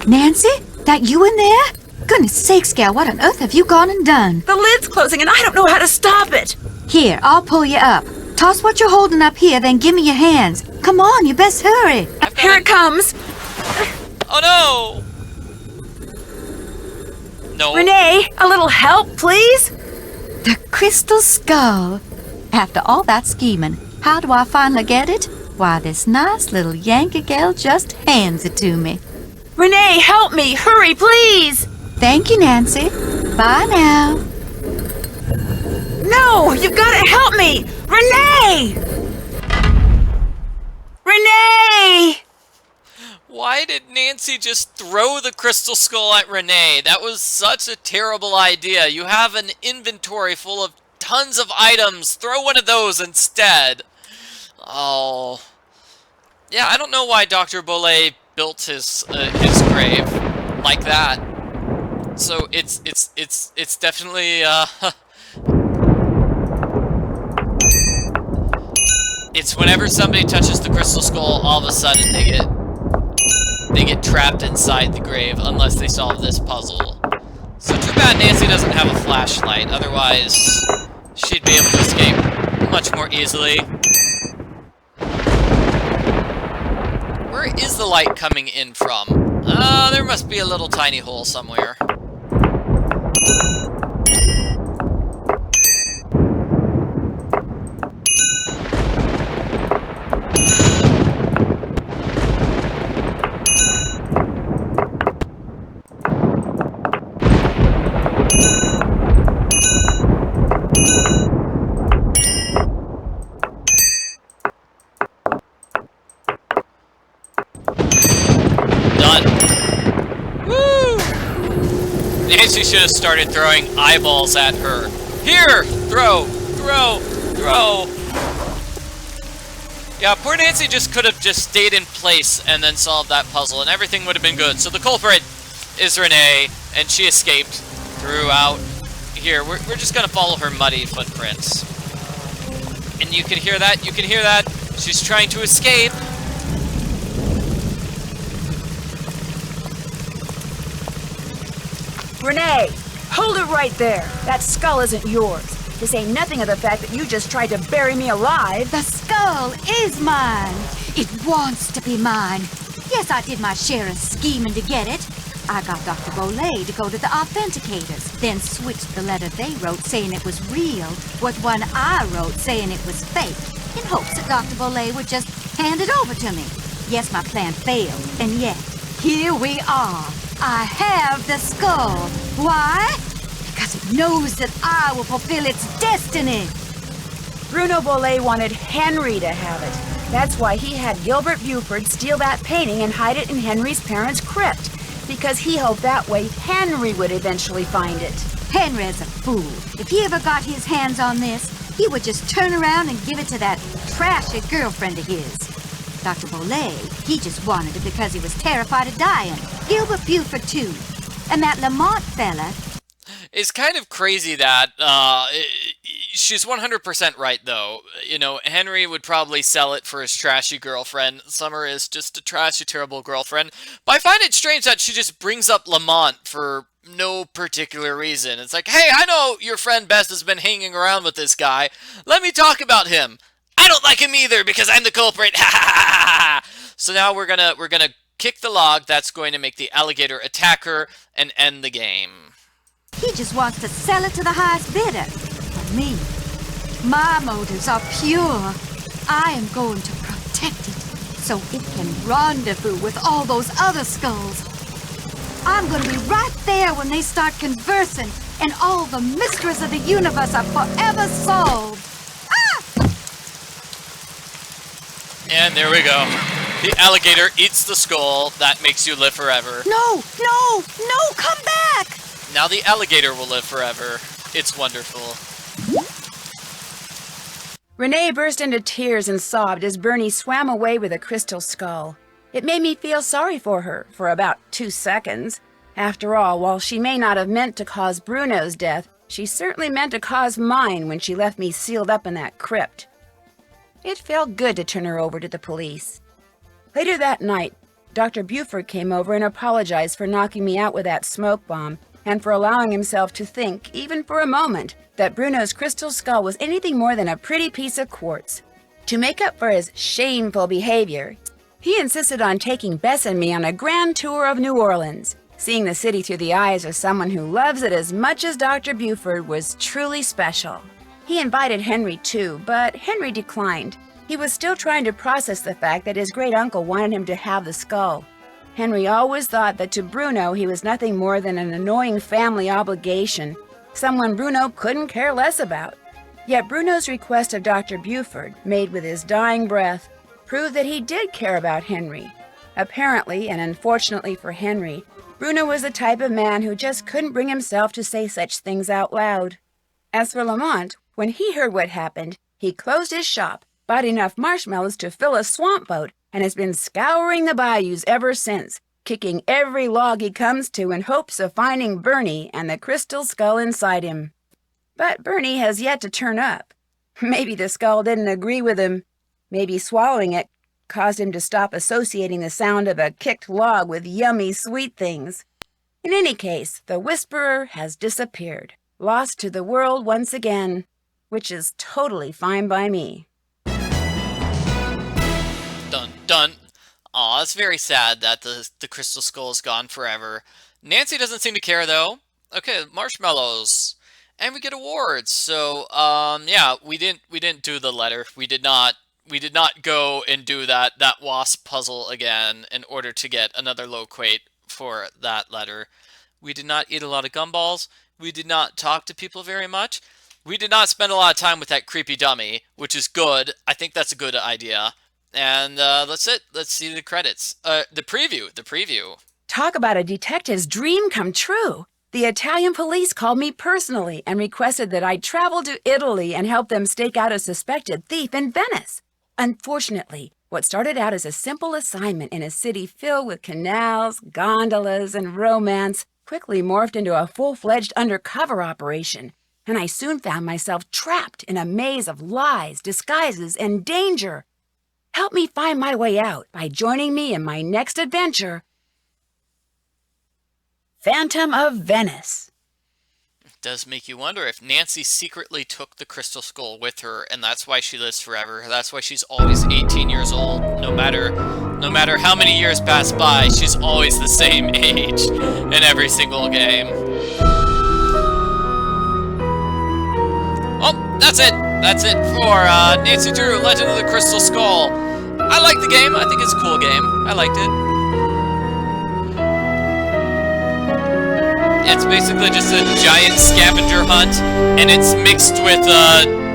Nancy? That you in there? Goodness sakes, gal, what on earth have you gone and done? The lid's closing and I don't know how to stop it. Here, I'll pull you up. Toss what you're holding up here, then give me your hands. Come on, you best hurry. Here it comes. Oh, no. No. Renee, a little help, please? The crystal skull. After all that scheming, how do I finally get it? Why, this nice little Yankee gal just hands it to me. Renee, help me! Hurry, please! Thank you, Nancy. Bye now. No! You've got to help me! Renee! Renee! Why did Nancy just throw the crystal skull at Renee? That was such a terrible idea. You have an inventory full of tons of items. Throw one of those instead. Oh. Yeah, I don't know why Dr. Bullaes built his grave like that. So it's definitely it's whenever somebody touches the crystal skull, all of a sudden they get trapped inside the grave unless they solve this puzzle. So too bad Nancy doesn't have a flashlight, otherwise she'd be able to escape much more easily. Where is the light coming in from? There must be a little tiny hole somewhere. Nancy should have started throwing eyeballs at her. Here! Throw! Throw! Throw! Yeah, poor Nancy just could have just stayed in place and then solved that puzzle, and everything would have been good. So the culprit is Renee, and she escaped throughout here. We're just gonna follow her muddy footprints. And you can hear that, you can hear that. She's trying to escape. Renee, hold it right there. That skull isn't yours. To say nothing of the fact that you just tried to bury me alive. The skull is mine. It wants to be mine. Yes, I did my share of scheming to get it. I got Dr. Bullaes to go to the authenticators, then switched the letter they wrote saying it was real with one I wrote saying it was fake, in hopes that Dr. Bullaes would just hand it over to me. Yes, my plan failed, and yet, here we are. I have the skull. Why? Because it knows that I will fulfill its destiny. Bruno Bullaes wanted Henry to have it. That's why he had Gilbert Buford steal that painting and hide it in Henry's parents' crypt. Because he hoped that way Henry would eventually find it. Henry's a fool. If he ever got his hands on this, he would just turn around and give it to that trashy girlfriend of his. Dr. Bullaes, he just wanted it because he was terrified of dying. Gilbert Buford, too. And that Lamont fella... It's kind of crazy that, she's 100% right, though. You know, Henry would probably sell it for his trashy girlfriend. Summer is just a trashy, terrible girlfriend. But I find it strange that she just brings up Lamont for no particular reason. It's like, hey, I know your friend Bess has been hanging around with this guy. Let me talk about him. I don't like him either because I'm the culprit. So now we're gonna kick the log that's going to make the alligator attack her and end the game. He just wants to sell it to the highest bidder. For me, my motives are pure. I am going to protect it so it can rendezvous with all those other skulls. I'm going to be right there when they start conversing and all the mysteries of the universe are forever solved. Ah! And there we go. The alligator eats the skull. That makes you live forever. No, no, no, come back! Now the alligator will live forever. It's wonderful. Renee burst into tears and sobbed as Bernie swam away with a crystal skull. It made me feel sorry for her for about 2 seconds. After all, while she may not have meant to cause Bruno's death, she certainly meant to cause mine when she left me sealed up in that crypt. It felt good to turn her over to the police. Later that night, Dr. Buford came over and apologized for knocking me out with that smoke bomb, and for allowing himself to think, even for a moment, that Bruno's crystal skull was anything more than a pretty piece of quartz. To make up for his shameful behavior, he insisted on taking Bess and me on a grand tour of New Orleans. Seeing the city through the eyes of someone who loves it as much as Dr. Buford was truly special. He invited Henry too, but Henry declined. He was still trying to process the fact that his great-uncle wanted him to have the skull. Henry always thought that to Bruno he was nothing more than an annoying family obligation, someone Bruno couldn't care less about. Yet Bruno's request of Dr. Buford, made with his dying breath, proved that he did care about Henry. Apparently, and unfortunately for Henry, Bruno was the type of man who just couldn't bring himself to say such things out loud. As for Lamont, when he heard what happened, he closed his shop, bought enough marshmallows to fill a swamp boat, and has been scouring the bayous ever since, kicking every log he comes to in hopes of finding Bernie and the crystal skull inside him. But Bernie has yet to turn up. Maybe the skull didn't agree with him. Maybe swallowing it caused him to stop associating the sound of a kicked log with yummy sweet things. In any case, the Whisperer has disappeared, lost to the world once again, which is totally fine by me. Dun dun. Aw, it's very sad that the crystal skull is gone forever. Nancy doesn't seem to care though. Okay, marshmallows. And we get awards. So, yeah, we didn't do the letter. We did not go and do that wasp puzzle again in order to get another loquate for that letter. We did not eat a lot of gumballs. We did not talk to people very much. We did not spend a lot of time with that creepy dummy, which is good. I think that's a good idea. And that's it. Let's see the credits. The preview. Talk about a detective's dream come true. The Italian police called me personally and requested that I travel to Italy and help them stake out a suspected thief in Venice. Unfortunately, what started out as a simple assignment in a city filled with canals, gondolas, and romance quickly morphed into a full-fledged undercover operation, and I soon found myself trapped in a maze of lies, disguises, and danger. Help me find my way out by joining me in my next adventure, Phantom of Venice. It does make you wonder if Nancy secretly took the crystal skull with her, and that's why she lives forever. That's why she's always 18 years old. No matter how many years pass by, she's always the same age in every single game. Oh, that's it. That's it for Nancy Drew, Legend of the Crystal Skull. I like the game. I think it's a cool game. I liked it. It's basically just a giant scavenger hunt, and it's mixed with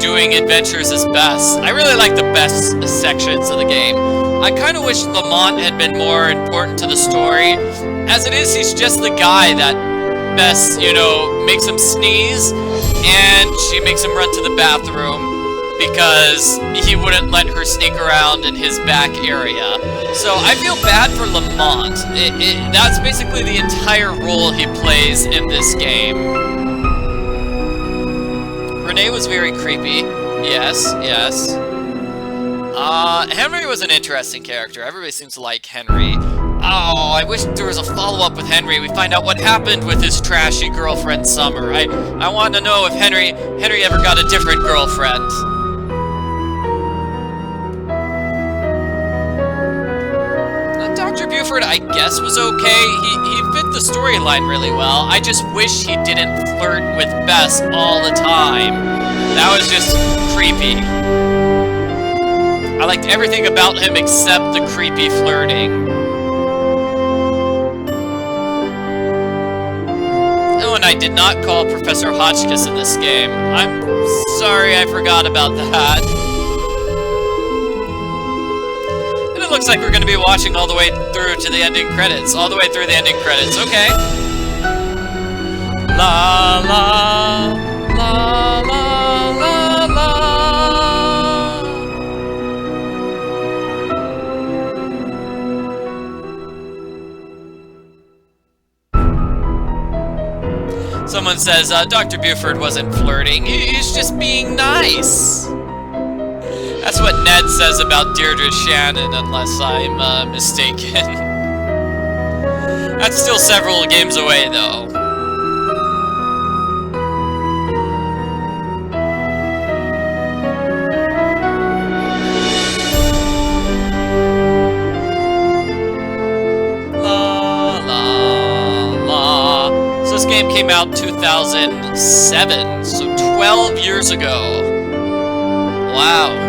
doing adventures as best. I really like the best sections of the game. I kind of wish Lamont had been more important to the story. As it is, he's just the guy that best, you know, makes him sneeze, and she makes him run to the bathroom because he wouldn't let her sneak around in his back area. So I feel bad for Lamont. That's basically the entire role he plays in this game. Renee was very creepy. Yes, yes. Henry was an interesting character. Everybody seems to like Henry. Oh, I wish there was a follow-up with Henry. We find out what happened with his trashy girlfriend, Summer. I want to know if Henry ever got a different girlfriend. Dr. Buford, I guess, was okay. He fit the storyline really well. I just wish he didn't flirt with Bess all the time. That was just creepy. I liked everything about him except the creepy flirting. Oh, and I did not call Professor Hotchkiss in this game. I'm sorry, I forgot about that. Looks like we're going to be watching all the way through to the ending credits. All the way through the ending credits. Okay. La la la la la la. Someone says Dr. Buford wasn't flirting. He's just being nice. That's what Ned says about Deirdre Shannon, unless I'm mistaken. That's still several games away, though. La, la, la. So this game came out 2007, so 12 years ago. Wow.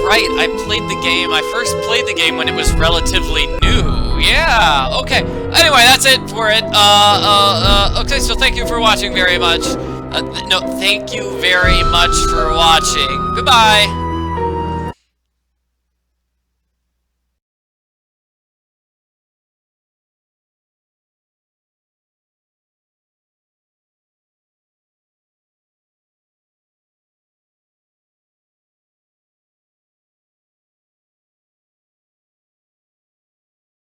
Right, I played the game. I first played the game when it was relatively new. Yeah, okay. Anyway, that's it for it. Okay, so thank you for watching very much. No, thank you very much for watching. Goodbye.